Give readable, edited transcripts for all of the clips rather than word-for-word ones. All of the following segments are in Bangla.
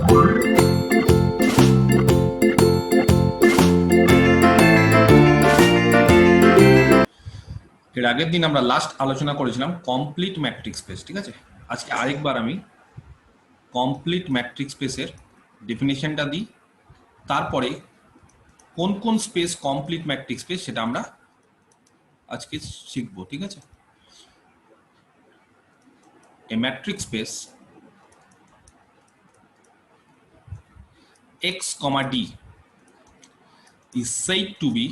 এর আগের দিন আমরা লাস্ট আলোচনা করেছিলাম কমপ্লিট ম্যাট্রিক্স স্পেস, ঠিক আছে। আজকে আরেকবার আমি কমপ্লিট ম্যাট্রিক্স স্পেসের ডেফিনেশনটা দিই, তারপরে কোন কোন স্পেস কমপ্লিট ম্যাট্রিক্স স্পেস সেটা আমরা আজকে শিখবো, ঠিক আছে। A matrix space x, d is said to be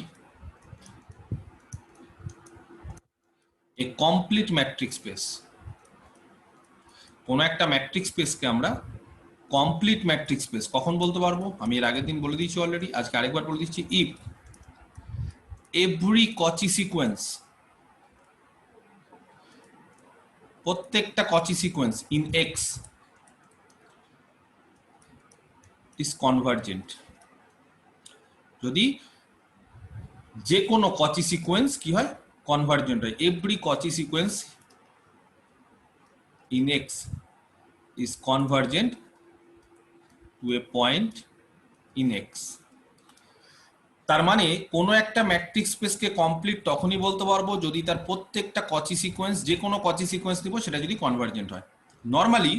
a complete matrix space. কোন একটা ম্যাট্রিক্স স্পেসকে আমরা কমপ্লিট ম্যাট্রিক্স স্পেস কখন বলতে পারবো, আমি এর আগের দিন বলে দিয়েছি অলরেডি, আজকে আরেকবার বলে দিচ্ছি। ইফ এভরি কচি সিকোয়েন্স, প্রত্যেকটা কচি sequence in x is convergent, যদি যে কোনো কচি সিকোয়েন্স কি হয়, কনভার্জেন্ট হয়। Every Cauchy sequence in x is convergent to a point in x. তার মানে কোনো একটা ম্যাট্রিক্স স্পেসকে কমপ্লিট তখনই বলতে পারবো যদি তার প্রত্যেকটা কচি সিকোয়েন্স, যে কোনো কচি সিকোয়েন্স নিব সেটা যদি কনভার্জেন্ট হয়। নর্মালি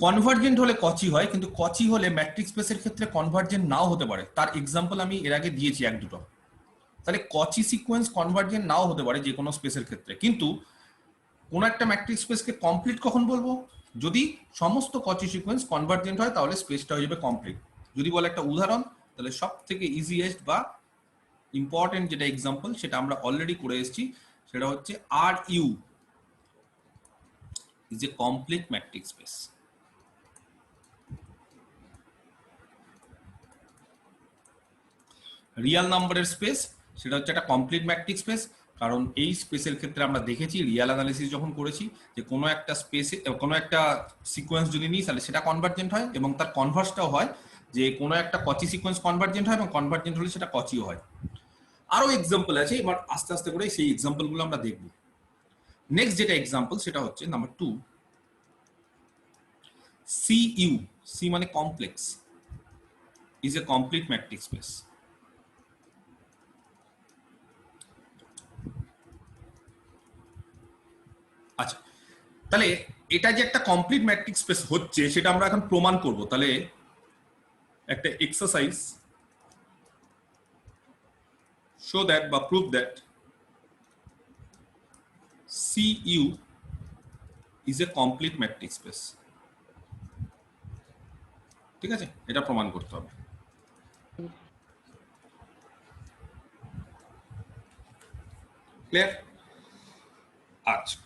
কনভার্জেন্ট হলে কচি হয়, কিন্তু কচি হলে ম্যাট্রিক্স স্পেসের ক্ষেত্রে কনভার্জেন্ট নাও হতে পারে। তার এক্সাম্পল আমি এর আগে দিয়েছি এক দুটো। তাহলে কচি সিকোয়েন্স কনভার্জেন্ট নাও হতে পারে যে কোনো স্পেসের ক্ষেত্রে, কিন্তু কোনো একটা ম্যাট্রিক্স স্পেসকে কমপ্লিট কখন বলবো, যদি সমস্ত কচি সিকোয়েন্স কনভার্জেন্ট হয়, তাহলে স্পেসটা হয়ে যাবে কমপ্লিট। যদি বলে একটা উদাহরণ, তাহলে সব থেকে ইজিয়েস্ট বা ইম্পর্টেন্ট যেটা এক্সাম্পল সেটা আমরা অলরেডি করে এসেছি, সেটা হচ্ছে R you is a complete matrix space. Real নাম্বারের স্পেস সেটা হচ্ছে একটা কমপ্লিট ম্যাট্রিক্স স্পেস, কারণ এই স্পেসের ক্ষেত্রে আমরা দেখেছি রিয়াল অ্যানালিসিস যখন করেছি যে কোনো একটা স্পেসে কোনো একটা সিকোয়েন্স যদি নিই তাহলে সেটা কনভার্জেন্ট হয়, এবং তার কনভার্সটাও হয় যে কোনো একটা কচি সিকোয়েন্স কনভার্জেন্ট হয় এবং কনভার্জেন্ট হলে সেটা কচিও হয়। আরো এক্সাম্পল আছে, এবার আস্তে আস্তে করে সেই এক্সাম্পলগুলো আমরা দেখব। নেক্সট যেটা এক্সাম্পল সেটা হচ্ছে নাম্বার 2, CU, সি মানে complex, is a complete matrix space. আচ্ছা, তাহলে এটা যে একটা কমপ্লিট ম্যাট্রিক্স স্পেস হচ্ছে সেটা আমরা এখন প্রমাণ করব। তাহলে একটা এক্সারসাইজ, শো দ্যাট বা prove that CU is a complete matrix space. ঠিক আছে, এটা প্রমাণ করতে হবে। ক্লিয়ার? আচ্ছা,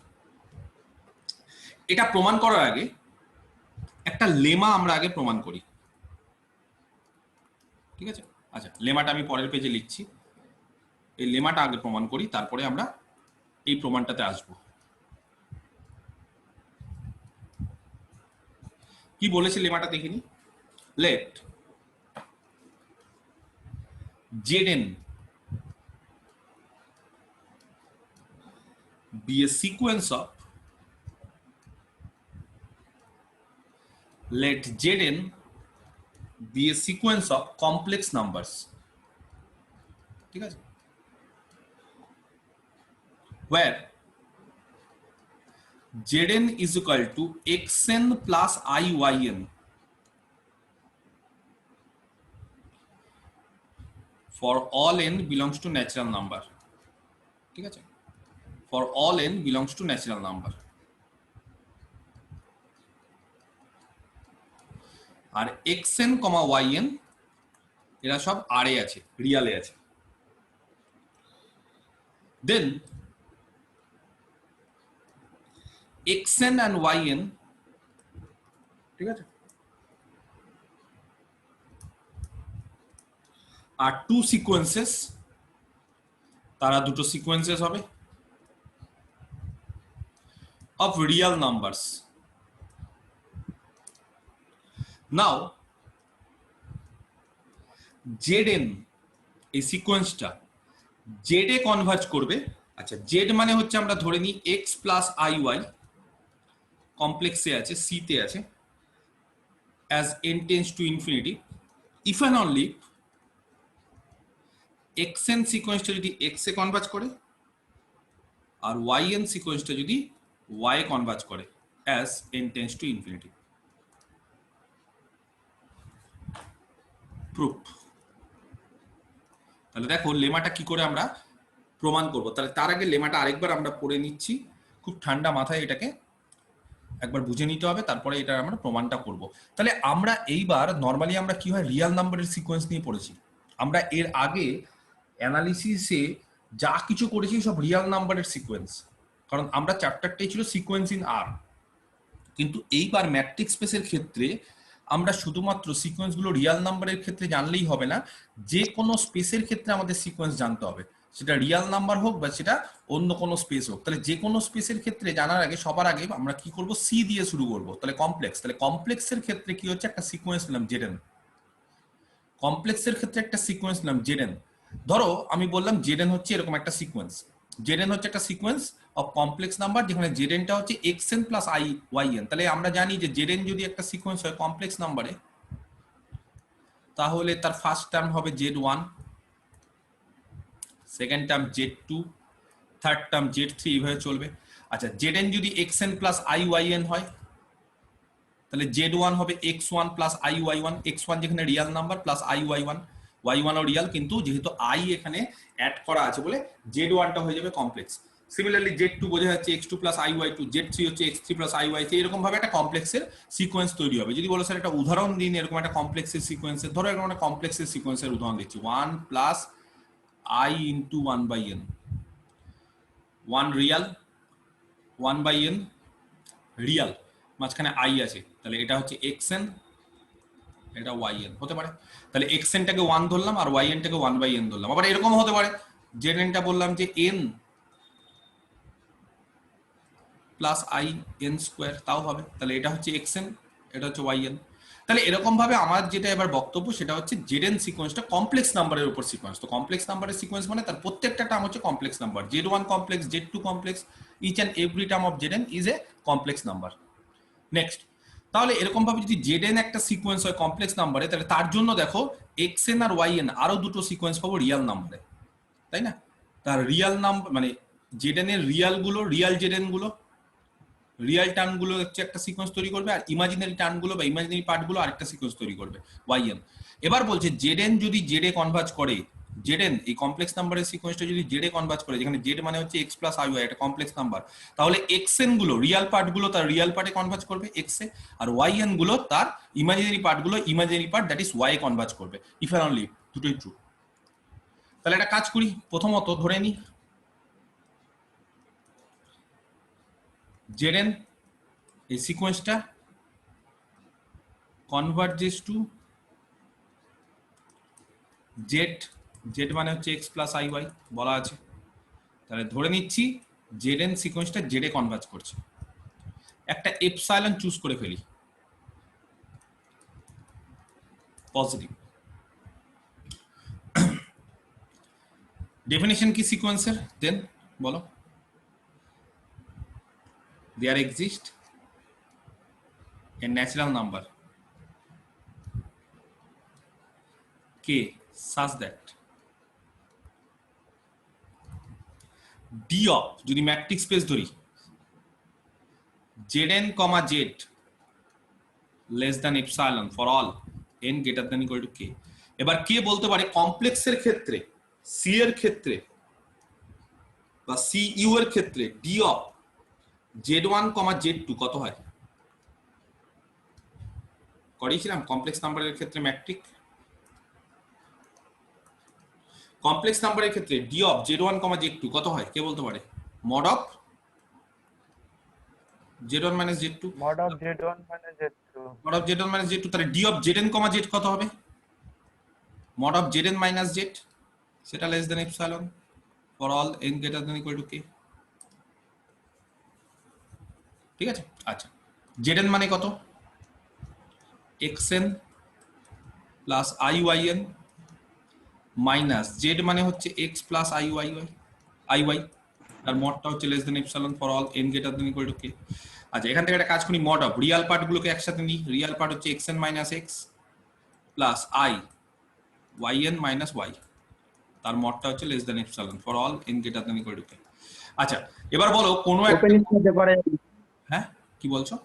এটা প্রমাণ করার আগে একটা লেমা আমরা আগে প্রমাণ করি, ঠিক আছে। আচ্ছা, লেমাটা আমি পরের পেজে লিখছি, এই লেমাটা আগে প্রমাণ করি, তারপরে আমরা এই প্রমাণটাতে আসবো। কি বলেছে লেমাটা দেখিনি। Let Zn be a sequence of, let Zn be a sequence of complex numbers, ঠিক আছে, where Zn is equal to xn plus iyn for all n belongs to natural number, ঠিক আছে, for all n belongs to natural number। R xn, yn এরা সব আর এ আছে, রিয়ালে আছে। দেন xn and yn, ঠিক আছে, আর টু সিকোয়েন্সেস, তারা দুটো সিকোয়েন্সেস হবে of real numbers। Now Zn এই সিকোয়েন্সটা জেড এ কনভার্জ করবে। আচ্ছা, জেড মানে হচ্ছে আমরা ধরে নিই এক্স প্লাস আই ওয়াই, কমপ্লেক্সে আছে, সি তে আছে, as n tends to infinity if and only xn সিকোয়েন্সটা যদি x এ কনভার্জ করে আর yn সিকোয়েন্সটা যদি y এ কনভার্জ করে as n tends to infinity. Proof. তাহলে দেখো লেমাটা কি করে আমরা প্রমাণ করব। তাহলে তার আগে লেমাটা আরেকবার আমরা পড়ে নিচ্ছি, খুব ঠান্ডা মাথায় এটাকে একবার বুঝে নিতে হবে, তারপরে এটা আমরা প্রমাণটা করব। তাহলে আমরা এইবার নর্মালি আমরা কি হয় রিয়াল নাম্বারের সিকোয়েন্স নিয়ে পড়েছি। আমরা এর আগে অ্যানালিসিসে যা কিছু করেছি সব রিয়াল নাম্বারের সিকোয়েন্স, কারণ আমরা চ্যাপ্টারটাই ছিল সিকোয়েন্স ইন আর। কিন্তু এইবার ম্যাট্রিক্স স্পেসের ক্ষেত্রে আমরা শুধুমাত্র সিকোয়েন্সগুলো রিয়াল নাম্বারের ক্ষেত্রে জানলেই হবে না, যে কোনো স্পেসের ক্ষেত্রে আমাদের সিকোয়েন্স জানতে হবে, সেটা রিয়াল নাম্বার হোক বা সেটা অন্য কোনো স্পেস হোক। তাহলে যে কোনো স্পেসের ক্ষেত্রে জানার আগে সবার আগে আমরা কি করব, সি দিয়ে শুরু করব। তাহলে কমপ্লেক্স, তাহলে কমপ্লেক্সের ক্ষেত্রে কি হচ্ছে, একটা সিকোয়েন্স নিলাম জেডেন। কমপ্লেক্সের ক্ষেত্রে একটা সিকোয়েন্স নিলাম জেডেন। ধরো আমি বললাম জেডেন হচ্ছে এরকম একটা সিকোয়েন্স, জেডেন হচ্ছে একটা সিকোয়েন্স অফ কমপ্লেক্স নাম্বার যেখানে জেডেনটা হচ্ছে xn প্লাস yn। তাহলে আমরা জানি যে জেডেন যদি একটা সিকোয়েন্স হয় কমপ্লেক্স নাম্বারে, তাহলে তার ফার্স্ট টার্ম হবে z1, second term z2, third term z3, এইভাবে চলবে। আচ্ছা জেডেন যদি xn প্লাস iyn হয় তাহলে z1 হবে x1 প্লাস iy1, x1 যেখানে Real number plus iy1, y1 ও রিয়াল, কিন্তু যেহেতু i এখানে অ্যাড করা আছে বলে z1টা হয়ে যাবে কমপ্লেক্স। সিমিলারলি z2 বোঝা যাচ্ছে x2 প্লাস iy2, z3 হচ্ছে x3 প্লাস iy3, এরকম ভাবে একটা কমপ্লেক্সের সিকোয়েন্স তৈরি হবে। যদি বলো স্যার একটা উদাহরণ দিন এরকম একটা কমপ্লেক্সের সিকোয়েন্সের, ধরো এরকম একটা কমপ্লেক্সের সিকোয়েন্সের উদাহরণ দিচ্ছি, 1 plus i into 1/n, 1 Real 1/n Real, মাঝখানে i আছে, তাহলে এটা হচ্ছে xn, এটা yn হতে পারে। তাহলে xnটাকে 1 ধরলাম আর ynটাকে 1/n ধরলাম। আবার এরকম হতে পারে znটা বললাম যে n প্লাস in স্কোয়ার, তাও হবে। তাহলে এটা হচ্ছে xn, এটা হচ্ছে yn। তাহলে এরকম ভাবে আমার যেটা এবার বক্তব্য সেটা হচ্ছে জেডেন সিকোয়েন্সটা কমপ্লেক্স নাম্বারের উপর সিকোয়েন্স। তো কমপ্লেক্স নাম্বারের সিকোয়েন্স মানে তার প্রত্যেকটা টার্ম হচ্ছে complex number, z1 complex, z2 complex, each and every term of z n is a complex number. Next, তাহলে এরকম ভাবে যদি জেডেন একটা সিকোয়েন্স হয় কমপ্লেক্স নাম্বারে, তাহলে তার জন্য দেখো xn আর yn আরো দুটো সিকোয়েন্স পাবো রিয়াল নাম্বারে, তাই না? তার রিয়াল নাম্বার মানে জেডেন এর রিয়াল গুলো, রিয়াল জেডেন গুলো, রিয়াল টার্ম গুলো হচ্ছে একটা সিকোয়েন্স তৈরি করবে, আর ইমাজিনারি টার্ম গুলো বা ইমাজিনারি পার্ট গুলো আরেকটা সিকোয়েন্স তৈরি করবে yn। এবার বলছে জেডেন যদি জেডে কনভার্জ করে, জেডেন এই কমপ্লেক্স নাম্বারের সিকোয়েন্সটা যদি জেডে কনভার্জ করে, যেখানে জেড মানে হচ্ছে x প্লাস iy, এটা কমপ্লেক্স নাম্বার, তাহলে xn গুলো রিয়াল পার্ট গুলো তার রিয়াল পার্টে কনভার্জ করবে x এ, আর yn গুলো তার ইমাজিনারি পার্ট গুলো imaginary part that is y A converge করবে, ইফ এন্ড অনলি দুটোই ট্রু। তাহলে একটা কাজ করি, প্রথমত ধরে নি জেডেন এই সিকোয়েন্সটা কনভার্জেস টু জেড, জেড মানে হচ্ছে x প্লাস iy বলা আছে। তাহলে ধরে নিচ্ছি জেডেন সিকোয়েন্সটা জেডে কনভার্জ করছে। একটা এপসাইলন চুজ করে ফেলি পজিটিভ। ডেফিনিশন কি সিকোয়েন্সের দেন বলো? there exist a natural number k such that d of, যদি ম্যাট্রিক্স স্পেস ধরি, zn, z less than epsilon for all n greater than equal to k। এবার কে বলতে পারে কমপ্লেক্সের ক্ষেত্রে, সি এর ক্ষেত্রে বা সি ইউ এর ক্ষেত্রে d of z1, z2 কত হয়? করেছিলাম কমপ্লেক্স নাম্বারের ক্ষেত্রে ম্যাট্রিক, কমপ্লেক্স নাম্বারের ক্ষেত্রে d of z1, z2 কত হয় কে বলতে পারে? mod of z1 minus z2, mod of z1 minus z2, mod of z1 minus z2। তাহলে d of zn, z কত হবে? mod of zn minus z, সেটা less than epsilon for all n greater than equal to k। ঠিক আছে? আচ্ছা zn মানে কত? xn plus iyn minus z মানে হচ্ছে x প্লাস iy, তার মডটা হচ্ছে less than epsilon for all n greater than equal to k। আচ্ছা, এখান থেকে একটা কাজ করি, মড অফ রিয়াল পার্ট গুলোকে একসাথে নিই। রিয়াল পার্ট হচ্ছে xn minus x plus i yn minus y, তার মডটা হচ্ছে less than epsilon for all n greater than equal to k। আচ্ছা, এবার বলো কোনো একটা, ওপেন হতে পারে, হ্যাঁ কি বলছো?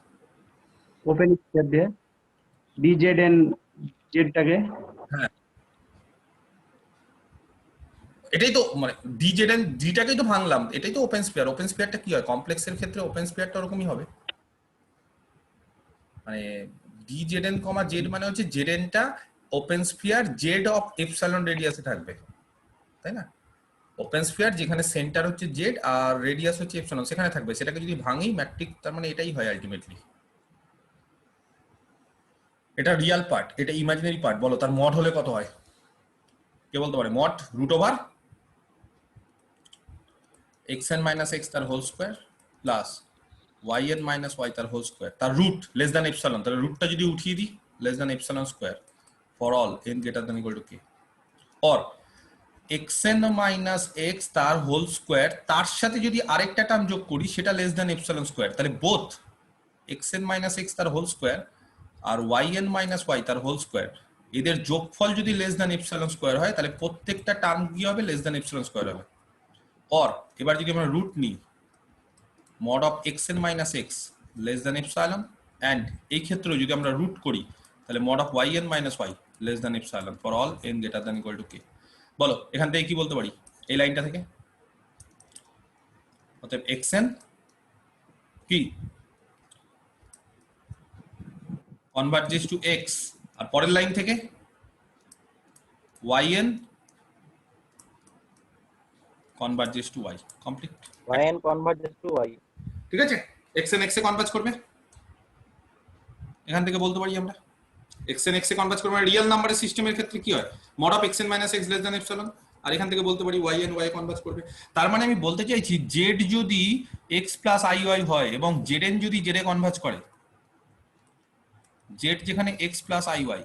ওপেন দিয়ে ডিজেড এন জেডটাকে। হ্যাঁ, এটাই তো মানে ডিজেড এন ডিটাকেই তো ভাঙলাম, এটাই তো ওপেন স্পেয়ার। ওপেন স্পেয়ারটা কি হয় কমপ্লেক্সের ক্ষেত্রে? ওপেন স্পেয়ারটা ওরকমই হবে, মানে ডিজেড এন কমা জেড মানে হচ্ছে জেড এনটা open sphere Z of epsilon রেডিয়াসে থাকবে, তাই না? ওপেন স্ফিয়ার যেখানে সেন্টার হচ্ছে জেড আর রেডিয়াস হচ্ছে এপসাইলন সেখানে থাকবে। সেটাকে যদি ভাঙি ম্যাট্রিক, তার মানে এটাই হয় আলটিমেটলি। এটা রিয়াল পার্ট, এটা ইমাজিনারি পার্ট। বলো তার মড হলে কত হয়? কে বলতে পারে? Mod root over xn minus x তার whole square plus yn minus y তার হোল স্কোয়ার, তার রুট লেস দ্যান এপসাইলন। তাহলে রুটটা যদি উঠিয়ে দিই, less than epsilon square for all n greater than equal to k, or xn minus x তার হোল স্কোয়ার, তার সাথে যদি আরেকটা টার্ম যোগ করি সেটা লেস দ্যান এপসাইলন স্কোয়ার। তাহলে বোথ xn মাইনাস এক্স তার হোল স্কোয়ার আর yn মাইনাস ওয়াই তার হোল স্কোয়ার, এদের যোগফল যদি লেস দ্যান এপসাইলন স্কোয়ার হয় তাহলে প্রত্যেকটা টার্ম কি হবে? লেস দ্যান এপসাইলন স্কোয়ার হবে। অর এবার যদি আমরা রুট নিই, mod of xn minus x less than epsilon, and এই ক্ষেত্রে যদি আমরা রুট করি তাহলে mod of yn minus y less than epsilon for all n greater than equal to k। বলো এখান থেকে কি বলতে পারি এই লাইনটা থেকে? অতএব xn কি কনভার্জেস টু x, আর পরের লাইন থেকে yn converges to y। Complete. yn converges to y. ঠিক আছে, xn x এ কনভার্জ করবে, এখান থেকে বলতে পারি আমরা xn x এ কনভার্জ করবে। রিয়েল নাম্বারের সিস্টেমের ক্ষেত্রে কি হয়? Mod of xn minus x less than epsilon, আর এখান থেকে বলতে পারি yn y কনভার্জ করবে। তার মানে আমি বলতে চাইছি z যদি x প্লাস iy হয় এবং zn যদি z এ কনভার্জ করে, z যেখানে x প্লাস iy,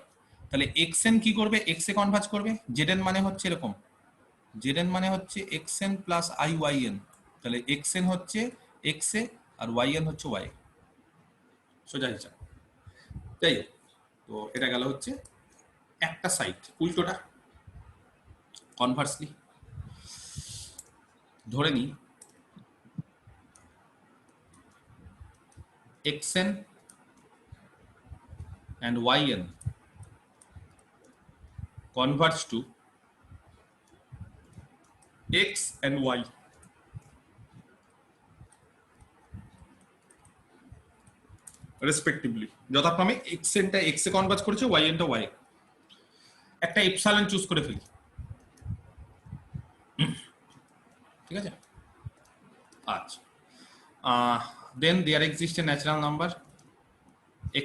তাহলে xn কি করবে? x এ কনভার্জ করবে। zn মানে হচ্ছে এরকম, zn মানে হচ্ছে xn প্লাস iyn, তাহলে xn হচ্ছে x এ আর yn হচ্ছে y, সোজা হিসাব। তাই তো এটা গেল হচ্ছে একটা সাইড। উল্টোটা কনভার্সলি ধরে নিই xn and yn converge to x and y, respectively. যথাক্রমে xn টা x এ কনভার্জ করেছে, yn টা y। একটা এপসাইলন চুজ করে ফেলি, ঠিক আছে? আচ্ছা, then there exist a natural number.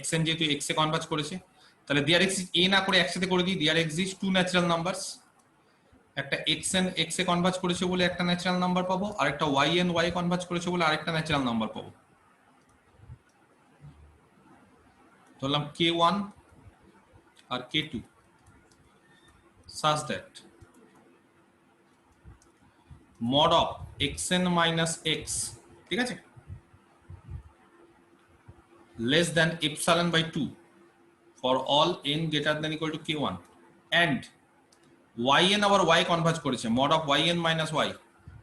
xn যেহেতু x এ কনভার্জ করেছে, তাহলে দেয়ার এক্সিস্ট a না করে একসাথে করে দিই, there exist two natural numbers. একটা xn x এ কনভার্জ করেছে বলে একটা ন্যাচারাল নাম্বার পাবো, আর একটা yn y কনভার্জ করেছে বলে আরেকটা ন্যাচারাল নাম্বার পাবো। ধরলাম k1 R k2 such that mod of xn minus x, ঠিক আছে, less than epsilon by 2 for all n greater than equal to k1, and yn আবার y কনভার্জ করেছে, mod of yn minus y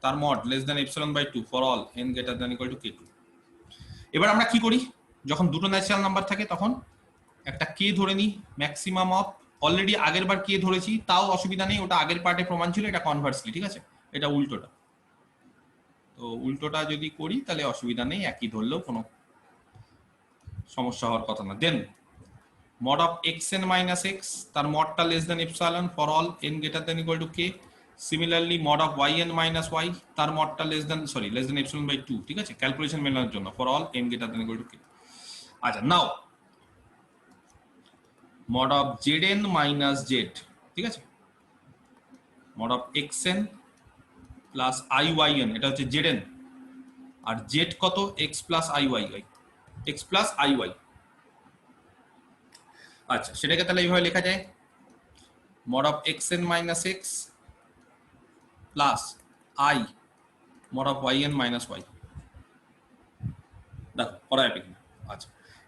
তার mod less than epsilon by 2 for all n greater than equal to k2। এবার আমরা কি করি? যখন দুটো ন্যাচারাল নাম্বার থাকে তখন একটা k ধরে নিই ম্যাক্সিমাম অফ, অলরেডি আগের বার k ধরেছি তাও অসুবিধা নেই, ওটা আগের পার্টে প্রমাণ ছিল, এটা কনভার্সলি, ঠিক আছে? এটা উল্টোটা, তো উল্টোটা যদি করি তাহলে অসুবিধা নেই, একই ধরলেও কোনো সমস্যা হওয়ার কথা না। দেন mod of xn minus x তার মডটা less than epsilon for all n greater than equal to k। Similarly mod of yn minus y তার মডটা লেস দ্যান এপসাইলন বাই 2, ঠিক আছে, ক্যালকুলেশন মেলানোর জন্য for all n greater than equal to k। আচ্ছা, নাও mod of zn minus z, ঠিক আছে, mod of xn plus iyn, এটা হচ্ছে zn, আর z কত? x plus iy, x plus iy। আচ্ছা, সেটাকে তাহলে এইভাবে লেখা যায়, mod of xn minus x plus I mod of yn minus y। দেখো করা যাবে কিনা। আচ্ছা,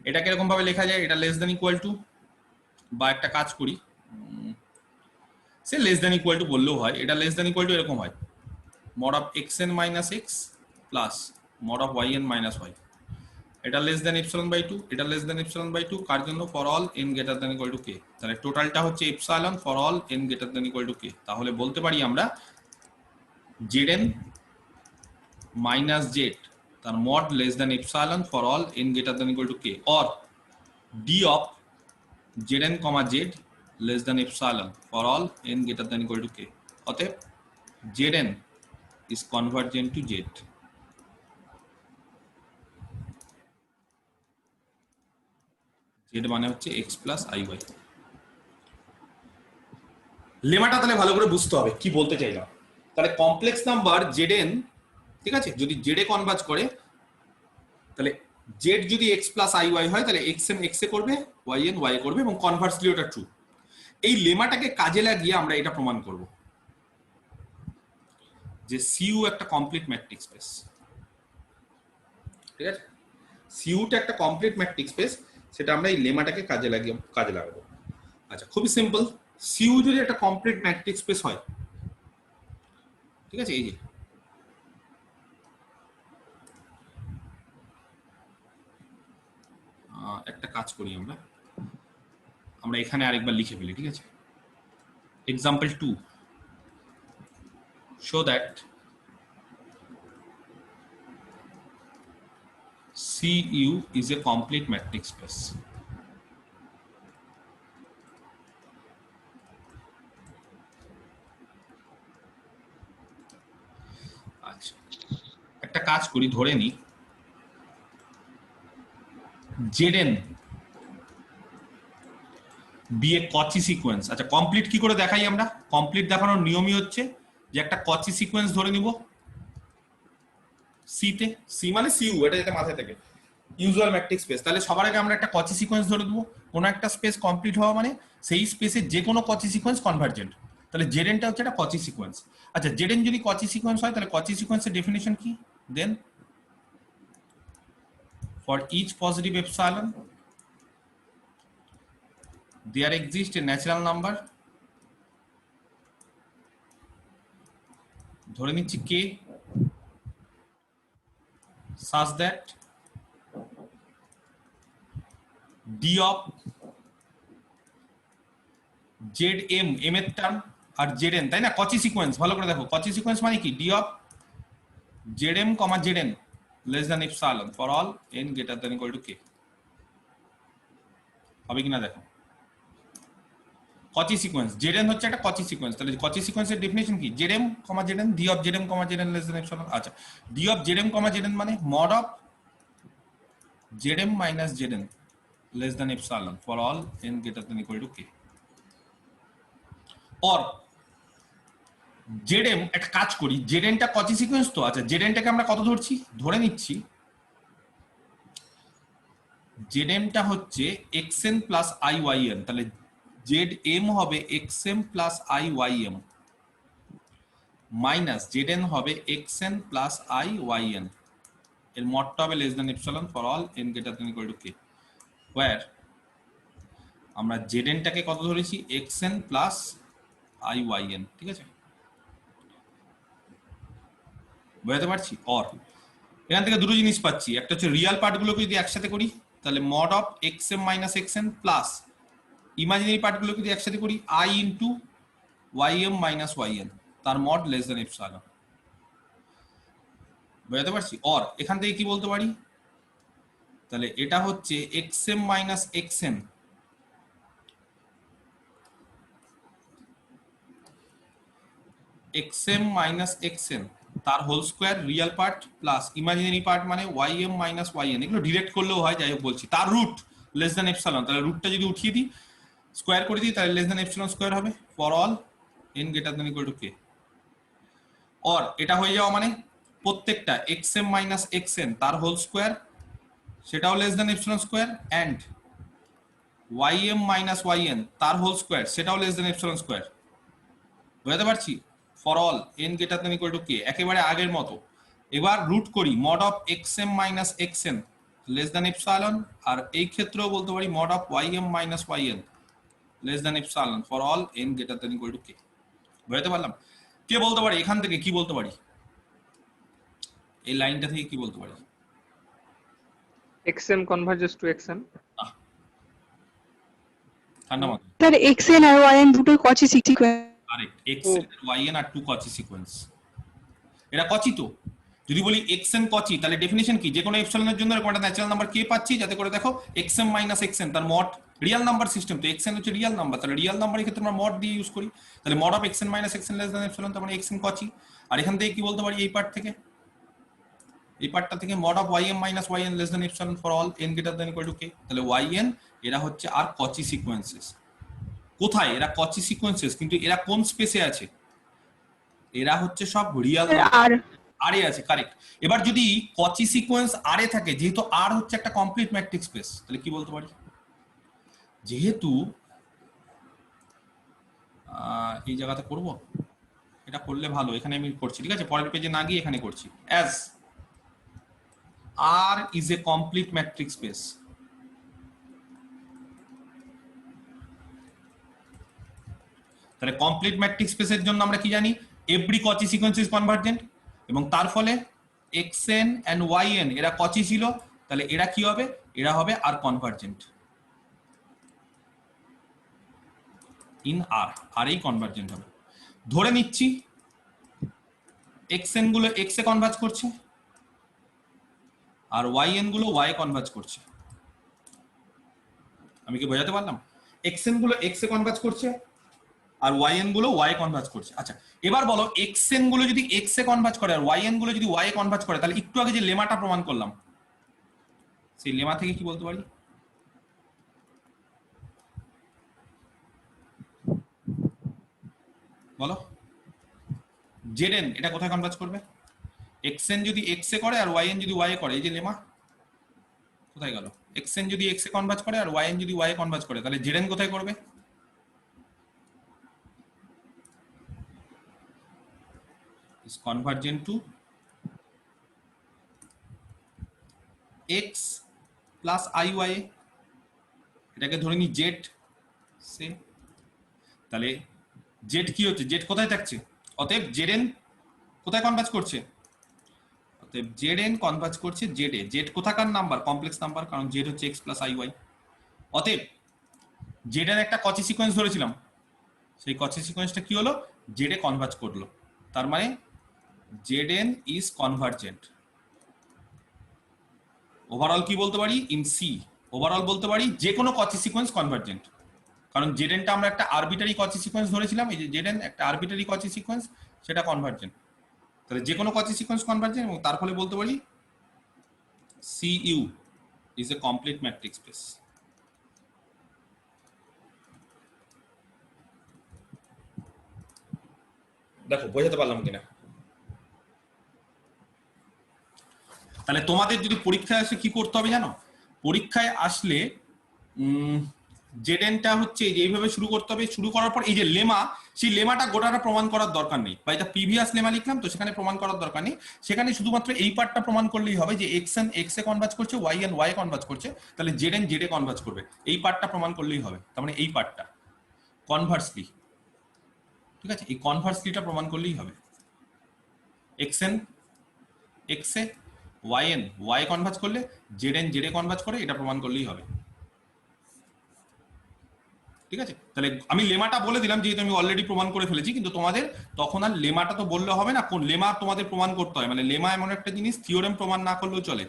এটাকে এরকম ভাবে লেখা যায়, এটা লেস দেন ইকুয়াল টু, বা একটা কাজ করি, সে লেস দেন ইকুয়াল টু বললেও হয়, এটা লেস দেন ইকুয়াল টু এরকম হয়, mod of xn minus x plus mod of yn minus y, এটা লেস দেন এপসিলন বাই 2, এটা লেস দেন এপসিলন বাই 2 কার জন্য? For all n greater than equal to k। তাহলে টোটালটা হচ্ছে epsilon for all n greater than equal to k। তাহলে বলতে পারি আমরা zn minus z তার mod less than epsilon for all n greater than equal to k, or d of zn comma z less than epsilon for all n greater than equal to k। অতএব zn is convergent to z। z মানে হচ্ছে x plus iy। লেমাটা তাহলে ভালো করে বুঝতে হবে কি বলতে চাইলাম। তাহলে কমপ্লেক্স নাম্বার zn, ঠিক আছে, যদি z এ কনভার্জ করে, তাহলে z যদি x প্লাস iy হয় তাহলে xn x এ করবে, yn y এ করবে, এবং কনভার্সলি ওটা ট্রু। এই লেমাটাকে কাজে লাগিয়ে আমরা এটা প্রমাণ করব যে সিইউ একটা কমপ্লিট ম্যাট্রিক্স স্পেস। ঠিক আছে, সিইউটা একটা কমপ্লিট ম্যাট্রিক্স স্পেস, সেটা আমরা এই লেমাটাকে কাজে লাগাবো। আচ্ছা, খুবই সিম্পল। সিইউ যদি একটা কমপ্লিট ম্যাট্রিক্স স্পেস হয়, ঠিক আছে, এই যে একটা কাজ করি, আমরা এখানে আরেকবার লিখে ফেলি, ঠিক আছে। Example 2, show that CU is a complete matrix space। আচ্ছা, একটা কাজ করি, ধরে নি Zn be a Cauchy sequence। আচ্ছা, কমপ্লিট কি করে দেখাই আমরা? কমপ্লিট দেখানোর নিয়মই হচ্ছে যে একটা Cauchy সিকোয়েন্স ধরে নিব সি তে, সি মানে সিইউ, এটা যেটা মাথায় থাকে, ইউজুয়াল ম্যাট্রিক্স স্পেস। তাহলে সবার আগে আমরা একটা Cauchy সিকোয়েন্স ধরে দেবো। কোনো একটা স্পেস কমপ্লিট হওয়া মানে সেই স্পেসের যে কোনো Cauchy সিকোয়েন্স কনভার্জেন্ট। তাহলে জেডেনটা হচ্ছে একটা Cauchy সিকোয়েন্স। আচ্ছা, জেডেন যদি Cauchy সিকোয়েন্স হয় তাহলে Cauchy সিকোয়েন্সের ডেফিনিশন কি? দেন for each positive epsilon there exists a natural number, ধরে নিচ্ছি k, such that d of zm, m এর টার্ম, আর zn, তাই না? Cauchy সিকোয়েন্স, ভালো করে দেখো, Cauchy সিকোয়েন্স মানে কি? d of zm, zn less than epsilon for all n greater than equal to k। হবে কিনা দেখো। Cauchy সিকোয়েন্স, zn হচ্ছে একটা Cauchy সিকোয়েন্স। তাহলে Cauchy সিকোয়েন্সের ডেফিনিশন কি? zm, zn, d of zm, zn less than epsilon। আচ্ছা, d of zm, zn মানে mod of zm minus zn less than epsilon for all n greater than equal to k। or zm, একটা কাজ করি, zn টা Cauchy সিকোয়েন্স তো। আচ্ছা, zn টাকে আমরা কত ধরছি? ধরে নিচ্ছি zm টা হচ্ছে xn প্লাস iyn। তাহলে zm হবে xm plus iym minus zn হবে xn প্লাস iyn, এর মডটা হবে less than epsilon for all n greater than equal to k, where আমরা zn টাকে কত ধরেছি? xn plus iyn। ঠিক আছে, বুঝতে পারছি? অর এখান থেকে দুটো জিনিস পাচ্ছি, একটা হচ্ছে রিয়েল পার্টগুলোকে যদি একসাথে করি তাহলে mod of xm minus xn plus imaginary পার্টগুলোকে যদি একসাথে করি i into ym minus yn, তার মড লেস দ্যান এপসিলন। বুঝতে পারছি? অর এখান থেকে কি বলতে পারি? তাহলে এটা হচ্ছে xm minus xn xm minus xn তার whole square real part plus imaginary part মানে ym মাইনাস yn, এগুলো ডিরেক্ট করলেও হয়, যাই হোক বলছি, তার রুট লেস দ্যান এপসিলন। তাহলে রুটটা যদি উঠিয়ে দিই, স্কোয়ার করে দিই, তাহলে লেস দ্যান এপসিলন স্কোয়ার হবে for all n greater than equal to k। Or এটা হয়ে যাওয়া মানে প্রত্যেকটা xm মাইনাস xn তার হোল স্কোয়ার, সেটাও less than epsilon square, and ym minus yn তার হোল স্কোয়ার, সেটাও লেস দ্যান এপসিলন স্কোয়ার। বুঝতে পারছি? For all n greater than equal to k, একেবারে আগের মতো। এবার রুট করি, mod of xm minus xn less than epsilon, আর এই ক্ষেত্রেও বলতে পারি mod of ym minus yn less than epsilon for all n greater than equal to k। বুঝতে পারলাম? কে বলতে পারি এখান থেকে কি বলতে পারি, এই লাইনটা থেকে কি বলতে পারি? xn converges to xn। ঠান্ডা মাথা। স্যার xn আর yn দুটোই কচি সিকোয়েন্স। কারেক্ট, xn আর yn আর টু কচি সিকোয়েন্স। এটা কচি তো, যদি বলি xn কচি তাহলে ডেফিনিশন কি, যে কোনো এপসিলনের জন্য এরকম একটা ন্যাচারাল নাম্বার k পাচ্ছি, যাতে করে দেখো xm মাইনাস xn তার মড রিয়েল নাম্বার সিস্টেম, তো xn হচ্ছে রিয়েল নাম্বার, তাহলে রিয়েল নাম্বারের ক্ষেত্রে আমরা মড দিয়ে ইউজ করি, তাহলে mod of xn minus xn less than epsilon, তার মানে xn কচি। আর এখান থেকে কি বলতে পারি, এই পার্ট থেকে, এই পার্টটা থেকে mod of ym minus yn less than epsilon for all n greater than equal to k, তাহলে yn এরা হচ্ছে আর কচি সিকোয়েন্সেস। কোথায় এরা কচি সিকোয়েন্সেস, কিন্তু এরা কোন স্পেসে আছে? এরা হচ্ছে সব রিয়েল আর আরে আছে, কারেক্ট। এবার যদি কচি সিকোয়েন্স আরে থাকে, যেহেতু আর হচ্ছে একটা কমপ্লিট ম্যাট্রিক্স স্পেস, তাহলে কি বলতে পারি, যেহেতু এই জায়গাতে করব, এটা করলে ভালো, এখানে আমি করছি, ঠিক আছে, পরের পেজে না গিয়ে এখানে করছি। As R is a complete matrix space, তাহলে কমপ্লিট ম্যাট্রিক্স স্পেসের জন্য আমরা কি জানি, every Cauchy sequence is convergent, এবং তার ফলে xn এন্ড yn এরা কচি ছিল, তাহলে এরা কি হবে, এরা হবে আর কনভার্জেন্ট ইন আর, আর এই কনভার্জেন্ট হবে। ধরে নিচ্ছি xn গুলো x এ কনভার্জ করছে আর yn গুলো y এ কনভার্জ করছে। আমি কি বোঝাতে পারলাম? xn গুলো x এ কনভার্জ করছে আর yn গুলো y এ কনভার্জ করছে। আচ্ছা, এবার বলো xn গুলো যদি x এ কনভার্জ করে আর yn গুলো যদি y এ কনভার্জ করে, তাহলে একটু আগে যে লেমাটা প্রমাণ করলাম, সেই লেমা থেকে কি বলতে পারি? বলো, zn এটা কোথায় কনভার্জ করবে? xn যদি x এ করে আর yn যদি y এ করে, এই যে লেমা কোথায় গেল? xn যদি x এ কনভার্জ করে আর yn যদি y এ কনভার্জ করে, তাহলে zn কোথায় করবে? is convergent to x plus iy, এটাকে ধরে নি z, সে তাহলে z কি হচ্ছে, z কোথায় থাকছে, অতএব zn কোথায় কনভার্জ করছে, অতএব zn কনভার্জ করছে z এ। z কোথাকার নাম্বার, কমপ্লেক্স নাম্বার, কারণ z হচ্ছে x plus iy। অতএব zn একটা কচি সিকোয়েন্স ধরেছিলাম, সেই কচি সিকোয়েন্সটা কি হলো, z এ কনভার্জ করলো, তার মানে zn is convergent। ওভারঅল কি বলতে পারি, ইন সি ওভারঅল বলতে পারি যে কোনো কচি সিকোয়েন্স কনভার্জেন্ট, কারণ zn টা আমরা একটা আরবিটারি কচি সিকোয়েন্স ধরেছিলাম, এই যে zn একটা আরবিটারি কচি সিকোয়েন্স, সেটা কনভার্জেন্ট, তাহলে যে কোনো কচি সিকোয়েন্স কনভার্জেন্ট, এবং তার ফলে বলতে পারি CU is a complete matrix space। দেখো বোঝাতে পারলাম কিনা? তাহলে তোমাদের যদি পরীক্ষায় আসে কি করতে হবে জানো, পরীক্ষায় আসলে জেডেনটা হচ্ছে এইভাবে শুরু করতে হবে, শুরু করার পর এই যে লেমা, সেই লেমাটা গোটাটা প্রমাণ করার দরকার নেই, বা এটা প্রিভিয়াস লেমা লিখলাম তো সেখানে প্রমাণ করার দরকার নেই, সেখানে শুধুমাত্র এই পার্টটা প্রমাণ করলেই হবে যে xn x এ কনভার্জ করছে, yn y এ কনভার্জ করছে, তাহলে zn z এ কনভার্জ করবে, এই পার্টটা প্রমাণ করলেই হবে। তার মানে এই পার্টটা কনভার্সলি, ঠিক আছে, এই কনভার্সলিটা প্রমাণ করলেই হবে, xn x এ yn y এ কনভার্জ করলে zn z এ কনভার্জ করে, এটা প্রমাণ করলেই হবে, ঠিক আছে। তাহলে আমি লেমাটা বলে দিলাম, যেহেতু আমি অলরেডি প্রমাণ করে ফেলেছি, কিন্তু তোমাদের তখন আর লেমাটা তো বললে হবে না, কোন লেমা তোমাদের প্রমাণ করতে হয়, মানে লেমা এমন একটা জিনিস, থিওরেম প্রমাণ না করলেও চলে,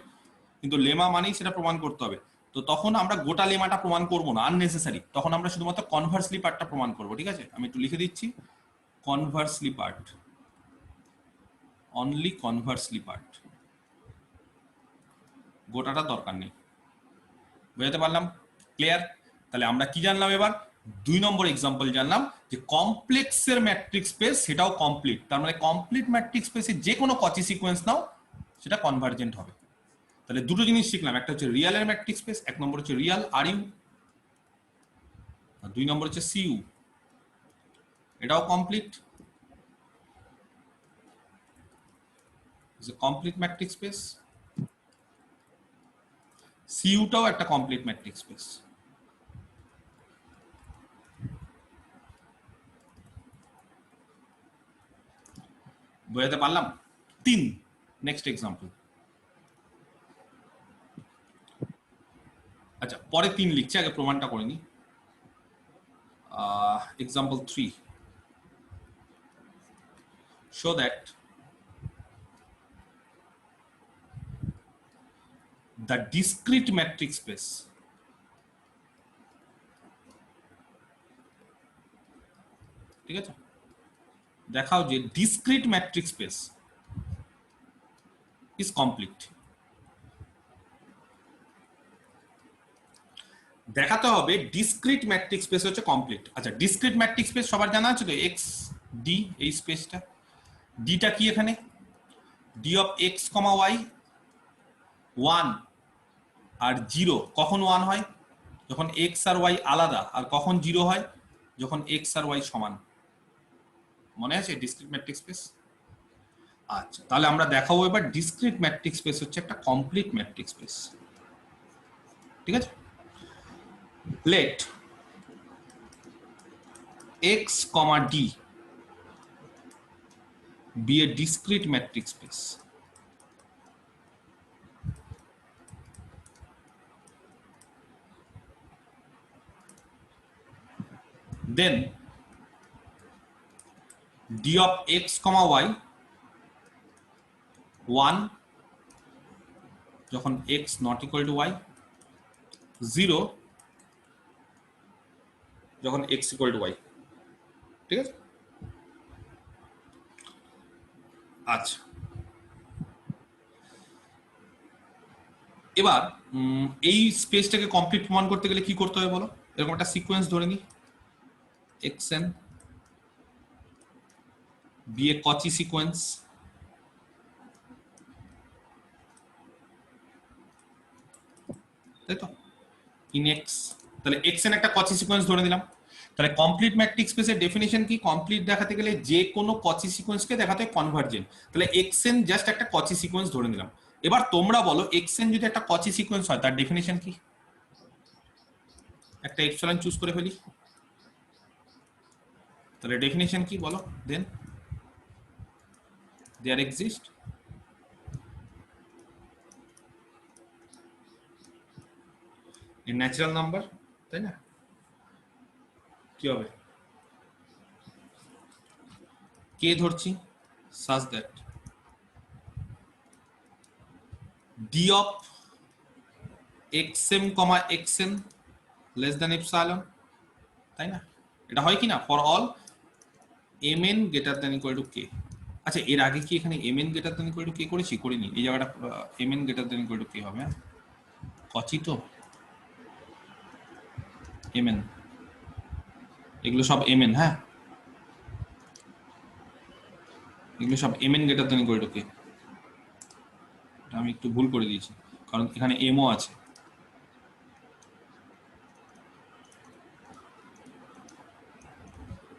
কিন্তু লেমা মানেই সেটা প্রমাণ করতে হবে। তো তখন আমরা গোটা লেমাটা প্রমাণ করব না, আননেসেসারি, তখন আমরা শুধুমাত্র কনভার্সলি পার্টটা প্রমাণ করব, ঠিক আছে। আমি একটু লিখে দিচ্ছি, conversely part, only conversely part, গোটাটা দরকার নেই। বুঝতে পারলাম? ক্লিয়ার? তাহলে আমরা কি জানলাম এবার, 2 নম্বর এক্সাম্পল জানলাম যে কমপ্লেক্সের ম্যাট্রিক্স স্পেস সেটাও কমপ্লিট, তার মানে কমপ্লিট ম্যাট্রিক্স স্পেসে যে কোনো কচি সিকোয়েন্স নাও সেটা কনভার্জেন্ট হবে। তাহলে দুটো জিনিস শিখলাম, একটা হচ্ছে রিয়ালের ম্যাট্রিক্স স্পেস, এক নম্বর হচ্ছে রিয়াল আর ইউ, আর 2 নম্বর হচ্ছে সিইউ, এটাও কমপ্লিট, কমপ্লিট ম্যাট্রিক্স স্পেস। সিইউটাও একটা কমপ্লিট ম্যাট্রিক্স স্পেস। বোঝাতে পারলাম? 3 নেক্সট এক্সাম্পল। আচ্ছা পরে 3 লিখছি, আগে প্রমাণটা করে নি। Example 3, show that the discrete matrix space ঠিক আছে, দেখাও যে discrete matrix space is complete। দেখাতে হবে discrete matrix space হচ্ছে কমপ্লিট। আচ্ছা discrete matrix space সবার জানা আছে তো, x d, এই স্পেসটা ডিটা কি এখানে, d of x, y 1 আর 0। কখন 1 হয়? যখন x আর y আলাদা। আর কখন 0 হয়? যখন x আর y সমান। মনে আছে ডিসক্রিট ম্যাট্রিক্স স্পেস? আচ্ছা তাহলে আমরা দেখাবো এবার ডিসক্রিট ম্যাট্রিক্স স্পেস হচ্ছে একটা কমপ্লিট ম্যাট্রিক্স স্পেস। ঠিক আছে, let x, d be a discrete matrix space then d of x, y 1 যখন x not equal to y, 0 যখন x equal to y। ঠিক আছে, আচ্ছা এবার এই স্পেসটাকে কমপ্লিট প্রমাণ করতে গেলে কি করতে হবে বলো? এরকম একটা সিকোয়েন্স ধরে নি, xn be a Cauchy sequence তাই তো, in x, তাহলে xn একটা Cauchy সিকোয়েন্স ধরে দিলাম। তাহলে কমপ্লিট ম্যাট্রিক্স স্পেসের ডেফিনিশন কি? কমপ্লিট দেখাতে গেলে যে কোনো Cauchy সিকোয়েন্সকে দেখাতে হয় কনভার্জেন্ট। তাহলে xn জাস্ট একটা Cauchy সিকোয়েন্স ধরে নিলাম। এবার তোমরা বলো xn যদি একটা Cauchy সিকোয়েন্স হয় তার ডেফিনিশন কি? একটা এপসিলন চুজ করে ফেলি, তাহলে ডেফিনিশন কি বলো? দেন there exist a natural number, তাই না? কি হবে? কে ধরছি such that d of xm, xn less than epsilon, তাই না? এটা হয় কি না? for all mn greater than equal to k। আচ্ছা এর আগে কি এখানে mn greater than equal to k করেছি? করিনি। এই জায়গাটা mn greater than equal to k হবে। কচি তো mn, এগুলো সব mn, হ্যাঁ এগুলো সব mn greater than equal to k। আমি একটু ভুল করে দিয়েছি কারণ এখানে mও আছে।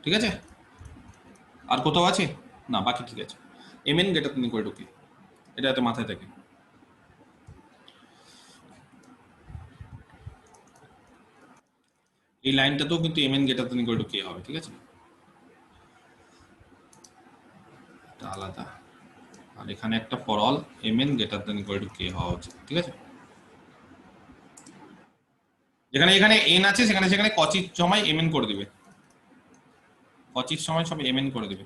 ঠিক আছে, আর কোথাও আছে না? বাকি ঠিক আছে, mn greater than equal to k, এটা এত মাথায় থাকে। এই লাইনটাতেও কিন্তু mn greater than equal to k হবে। ঠিক আছে, এটা আলাদা। আর এখানে একটা for all mn greater than equal to k হওয়া উচিত। ঠিক আছে, যেখানে এখানে n আছে সেখানে সেখানে কচির সময় mn করে দিবে, কচির সময় সব mn করে দিবে।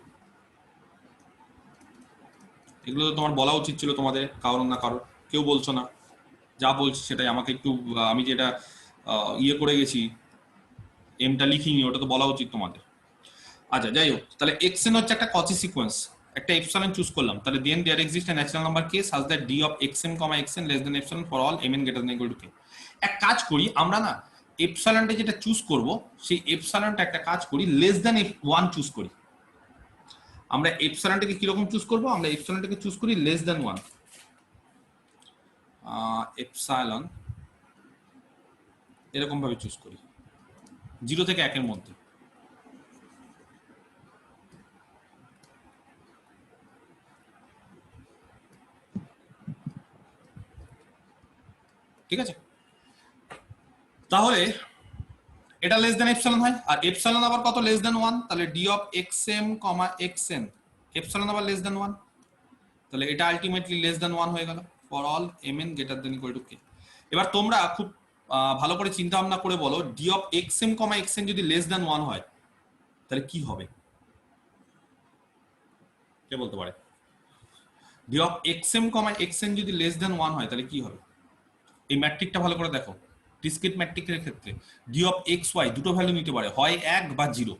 এগুলো তো তোমার বলা উচিত ছিল তোমাদের, কারণ না কারণ কেউ বলছো না। যা বলছি সেটাই আমাকে একটু, আমি যেটা ইয়ে করে গেছি এমটা লিখিনি, ওটা তো বলা উচিত তোমাদের। আচ্ছা যাই হোক, তাহলে xn হচ্ছে একটা Cauchy সিকোয়েন্স, একটা এপসিলন চুজ করলাম, তাহলে then there exist a natural number k such that d of xm, xn less than epsilon for all mn greater than equal to k। এক কাজ করি আমরা না, এপসিলনটা যেটা চুজ করব সেই এপসিলনটা একটা কাজ করি লেস দ্যান 1 চুজ করি। আমরা এপসিলনটাকে কি রকম চুজ করব? আমরা এপসিলনটাকে চুজ করি লেস দ্যান 1। এপসিলন এরকম ভাবে চুজ করি 0 থেকে 1 এর মধ্যে। ঠিক আছে, তাহলে এটা লেস দেন এপসাইলন হয়, আর এপসাইলন আবার কত লেস দেন 1, তাহলে D of xm, xn epsilon আবার লেস দেন 1, তাহলে এটা আলটিমেটলি লেস দেন 1 হয়ে গেল for all mn greater than equal to k। এবার তোমরা খুব ভালো করে চিন্তা ভাবনা করে বলো ডি অফ xm, xn যদি লেস দেন 1 হয় তাহলে কি হবে, কে বলতে পারে? ডি অফ xm, xn যদি লেস দেন 1 হয় তাহলে কি হবে? এই ম্যাট্রিকটা ভালো করে দেখো, ডিসক্রিট ম্যাট্রিকের ক্ষেত্রে ডি অফ xy দুটো ভ্যালু নিতে পারে, হয় 1 বা 0।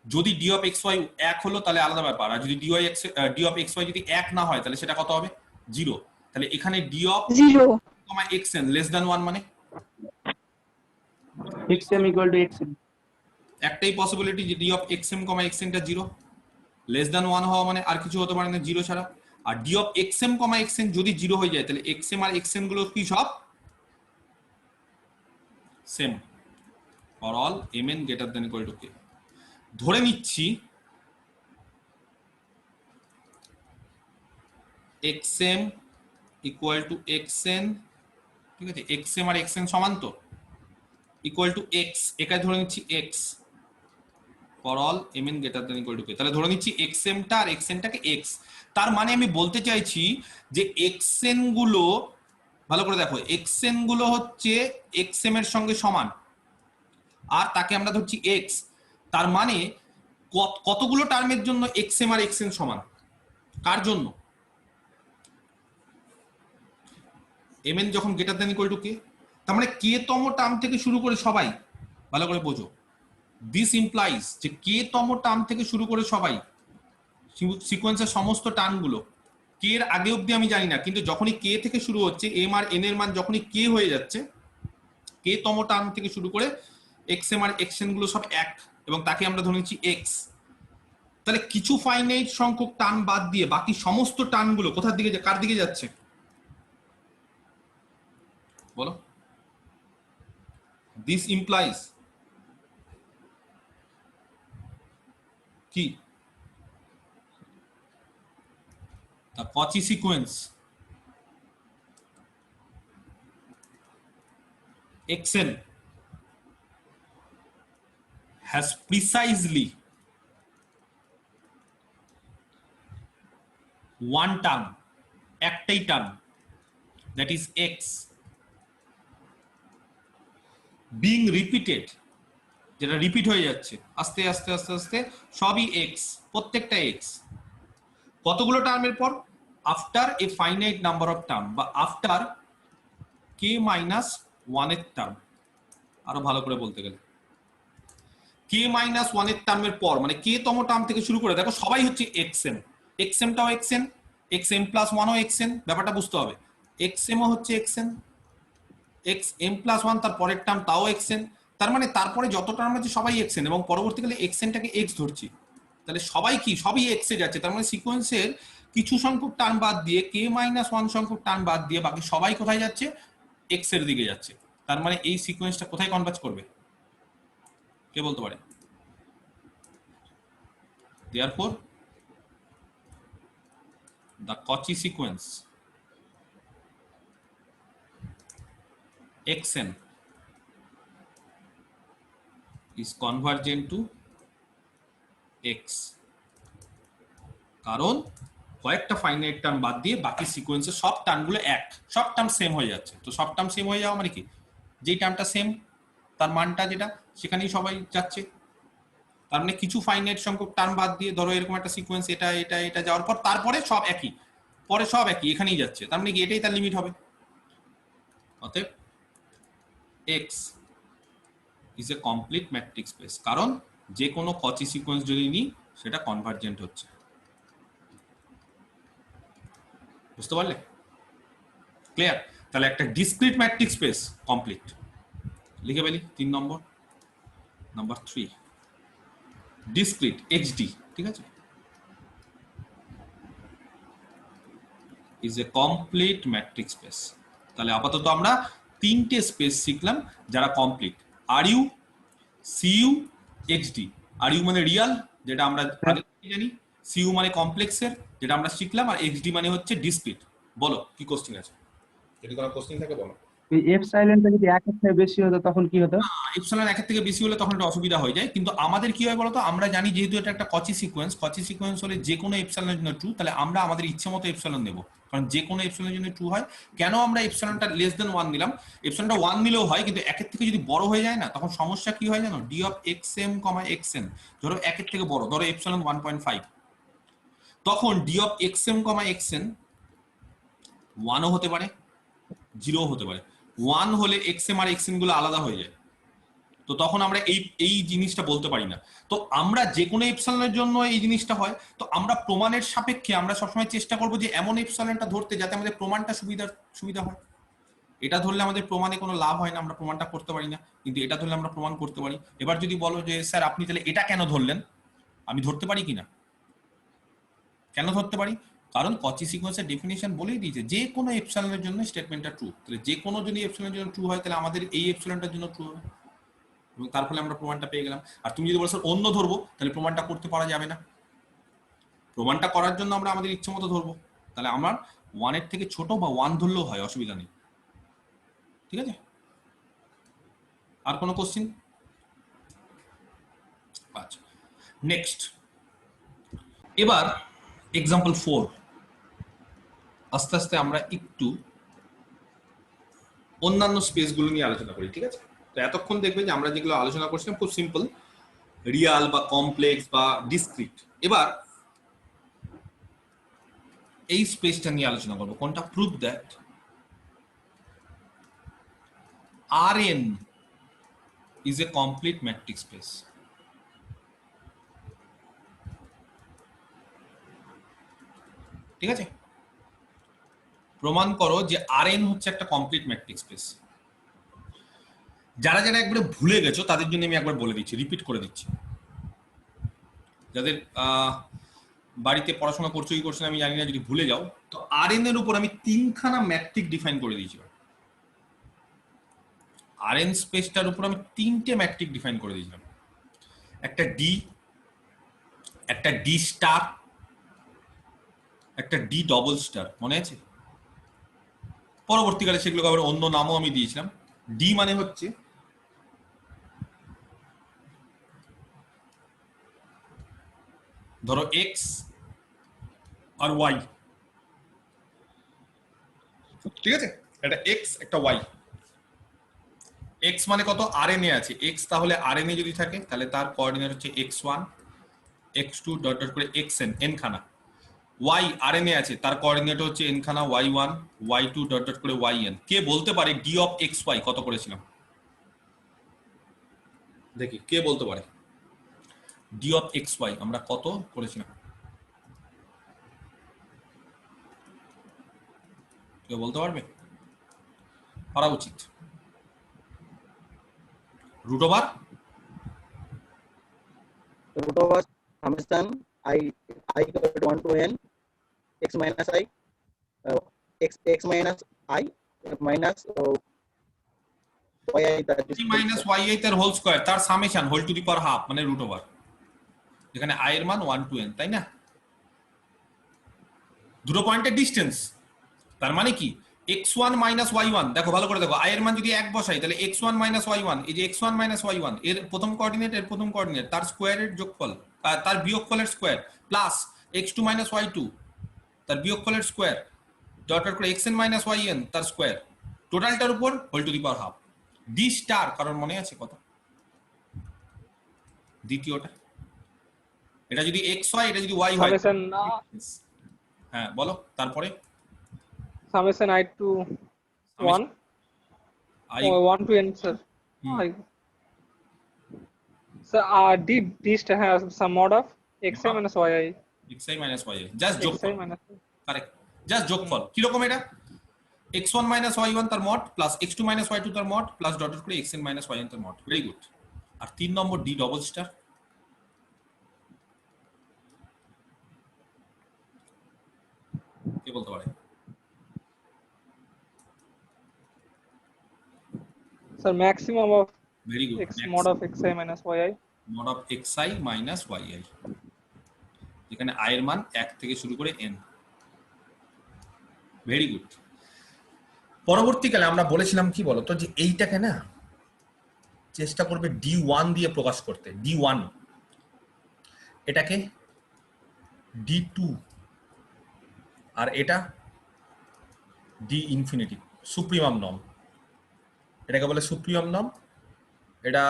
যদি ডি অফ xy 1 হলো তাহলে আলাদা ব্যাপার, আর যদি ডি অফ xy যদি 1 না হয় তাহলে সেটা কত হবে? 0। তাহলে এখানে D of 0 xn less than 1 মানে xm equal to xn, একটাই পসিবিলিটি যে ডি অফ xm, xn টা 0, লেস দেন 1 হওয়া মানে আর কিছু হতে পারে না 0 ছাড়া। আর ডি অফ xm, xn যদি 0 হয়ে যায় তাহলে xm আর xn গুলো কি সব same for all mn greater than equal to k। ধরে নিচ্ছি xm ইকুয়াল টু xn, ঠিক আছে, xm আর xn সমান তো, ইকুয়াল টু x, একাই ধরে নিচ্ছি x for all mn greater than equal to k। তাহলে ধরে নিচ্ছি xm টা আর xn টাকে x। তার মানে আমি বলতে চাইছি যে xn গুলো ভালো করে দেখো, xn গুলো হচ্ছে xm এর সঙ্গে সমান আর তাকে আমরা ধরছি x। তার মানে কতগুলো টার্মের জন্য xm আর xn সমান, কার জন্য? mn যখন greater than equal to k, তার মানে k তম টার্ম থেকে শুরু করে সবাই, ভালো করে বোঝো, দিস ইমপ্লাইজ যে k তম টার্ম থেকে শুরু করে সবাই সিকোয়েন্সের সমস্ত টার্মগুলো k এর আগে অবধি আমি জানি না, কিন্তু যখনই k থেকে শুরু হচ্ছে m আর n এর মান যখনই k হয়ে যাচ্ছে, k তম টার্ম থেকে শুরু করে xm আর xn গুলো সব এক এবং তাকে আমরা ধরে নিচ্ছি x। তাহলে কিছু ফাইনাইট সংখ্যক টার্ম বাদ দিয়ে বাকি সমস্ত টার্মগুলো কোথার দিকে, কার দিকে যাচ্ছে বলো? দিস ইমপ্লাইজ কি the Cauchy sequence xn has precisely one term, একটাই term, that is x, being repeated, যেটা রিপিট হয়ে যাচ্ছে আস্তে আস্তে আস্তে আস্তে সবই x, প্রত্যেকটা x। কতগুলো টার্মের পর? After a finite number of term বা আফটার k মাইনাস 1 এর টার্ম। আরো ভালো করে বলতে গেলে k মাইনাস 1 এর টার্মের পর, মানে k তম টার্ম থেকে শুরু করে দেখো সবাই হচ্ছে xm, xm টাও xn, xm প্লাস 1 ও xn, ব্যাপারটা বুঝতে হবে। xm ও হচ্ছে xn, xm প্লাস 1 তার পরের টার্ম তাও xn, তার মানে তারপরে যত টার্ম আছে সবাই xn এবং পরবর্তীকালে xn টাকে x ধরছি, তাহলে সবাই কি সবই x এ যাচ্ছে। তার মানে সিকোয়েন্সের কিছু সংখ্যক টার্ম বাদ দিয়ে k মাইনাস 1 সংখ্যক টার্ম বাদ দিয়ে বাকি সবাই কোথায় যাচ্ছে? x এর দিকে যাচ্ছে। তার মানে এই সিকোয়েন্সটা কোথায় কনভার্জ করবে, কে বলতে পারে? Therefore the Cauchy sequence xn is convergent to x, কারণ কয়েকটা ফাইনাইট টার্ম বাদ দিয়ে বাকি সিকোয়েন্সের সব টার্মগুলো এক, সব টার্ম সেম হয়ে যাচ্ছে। তো সব টার্ম সেম হয়ে যাওয়া মানে কি, যেই টার্মটা সেম তার মানটা যেটা সেখানেই সবাই যাচ্ছে। তার মানে কিছু ফাইনাইট সংখ্যক টার্ম বাদ দিয়ে ধরো এরকম একটা সিকোয়েন্স এটা এটা এটা যাওয়ার পর তারপরে সব একই, পরে সব একই এখানেই যাচ্ছে, তার মানে কি এটাই তার লিমিট হবে। অতএব x is a complete matrix space, কারণ যে কোনো Cauchy সিকোয়েন্স যদি নিই সেটা কনভার্জেন্ট হচ্ছে। বুঝতে পারলে? ক্লিয়ার? তাহলে একটা ডিসক্রিট ম্যাট্রিক্স স্পেস কমপ্লিট। লিখে ফেলি 3 নম্বর, নাম্বার 3 ডিসক্রিট xd, ঠিক আছে, is a complete matrix space। তাহলে আপাতত আমরা তিনটে স্পেস শিখলাম যারা complete, RU, CU, XD। RU মানে রিয়াল, যেটা আমরা আগে জানি, CU মানে কমপ্লেক্সের, যেটা আমরা শিখলাম, আর XD মানে হচ্ছে ডিসক্রিট। বলো কি কোশ্চেন আছে, যদি কোনো কোশ্চেন থাকে বলো। ওই এপসাইলনটা যদি একের থেকে বেশি হতো তখন কি হতো? এপসাইলন একের থেকে বেশি হলে তখন একটা অসুবিধা হয়ে যায়, কিন্তু আমাদের কি হয় বলতো, আমরা জানি যেহেতু এটা একটা কচি সিকোয়েন্স হলে যে কোনো এপসাইলনের জন্য ট্রু, তাহলে আমরা আমাদের ইচ্ছে মতো এপসাইলন নেব, কারণ যে কোনো এপসাইলনের জন্য ট্রু হয়। কেন আমরা এপসাইলনটা লেস দেন 1 নিলাম? এপসাইলনটা 1 নিলেও হয়, কিন্তু একের থেকে যদি বড় হয়ে যায় না, তখন সমস্যা কি হয় জানো? ডি অফ xm, xn ধরো একের থেকে বড়, ধরো এপসাইলন 1.5, তখন ডি অফ xm, xn 1ও হতে পারে, 0ও হতে পারে। 1 হলে xm আর xn গুলো আলাদা হয়ে যায়, তো তখন আমরা এই জিনিসটা বলতে পারি না। তো আমরা যে কোনো এপসাইলনের জন্য এই জিনিসটা হয়, তো আমরা প্রমাণের সাপেক্ষে আমরা সবসময় চেষ্টা করব যে এমন এপসাইলনটা ধরতে যাতে আমাদের প্রমাণটা সুবিধা হয়। এটা ধরলে আমাদের প্রমাণে কোনো লাভ হয় না, আমরা প্রমাণটা করতে পারি না, কিন্তু এটা ধরলে আমরা প্রমাণ করতে পারি। এবার যদি বলো যে স্যার আপনি তাহলে এটা কেন ধরলেন, আমি ধরতে পারি কিনা? কেন ধরতে পারি? কারণ কচি সিকোয়েন্সের ডেফিনিশন বলেই দিয়েছে যে কোনো এপসাইলনের জন্য স্টেটমেন্টটা ট্রু। তাহলে যে কোনো যদি এপসাইলনের জন্য ট্রু হয়, তাহলে আমাদের এই এপসাইলনটার জন্য ট্রু হবে, এবং তার ফলে আমরা প্রমাণটা পেয়ে গেলাম। আর তুমি যদি বলো স্যার অন্য ধরবো, তাহলে প্রমাণটা করতে পারা যাবে না। প্রমাণটা করার জন্য আমরা আমাদের ইচ্ছে মতো ধরবো, তাহলে আমার 1 এর থেকে ছোট বা 1 ধরলেও হয়, অসুবিধা নেই। ঠিক আছে, আর কোনো কোশ্চিন? আচ্ছা, নেক্সট, এবার এক্সাম্পল 4। আস্তে আস্তে আমরা একটু অন্যান্য স্পেসগুলো নিয়ে আলোচনা করি, ঠিক আছে? তো এতক্ষণ দেখবেন যে আমরা যেগুলো আলোচনা করছিলাম খুব সিম্পল, রিয়াল বা কমপ্লেক্স বা ডিসক্রিট। এবার এই স্পেসটা নিয়ে আলোচনা করবো, কোনটা? Prove that Rn is a complete metric space। ঠিক আছে, প্রমাণ করো যে Rn হচ্ছে একটা কমপ্লিট ম্যাট্রিক্স স্পেস। যারা যারা একবারে ভুলে গেছো তাদের জন্য আমি একবার বলে দিচ্ছি, রিপিট করে দিচ্ছি। যাদের বাড়িতে পড়াশোনা করছো কি করছো না আমি জানি না, যদি ভুলে যাও, তো Rn এর উপর আমি 3খানা ম্যাট্রিক ডিফাইন করে দিয়েছি। Rn স্পেসটার উপর আমি 3টে ম্যাট্রিক ডিফাইন করে দিয়েছিলাম, একটা ডি, একটা ডি স্টার, একটা ডি ডবল স্টার, মনে আছে? পরবর্তীকালে সেগুলোকে আবার অন্য নামও আমি দিয়েছিলাম। ডি মানে হচ্ছে ধরো এক্স আর ওয়াই, ঠিক আছে? একটা এক্স একটা ওয়াই। এক্স মানে কত? Rn এ আছে এক্স, তাহলে Rn এ যদি থাকে তাহলে তার কোঅর্ডিনেট হচ্ছে x1, x2 ডট ডট করে xn, n খানা। ওয়াই Rn এ আছে, তার কোঅর্ডিনেট হচ্ছে n খানা, y1, y2 ডট ডট করে yn। কে বলতে পারে ডি অফ xy কত করেছিলাম? দেখি কে বলতে পারে ডি অফ xy আমরা কত করেছিলাম? কেউ বলতে পারবে? পারা উচিত। Root over summation I equal to 1 to n x minus I x minus I minus yi that is minus y i তার হোল স্কয়ার, তার summation whole to the power half, মানে রুট ওভার, যেখানে i এর মান 1 to n, তাই না? দুটো পয়েন্টের ডিসটেন্স, তার মানে কি x1 মাইনাস y1, দেখো ভালো করে দেখো, i এর মান যদি 1 বসাই তাহলে x1 মাইনাস y1, এই যে x1 মাইনাস y1 এর প্রথম কোঅর্ডিনেট এর প্রথম কোঅর্ডিনেট তার স্কয়ারের যোগফল, তার বিয়োগফলের square, plus x2 minus y2 তার বিয়োগফলের স্কয়ার, ডট ডট করে xn মাইনাস yn তার স্কয়ার, টোটালটার উপর whole to the power half. D star কারণ মনে আছে কত? দ্বিতীয়টা, এটা যদি x হয় এটা যদি y হয়, হ্যাঁ বলো তারপরে। summation I to 1 I or 1 to n, sir. So d star has some mod of xi minus yi. xi minus yi, just যোগফল, xi minus কারেক্ট, জাস্ট যোগফল। কি রকম এটা? x1 minus y1 তার mod plus x2 minus y2 তার মড প্লাস ডট ডট করে xn minus yn তার মড। Very good. আর 3 নম্বর ডি ডবল স্টার, কে বলতে পারে? sir maximum of very good, x mod of xi minus yi. mod of xi minus yi, যেখানে i এর মান 1 থেকে শুরু করে n। Very good. পরবর্তীকালে আমরা বলেছিলাম কি বলতো, যে এইটাকে না চেষ্টা করবে D1 দিয়ে প্রকাশ করতে, D1, এটাকে D2, আর এটা D ইনফিনিটি, সুপ্রিমাম নর্ম, এটাকে বলে সুপ্রিমাম নর্ম। এটা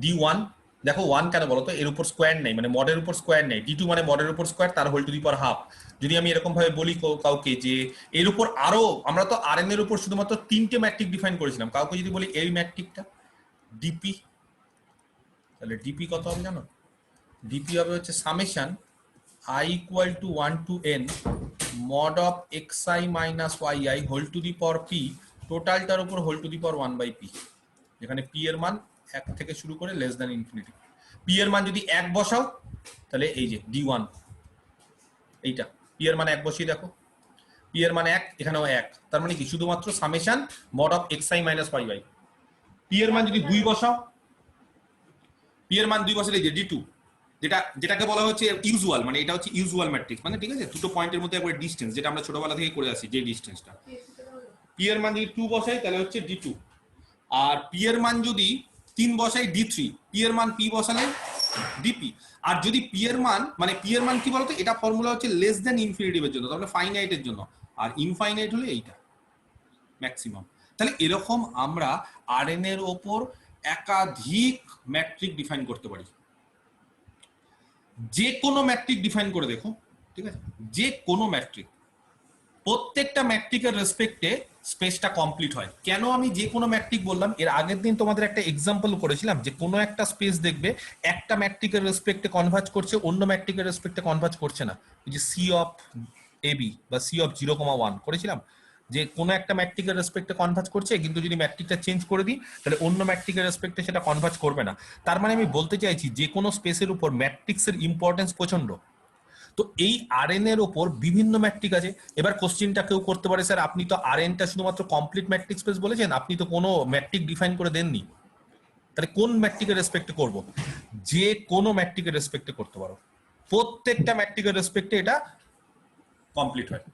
D1, দেখো 1 কেন বলতো, এর উপর স্কোয়ার নেই, মানে মডের উপর স্কোয়ার নেই। D2 মানে মডের উপর স্কোয়ার, তার whole to the power half. যদি আমি এরকম ভাবে বলি কাউকে যে এর উপর আরো, আমরা তো Rn এর উপর শুধুমাত্র 3টে ম্যাট্রিক ডিফাইন করেছিলাম, কাউকে যদি বলি এই ম্যাট্রিকটা ডিপি, তাহলে ডিপি কত হবে জানো? ডিপি হবে হচ্ছে summation I equal to 1 to n mod of xi minus yi whole to the power p, টোটালটার উপর whole to the power 1 by p, যেখানে পি এর মান 1 থেকে শুরু করে লেস দ্যান ইনফিনিটি। পি এর মান যদি 1 বসাও তাহলে এই যে D1, এইটা পি এর মান 1 বসিয়ে দেখো, পি এর মান 1, এখানেও 1, তার মানে কি শুধুমাত্র summation mod of xi minus yi। P এর মান যদি 2 বসাও, পি এর মান 2 বসালে এই যে D2, যেটাকে বলা হচ্ছে ইউজুয়াল, মানে এটা হচ্ছে ইউজুয়াল ম্যাট্রিক্স, মানে ঠিক আছে দুটো পয়েন্টের মধ্যে একবার ডিসটেন্স, যেটা আমরা ছোটবেলা থেকে করে আসি, যে ডিসটেন্সটা। পি এর মান যদি 2 বসাই তাহলে হচ্ছে D2, আর পি এর মান যদি 3 বসাই D3, পি এর মান পি বসালে ডিপি। আর যদি পি এর মান, মানে পি এর মান কি বলতো, এটা ফর্মুলা হচ্ছে লেস দ্যান ইনফিনিটিভের জন্য, তাহলে ফাইনাইটের জন্য, আর ইনফাইনাইট হলে এইটা ম্যাক্সিমাম। তাহলে এরকম আমরা Rn এর ওপর একাধিক ম্যাট্রিক ডিফাইন করতে পারি। যে কোনো ম্যাট্রিক ডিফাইন করে দেখো, ঠিক আছে, যে কোনো ম্যাট্রিক, প্রত্যেকটা ম্যাট্রিকের রেসপেক্টে স্পেসটা কমপ্লিট হয়। কেন আমি যে কোনো ম্যাট্রিক বললাম, এর আগের দিন তোমাদের একটা এক্সাম্পল করেছিলাম যে কোনো একটা স্পেস দেখবে একটা ম্যাট্রিকের রেসপেক্টে কনভার্জ করছে, অন্য ম্যাট্রিকের রেসপেক্টে কনভার্জ করছে না, ওই যে সি অফ এবি বা সি অফ 0,1 করেছিলাম, যে কোনো একটা ম্যাট্রিকের রেসপেক্টে কনভার্জ করছে, কিন্তু যদি ম্যাট্রিকটা চেঞ্জ করে দিই তাহলে অন্য ম্যাট্রিকের রেসপেক্টে সেটা কনভার্জ করবে না। তার মানে আমি বলতে চাইছি যে কোনো স্পেসের উপর ম্যাট্রিক্সের ইম্পর্টেন্স প্রচন্ড। তো এই Rn এর ওপর বিভিন্ন ম্যাট্রিক আছে। এবার কোশ্চেনটা কেউ করতে পারে, স্যার আপনি তো Rnটা শুধুমাত্র কমপ্লিট ম্যাট্রিক স্পেস বলেছেন, আপনি তো কোনো ম্যাট্রিক ডিফাইন করে দেননি, তাহলে কোন ম্যাট্রিকের রেসপেক্টে করব? যে কোনো ম্যাট্রিকের রেসপেক্টে করতে পারো, প্রত্যেকটা ম্যাট্রিকের রেসপেক্টে এটা কমপ্লিট হয়,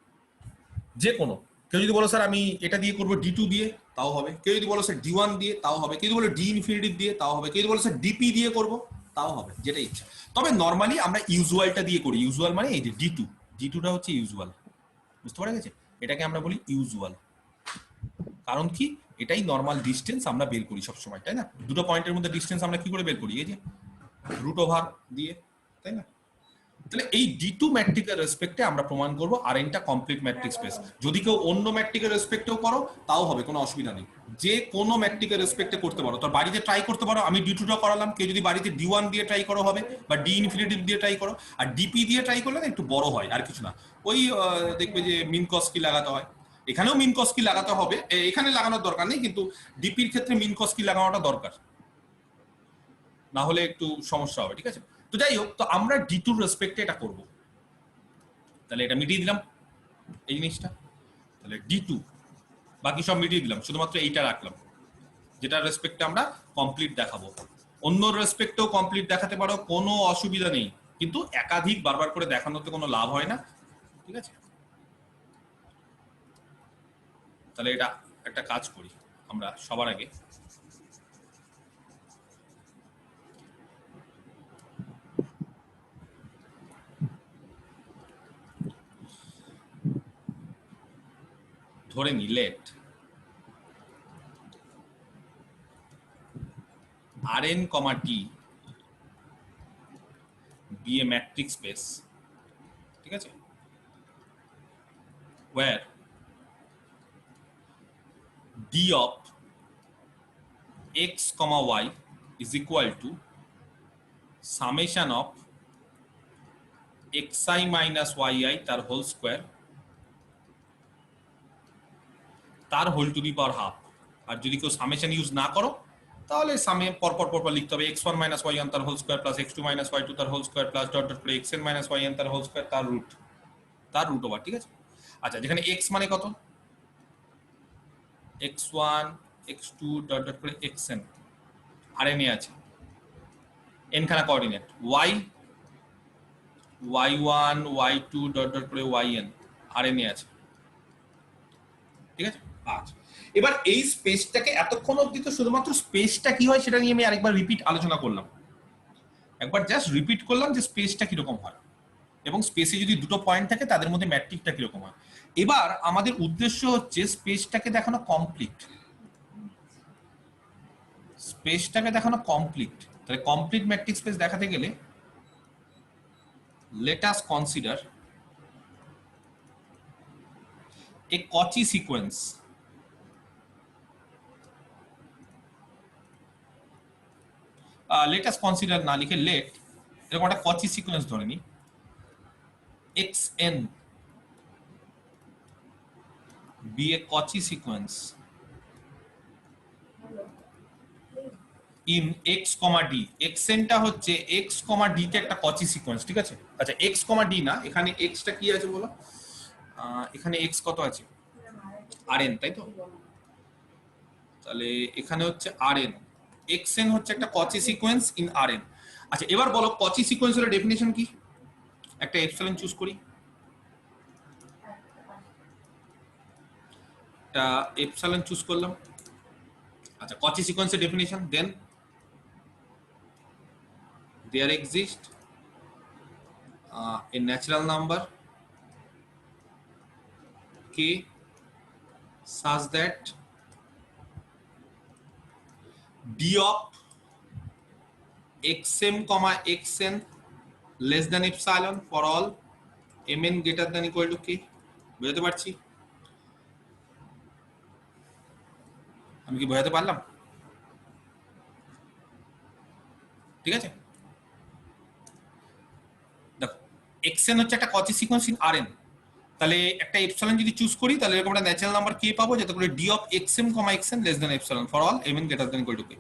যে কোনো। কেউ যদি বলো স্যার আমি এটা দিয়ে করবো D2 দিয়ে, তাও হবে। কেউ যদি বলো স্যার D1 দিয়ে, তাও হবে। কেউ যদি বলো D ইনফিনিটি দিয়ে, তাও হবে। কেউ যদি বলো স্যার DP দিয়ে করবো, তাও হবে, যেটা ইচ্ছা। তবে নর্মালি আমরা ইউজুয়ালটা দিয়ে করি। ইউজুয়াল মানে এই যে D2টা হচ্ছে ইউজুয়াল, বুঝতে পারা গেছে? এটাকে আমরা বলি ইউজুয়াল, কারণ কি এটাই নর্মাল ডিসটেন্স আমরা বের করি সবসময়, তাই না? দুটো পয়েন্টের মধ্যে ডিসটেন্স আমরা কি করে বের করি? এই যে রুট ওভার দিয়ে, তাই না? তাহলে এই D2 ম্যাট্রিকের রেসপেক্টে আমরা প্রমাণ করব Rnটা কমপ্লিট ম্যাট্রিক স্পেস। যদি কেউ অন্য ম্যাট্রিকের রেসপেক্টেও করো তাও হবে, কোনো অসুবিধা নেই। যে কোনো ম্যাট্রিকের রেসপেক্টে করতে পারো, তোর বাড়িতে ট্রাই করতে পারো। আমি D2টা করালাম, কেউ যদি বাড়িতে D1 দিয়ে ট্রাই করো হবে, বা D ইনফিনিটি দিয়ে ট্রাই করো। আর DP দিয়ে ট্রাই করলে না একটু বড় হয়, আর কিছু না। ওই দেখবে যে মিন কস কি লাগাতে হয়, এখানেও মিন কস কি লাগাতে হবে, এখানে লাগানোর দরকার নেই, কিন্তু ডিপির ক্ষেত্রে মিন কস কি লাগানোটা দরকার, না হলে একটু সমস্যা হবে, ঠিক আছে? তো যাই হোক, তো আমরা D2 রেসপেক্টে এটা করব। তাহলে এটা মিটিয়ে দিলাম এই জিনিসটা, তাহলে D2, বাকি সব মিটিয়ে দিলাম, শুধুমাত্র এইটা রাখলাম যেটা রেসপেক্টে আমরা কমপ্লিট দেখাবো। অন্য রেসপেক্টেও কমপ্লিট দেখাতে পারো, কোনো অসুবিধা নেই, কিন্তু একাধিক বারবার করে দেখানোতে কোনো লাভ হয় না, ঠিক আছে? তাহলে এটা একটা কাজ করি আমরা সবার আগে, ধরে নি late Rn, D be a matrix space, ঠিক আছে, where D of x, y is equal to summation of xi minus yi তার হোল স্কোয়ার, তার whole to the power half. আর যদি কেউ সামেশন ইউজ না করো তাহলে সামে পরপর লিখতে হবে x1 minus y1 তার whole square plus x2 minus y2 তার whole square plus dot dot করে xn minus yn তার হোল স্কোয়ার তার রুট ওভার, ঠিক আছে? আচ্ছা, যেখানে x মানে কত, x1 x2 ডট ডট করে xn Rn এ আছে, n খানা coordinate, y y1 y2 dot dot করে yn Rn এ আছে, ঠিক আছে? আচ্ছা, এবার এই স্পেসটাকে এতক্ষণ অবধি তো শুধুমাত্র স্পেসটা কি হয় সেটা নিয়ে আমি আরেকবার রিপিট আলোচনা করলাম, একবার জাস্ট রিপিট করলাম যে স্পেসটা কিরকম হয় এবং স্পেসে যদি দুটো পয়েন্ট থাকে তাদের মধ্যে ম্যাট্রিক্সটা কিরকম হয়। এবার আমাদের উদ্দেশ্য হচ্ছে স্পেসটাকে দেখানো কমপ্লিট, স্পেসটাকে দেখানো কমপ্লিট। তাহলে কমপ্লিট ম্যাট্রিক্স স্পেস দেখাতে গেলে let us consider a Cauchy sequence let us consider না লিখে let এরকম একটা Cauchy sequence ধরে নি xn be a Cauchy sequence in x, d xn টা হচ্ছে x, d তে একটা Cauchy sequence, ঠিক আছে? আচ্ছা x, d না, এখানে x টা কি আছে বলো, এখানে x কত আছে rn, তাই তো? তাহলে এখানে হচ্ছে rn, xn হচ্ছে একটা Cauchy sequence in rn। আচ্ছা এবার বলো Cauchy sequence এর ডেফিনিশন কি? একটা এপসিলন চুজ করি, একটা এপসিলন চুজ করলাম। আচ্ছা Cauchy sequence এর definition, then there exists a natural number k such that d of xm, xn less than epsilon for all mn greater than equal to k। বুঝতে পারছি? আমি কি বোঝাতে পারলাম? ঠিক আছে, দেখো xn হচ্ছে একটা Cauchy সিকোয়েন্স ইন rn, তাহলে একটা এপসিলন যদি চুজ করি তাহলে এরকম একটা ন্যাচারাল নাম্বার k পাবো যাতে করে d of xm, xn less than epsilon for all mn greater than equal to k।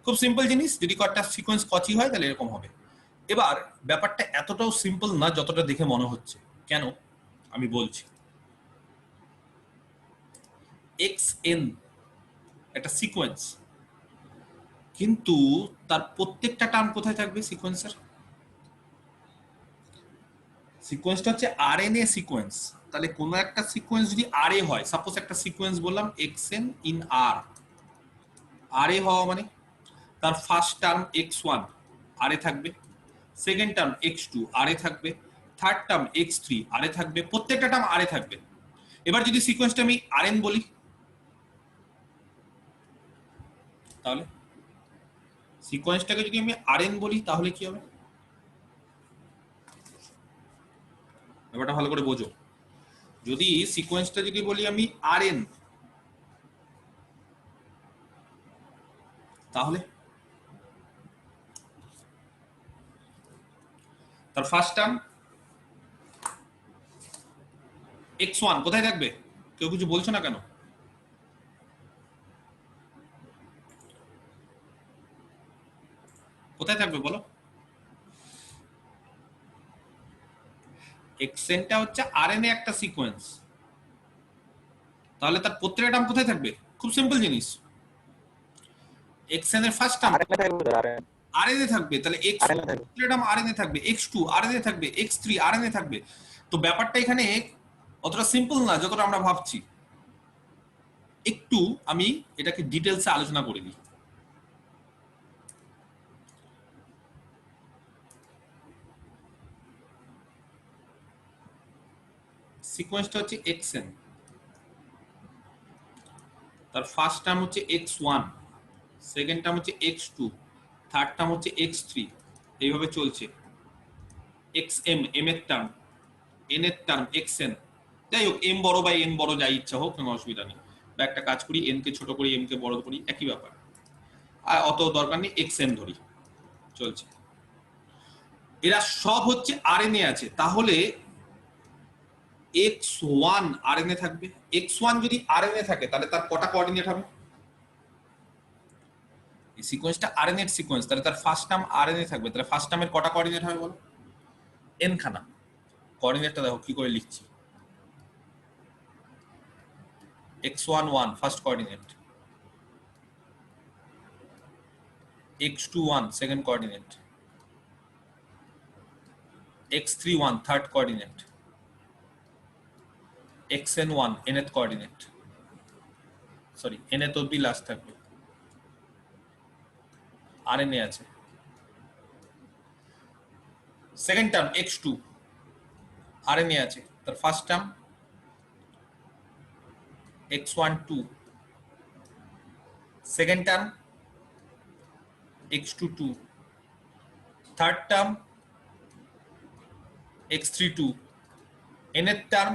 খুব সিম্পল জিনিস, যদি একটা সিকোয়েন্স Cauchy হয় তাহলে এরকম হবে। এবার ব্যাপারটা এতটাও সিম্পল না যতটা দেখে মনে হচ্ছে, কেন আমি বলছি। xn একটা সিকোয়েন্স, কিন্তু তার প্রত্যেকটা টার্ম কোথায় থাকবে সিকোয়েন্সের? সিকোয়েন্সটা হচ্ছে আরএনএ সিকোয়েন্স, তাহলে কোনো একটা সিকোয়েন্স যদি আরএ হয়, সাপোজ একটা সিকোয়েন্স বললাম xn ইন আর, আরএ হওয়া মানে তার ফার্স্ট টার্ম x1 আরএ থাকবে, সেকেন্ড টার্ম x2 আরএ থাকবে, থার্ড টার্ম x3 আরএ থাকবে, প্রত্যেকটা টার্ম আরএ থাকবে। এবার যদি সিকোয়েন্সটা আমি আরএন বলি, তাহলে সিকোয়েন্সটাকে যদি আমি আরএন বলি তাহলে কি হবে? ব্যাপারটা ভালো করে বোঝো। যদি সিকোয়েন্সটা যদি বলি আমি আরএন, তাহলে তার ফার্স্ট টার্ম x1 কোথায় থাকবে? কেউ কিছু বলছো না কেন? কোথায় থাকবে বলো? xnটা হচ্ছে আরএনএ একটা সিকোয়েন্স, তাহলে তার প্রত্যেকটা টার্ম কোথায় থাকবে? খুব সিম্পল জিনিস, xn এর ফার্স্ট টার্ম আরএনএ থাকবে, তাহলে x1 প্রত্যেকটা টার্ম আরএনএ থাকবে, x2 আরএনএ থাকবে, x3 আরএনএ থাকবে। তো ব্যাপারটা এখানে অতটা সিম্পল না যতটা আমরা ভাবছি। একটু আমি এটাকে ডিটেলসে আলোচনা করে দিই। সিকোয়েন্সটা হচ্ছে xn, তার ফার্স্ট টার্ম হচ্ছে x1, সেকেন্ড টার্ম হচ্ছে x2, থার্ড টার্ম হচ্ছে x3, এইভাবে চলছে। xm, m এর টার্ম, n এর টার্ম xn, যাই হোক m বড় বা n বড় যাই ইচ্ছা হোক, কোনো অসুবিধা নেই। বা একটা কাজ করি, n কে ছোট করি m কে বড় করি, একই ব্যাপার, আর অত দরকার নেই, xn ধরি, চলছে। এরা সব হচ্ছে আরএনএ আছে, তাহলে x1 আরএনএ থাকবে। x1 যদি আরএনএ থাকে তাহলে তার কটা কোঅর্ডিনেট হবে? এই সিকোয়েন্সটা আরএনএ এর সিকোয়েন্স, তাহলে তার ফার্স্ট টার্ম আরএনএ থাকবে, তাহলে ফার্স্ট টার্মের কটা কোঅর্ডিনেট হবে বলো? n খানা। কোঅর্ডিনেটটা দেখো কি করে লিখছি, x1 1 first coordinate, x2 1 second coordinate, x3 1 third coordinate, xn1 nth coordinate, sorry n এত অব্দি লাস্ট থাকবে, আর এন এ আছে। Second term x2 R n এ আছে, তার first term x12, second term x22, third term x32, nth term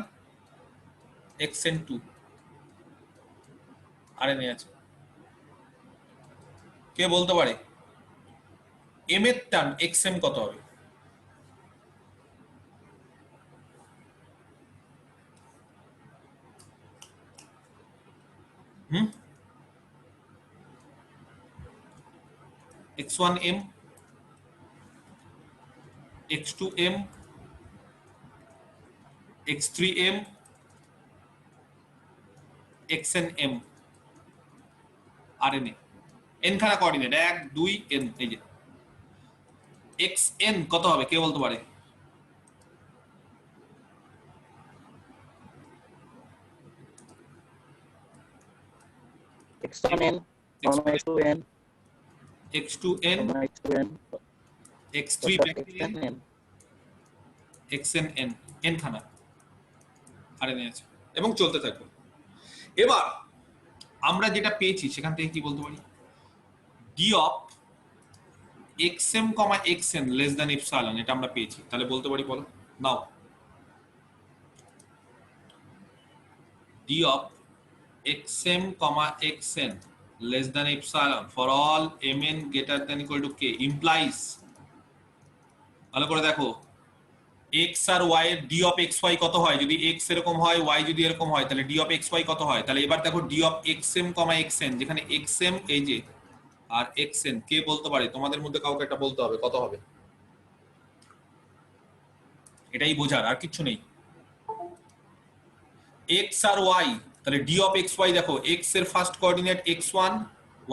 xn2 R n এ আছে। কে বলতে পারে m এর টার্ম xm কত হবে? x1m, x2m, x3m, xnm RNA n খানা কোঅর্ডিনেট 1 2 n, এই যে xn কত হবে কে বলতে পারে? x1n, x2n, x2n, x2n, x3 xnn. xnn n খানা RNA আছে এবং চলতে থাকবে। এবার আমরা যেটা পেয়েছি সেখান থেকে কি বলতে পারি? d of xm, xn less than epsilon, এটা আমরা পেয়েছি, তাহলে বলতে পারি বলো নাও। d of xm, xn less than epsilon for all mn greater than equal to k implies, ভালো করে দেখো, x আর y এর d of xy কত হয়? যদি x এরকম হয় y যদি এরকম হয় তাহলে d of xy কত হয়? তাহলে এবার দেখো d of xm, xn, যেখানে xm এই যে আর xn, কে বলতে পারে? তোমাদের মধ্যে কাউকে একটা বলতে হবে কত হবে, এটাই বোঝার, আর কিছু নেই। x আর y, তাহলে d of xy দেখো, x এর ফার্স্ট কোঅর্ডিনেট x1,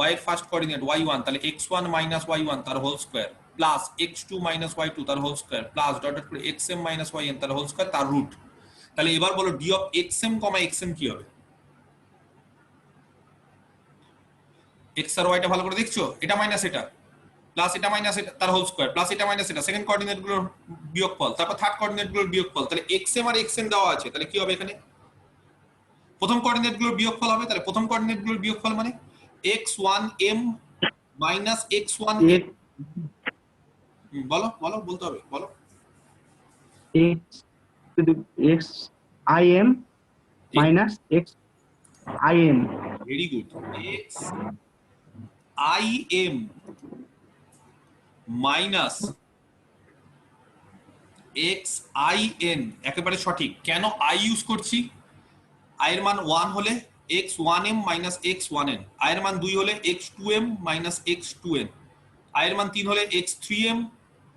y এর ফার্স্ট কোঅর্ডিনেট y1, তাহলে x1 - y1 তার whole square plus x2 - y2 তার whole square plus dot dot করে xm - yn তার হোল স্কয়ার তার রুট। তাহলে এবার বলো d of xm, xn কি হবে? x আর y টা ভালো করে দেখছো, এটা মাইনাস এটা প্লাস এটা মাইনাস এটা তার হোল স্কয়ার প্লাস এটা মাইনাস এটা, সেকেন্ড কোঅর্ডিনেট গুলোর বিয়োগফল, তারপর থার্ড কোঅর্ডিনেট গুলোর বিয়োগফল। তাহলে xm আর xn দেওয়া আছে, তাহলে কি হবে এখানে? প্রথম কোঅর্ডিনেট গুলোর বিয়োগফল হবে, তাহলে প্রথম কোঅর্ডিনেট গুলোর বিয়োগফল মানে x1m x1, বলো বলো বলতে হবে, বলো। x to the x I m minus x I m. Very good, x i m minus x i n, একেবারে সঠিক। কেন i ইউজ করছি? i এর মান 1 হলে x1m minus x1n, i এর মান 2 হলে x2m minus x2n, i এর মান 3 হলে x3m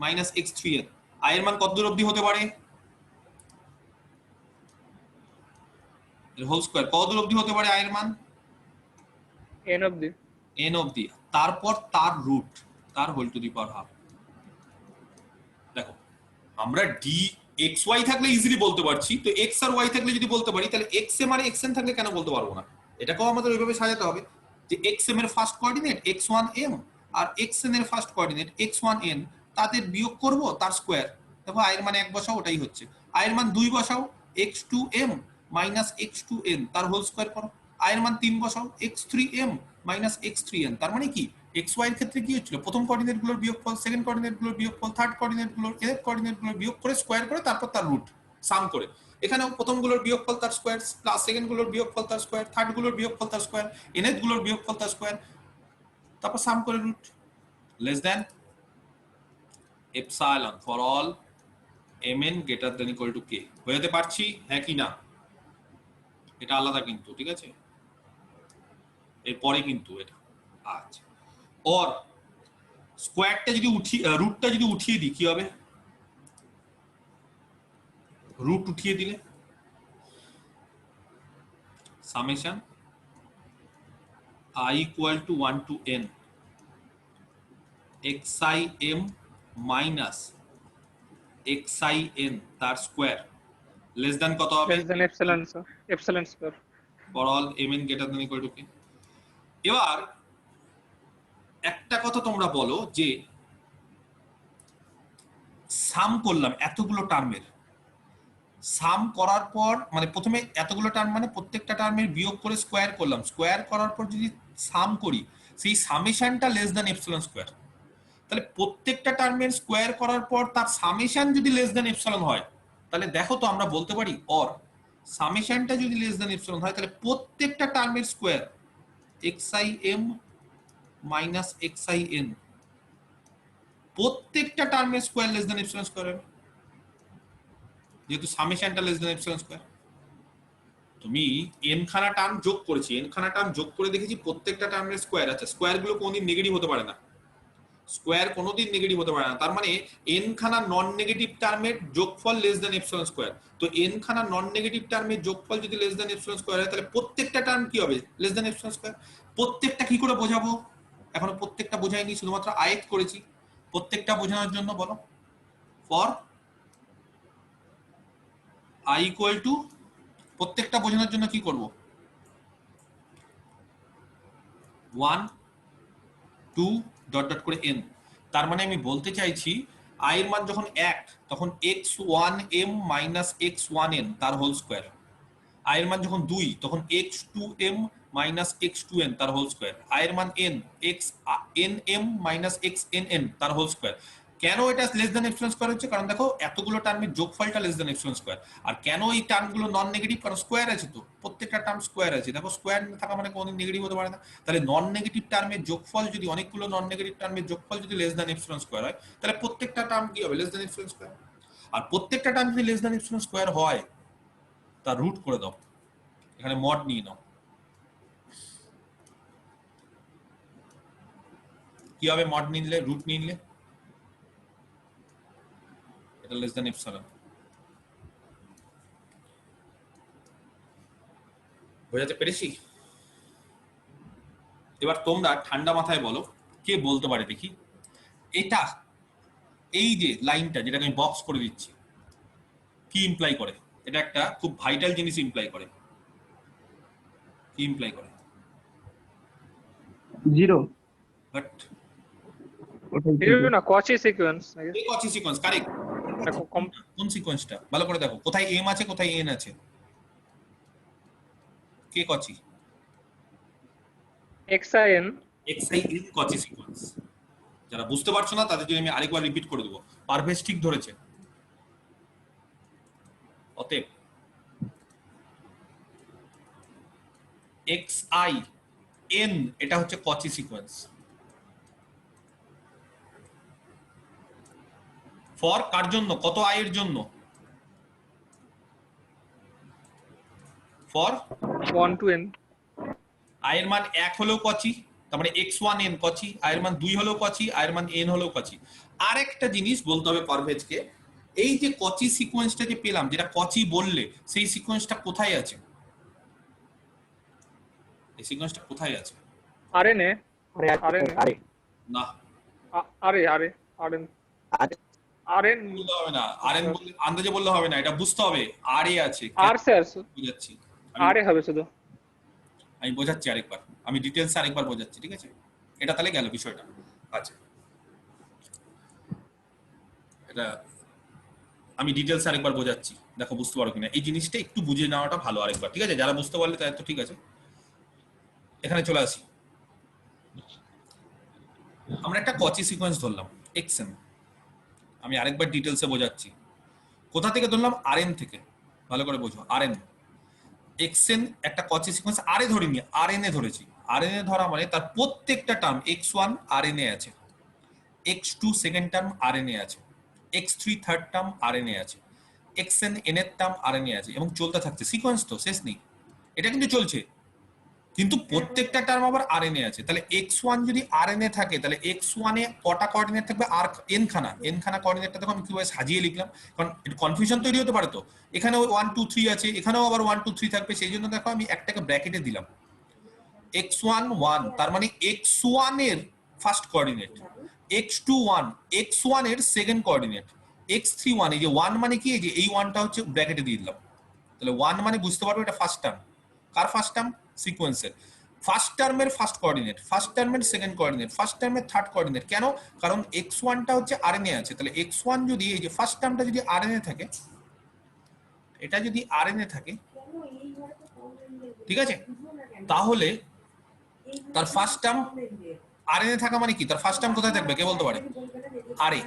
minus x3n। i এর মান কত দূর অবধি হতে পারে? এর হোল স্কয়ার কত দূর অবধি হতে পারে i এর মান? n অবধি। n অবধি, তারপর তার রুট, তার whole to the power half. দেখো আমরা d xy থাকলে ইজিলি বলতে পারছি, তো x আর y থাকলে যদি বলতে পারি তাহলে xm আর xn থাকলে কেন বলতে পারবো না? এটাকেও আমাদের ওইভাবে সাজাতে হবে যে xm এর ফার্স্ট কোঅর্ডিনেট x1m আর xn এর ফার্স্ট কোঅর্ডিনেট x1n, তাদের বিয়োগ করব তার স্কয়ার। দেখো i এর মান 1 বসাও, ওটাই হচ্ছে। i এর মান 2 বসাও, x2m minus x2n তার হোল স্কয়ার করো। i এর মান 3 বসাও, x3m minus x3n, তার মানে কি xy এর ক্ষেত্রে কি হচ্ছিল? প্রথম কোঅর্ডিনেট গুলোর বিয়োগফল, সেকেন্ড কোঅর্ডিনেট গুলোর বিয়োগফল, থার্ড কোঅর্ডিনেট গুলোর, nth কোঅর্ডিনেট গুলোর বিয়োগ করে স্কয়ার করে তারপর তার রুট সাম করে। এখানেও প্রথম গুলোর বিয়োগফল তার স্কয়ার প্লাস সেকেন্ড গুলোর বিয়োগফল তার স্কয়ার, থার্ড গুলোর বিয়োগফল তার স্কয়ার, nth গুলোর বিয়োগফল তার স্কয়ার, তারপর সাম করে root. Less than epsilon for all mn greater than equal to k। বোঝাতে পারছি হ্যাঁ কি না? এটা আলাদা কিন্তু, ঠিক আছে, এরপরে কিন্তু এটা। আচ্ছা, और স্কয়ারটা যদি রুটটা যদি উঠিয়ে দিই কি হবে? রুট উঠিয়ে দিলে summation i equal to 1 to n xim minus xin তার স্কয়ার লেস দ্যান কত হবে? less than epsilon, sir. Epsilon square. for all mn greater than equal to k। এবার একটা কথা তোমরা বলো যে সাম করলাম এতগুলো টার্মের, সাম করার পর মানে প্রথমে এতগুলো টার্ম মানে প্রত্যেকটা টার্মের বিয়োগ করে স্কোয়ার করলাম, স্কোয়ার করার পর যদি সাম করি সেই সামেশনটা লেস দ্যান এপসিলন স্কোয়ার, তাহলে প্রত্যেকটা টার্মের স্কোয়ার করার পর তার সামেশন যদি লেস দ্যান এপসিলন হয় তাহলে দেখো তো আমরা বলতে পারি অর সামেশনটা যদি লেস দ্যান এপসিলন হয় তাহলে প্রত্যেকটা টার্মের স্কোয়ার xim মাইনাস xin প্রত্যেকটা টার্মের square less than epsilon square হবে, যেহেতু সামেশনটা লেস দ্যান এপসিলন স্কোয়ার। তুমি n খানা টার্ম যোগ করেছি, n খানা টার্ম যোগ করে দেখেছি প্রত্যেকটা টার্মের স্কোয়ার আছে, স্কোয়ার গুলো কোনদিন নেগেটিভ হতে পারে না, স্কোয়ার কোনোদিন নেগেটিভ হতে পারে না, তার মানে n খানা নন নেগেটিভ টার্মের যোগফল লেস দ্যান এপসিলন স্কোয়ার। তো n খানা নন নেগেটিভ টার্মের যোগফল যদি লেস দ্যান এপসিলন স্কোয়ার হয় তাহলে প্রত্যেকটা টার্ম কি হবে লেস দ্যান এপসিলন স্কোয়ার। প্রত্যেকটা কি করে বোঝাবো, এখনো প্রত্যেকটা বোঝাইনি, শুধুমাত্র আয়েত করেছি। প্রত্যেকটা বোঝানোর জন্য বলো ফর i ইকুয়াল টু, প্রত্যেকটা বোঝানোর জন্য কি করব 1 2 ডট ডট করে n, তার মানে আমি বলতে চাইছি i এর মান যখন 1 তখন x1m মাইনাস x1n তার হোল স্কোয়ার, i এর মান যখন 2 তখন x2m মাইনাস x2n তার হোল স্কোয়ার, i এর মান n xnm মাইনাস xnn তার হোল স্কোয়ার। কেন এটা লেস দ্যান এপসিলন স্কোয়ার হচ্ছে, কারণ দেখো এতগুলো টার্মের যোগফলটা লেস দ্যান এপসিলন স্কোয়ার। আর কেন এই টার্মগুলো নন নেগেটিভ, কারণ স্কোয়ার আছে, তো প্রত্যেকটা টার্ম স্কোয়ার আছে, দেখো স্কোয়ার থাকা মানে কোনোদিন নেগেটিভ হতে পারে না। তাহলে নন নেগেটিভ টার্মের যোগফল যদি, অনেকগুলো নন নেগেটিভ টার্মের যোগফল যদি লেস দ্যান এপসিলন স্কোয়ার হয় তাহলে প্রত্যেকটা টার্ম কি হবে লেস দ্যান এপসিলন স্কোয়ার। আর প্রত্যেকটা টার্ম যদি লেস দ্যান এপসিলন স্কোয়ার হয় তার রুট করে দাও, এখানে মড নিয়ে নাও, কি হবে মড নিলে, রুট নিলে এটা লেস দ্যান এপসিলন। বোঝাতে পেরেছি? এবার তোমরা ঠান্ডা মাথায় বলো কে বলতে পারে দেখি এটা, এই যে লাইনটা যেটাকে আমি বক্স করে দিচ্ছি কি ইমপ্লাই করে, এটা একটা খুব ভাইটাল জিনিস ইমপ্লাই করে, কি ইমপ্লাই করে? 0 বাট Zero না Cauchy sequence. I guess. এই কচি সিকোয়েন্স কারেক্ট, দেখো কোন সিকোয়েন্সটা ভালো করে দেখো, কোথায় এম আছে কোথায় এন আছে, কে কচি? xin XIN কচি সিকোয়েন্স। যারা বুঝতে পারছো না তাদের জন্য আমি আরেকবার রিপিট করে দেবো, পারভেজ ঠিক ধরেছে। অতএব XIN এটা হচ্ছে কচি সিকোয়েন্স। ফর কার জন্য, কত আই এর জন্য? For 1 to n. আই এর মান 1 হলেও কচি, তার মানে x1n কচি, আই এর মান 2 হলেও কচি, আই এর মান n হলেও কচি। আরেকটা জিনিস বলতে হবে পারভেজকে, এই যে কচি সিকোয়েন্সটা যে পেলাম, যেটা কচি বললে, সেই সিকোয়েন্সটা কোথায় আছে? এই সিকোয়েন্সটা কোথায় আছে? RNA. আরে না, RN. আরে RN. বলতে হবে না, আরএন বললে আন্দাজে বললে হবে না, এটা বুঝতে হবে আর এ আছে। R স্যার বুঝাচ্ছি, RA হবে শুধু। আমি বোঝাচ্ছি আরেকবার, আমি ডিটেলস আরেকবার বোঝাচ্ছি, ঠিক আছে? এটা তাহলে গেল বিষয়টা। আচ্ছা, এটা আমি ডিটেলস আরেকবার বোঝাচ্ছি, দেখো বুঝতে পারো কিনা। এই জিনিসটা একটু বুঝে নেওয়াটা ভালো আরেকবার, ঠিক আছে? যারা বুঝতে পারলে তাদের তো ঠিক আছে। এখানে চলে আসি, আমরা একটা কচি সিকোয়েন্স ধরলাম xn, আমি আরেকবার ডিটেলসে বোঝাচ্ছি। কোথা থেকে ধরলাম? আরএন থেকে, ভালো করে বোঝো। আরএন xn একটা কচি সিকোয়েন্স, আরএ ধরিনি, আরএনএ ধরেছি। আরএনএ ধরা মানে তার প্রত্যেকটা টার্ম x1 আরএনএ আছে, x2 সেকেন্ড টার্ম আরএনএ আছে, x3 থার্ড টার্ম আরএনএ আছে, xn n এর টার্ম আরএনএ আছে, এবং চলতে থাকছে সিকোয়েন্স, তো শেষ নেই, এটা কিন্তু চলছে, কিন্তু প্রত্যেকটা টার্ম আবার আরএনএ আছে। তাহলে x1 যদি আরএনএ থাকে তাহলে x1 এ কটা কোঅর্ডিনেট থাকবে? আর n খানা কোঅর্ডিনেটটা দেখো আমি কিভাবে সাজিয়ে লিখলাম, কারণ কনফিউশন তৈরি হতে পারে। তো এখানেও 1 2 3 আছে, এখানেও আবার 1 2 3 থাকবে, সেই জন্য দেখো আমি একটাকে ব্র্যাকেটে দিলাম x1 1, তার মানে x1 এর ফার্স্ট কোঅর্ডিনেট, x2 1 x1 এর সেকেন্ড কোঅর্ডিনেট, x3 1, এই যে 1 মানে কি, এই যে এই 1টা হচ্ছে ব্র্যাকেটে দিয়ে দিলাম। তাহলে 1 মানে বুঝতে পারবে এটা ফার্স্ট টার্ম, কার ফার্স্ট টার্ম? সিকোয়েন্সের। ফার্স্ট টার্মের ফার্স্ট কোঅর্ডিনেট, ফার্স্ট টার্মের সেকেন্ড কোঅর্ডিনেট, ফার্স্ট টার্মের থার্ড কোঅর্ডিনেট। কেন? কারণ x1 টা হচ্ছে আরএনএ আছে, তাহলে x1 যদি এই যে ফার্স্ট টার্মটা যদি আরএনএ থাকে, এটা যদি আরএনএ থাকে, ঠিক আছে, তাহলে তার ফার্স্ট টার্ম আরএনএ থাকা মানে কি? তার ফার্স্ট টার্ম কোথায় থাকবে কে বলতে পারে? আরএ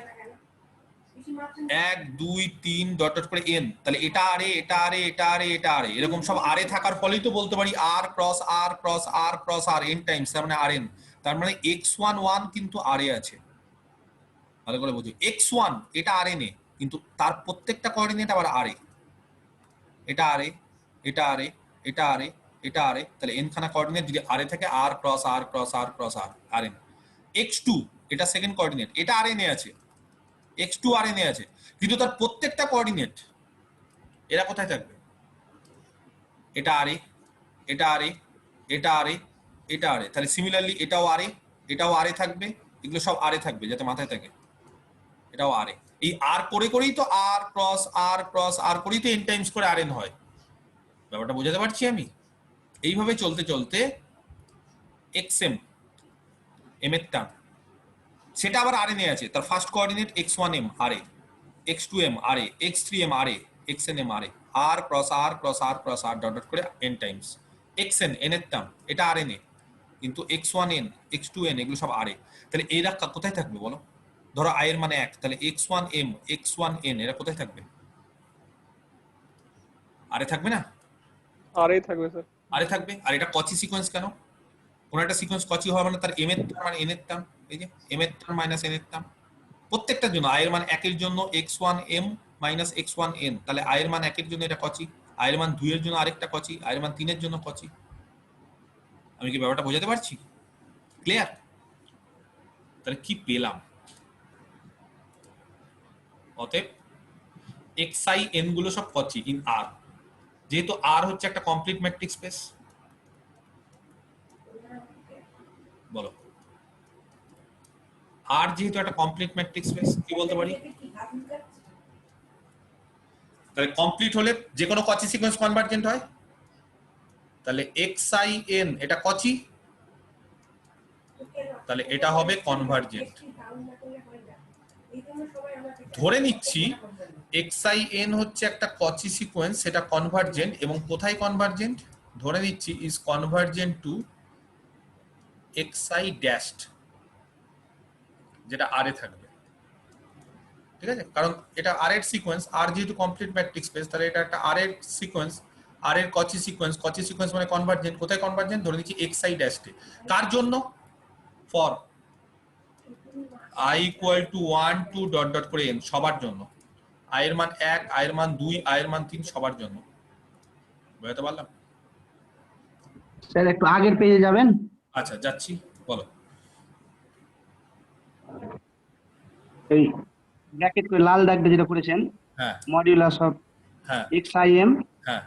1 2 3 ডট ডট করে এন, তাহলে এটা আরএ, এটা আরএ, এটা আরএ, এটা আরএ, এরকম সব আরএ থাকার ফলেই তো বলতে পারি আর cross R cross R cross আর এন টাইমস, তার মানে আরএন। তার মানে x11 কিন্তু আরএ আছে, ভালো করে বুঝো। x1 এটা আরএনএ, কিন্তু তার প্রত্যেকটা কোঅর্ডিনেট আবার আরএ, এটা আরএ, এটা আরএ, এটা আরএ, এটা আরএ, তাহলে এন খানা কোঅর্ডিনেট যদি আরএ থাকে আর cross R cross R cross আর আরএন। x2 এটা সেকেন্ড কোঅর্ডিনেট, এটা আরএনএ আছে, x2 আরএনএ আছে, কিন্তু তার প্রত্যেকটা কোঅর্ডিনেট এরা কোথায় থাকবে? এটা আরএ, এটা আরএ, এটা আরএ, এটা আরএ, তাহলে সিমিলারলি এটাও আরএ, এটাও আরএ থাকবে, এগুলো সব আরএ থাকবে, যাতে মাথায় থাকে এটাও আরএ। এই আর করে করেই তো আর ক্রস আর ক্রস আর করেই তো এন টাইমস করে আরএন হয়। ব্যাপারটা বোঝাতে পারছি আমি? এইভাবে চলতে চলতে xm এম এর টার্ম সেটা আবার আরএনএ আছে, তার ফার্স্ট কোঅর্ডিনেট x1m আরএ, x2m আরএ, x3m আরএ, xnm আরএ, R cross R cross R cross R dot dot করে n টাইমস। xn n এর টার্ম এটা আরএনএ, কিন্তু x1n x2n এগুলো সব আরএ, তাহলে এরা কোথায় থাকবে বলো? ধরো i এর মানে 1, তাহলে x1m x1n এরা কোথায় থাকবে? আরে থাকবে না? আরই থাকবে স্যার। আরে থাকবে। আর এটা কচি সিকোয়েন্স কেন? কোন একটা সিকোয়েন্স কচি হওয়া মানে তার m এর টার্ম মানে n এর টার্ম, এই যে m এর টার্ম মাইনাস n এর টার্ম প্রত্যেকটার জন্য। i এর মান 1 এর জন্য x1m মাইনাস x1n, তাহলে i এর মান 1 এর জন্য এটা কচি, i এর মান 2 এর জন্য আরেকটা কচি, i এর মান 3 এর জন্য কচি। আমি কি ব্যাপারটা বোঝাতে পারছি? ক্লিয়ার? তাহলে কি পেলাম? অতএব xi n গুলো সব কচি ইন r, যেহেতু r হচ্ছে একটা কমপ্লিট ম্যাট্রিক্স স্পেস। বলো, আর যেহেতু একটা কমপ্লিট ম্যাট্রিক্স স্পেস, কি বলতে পারি? তাহলে কমপ্লিট হলে যে কোনো কচি সিকোয়েন্স কনভার্জেন্ট হয়, তাহলে xin এটা কচি, তাহলে এটা হবে কনভার্জেন্ট। ধরে নিচ্ছি xin হচ্ছে একটা কচি সিকোয়েন্স, সেটা কনভার্জেন্ট, এবং কোথায় কনভার্জেন্ট? ধরে নিচ্ছি is convergent to xi dashed, যেটা আর এ থাকবে, ঠিক আছে? কারণ এটা আর এর সিকোয়েন্স, আর যেহেতু কমপ্লিট ম্যাট্রিক্স স্পেস, তাহলে এটা একটা আর এর সিকোয়েন্স, আর এর কচি সিকোয়েন্স, কচি সিকোয়েন্স মানে কনভার্জেন্ট। কোথায় কনভার্জেন্ট? ধরে নিচ্ছি xi ড্যাশডে। কার জন্য? For i equal to 1 2 dot dot করে n, সবার জন্য। i এর মান 1, i এর মান 2, i এর মান 3, সবার জন্য। বুঝতে পারলাম? স্যার একটু আগের পেজে যাবেন। আচ্ছা যাচ্ছি, বলো। এই ব্র্যাকেট করে লাল দাগটা যেটা করেছেন, হ্যাঁ মডিউলাস অফ হ্যাঁ xim, হ্যাঁ,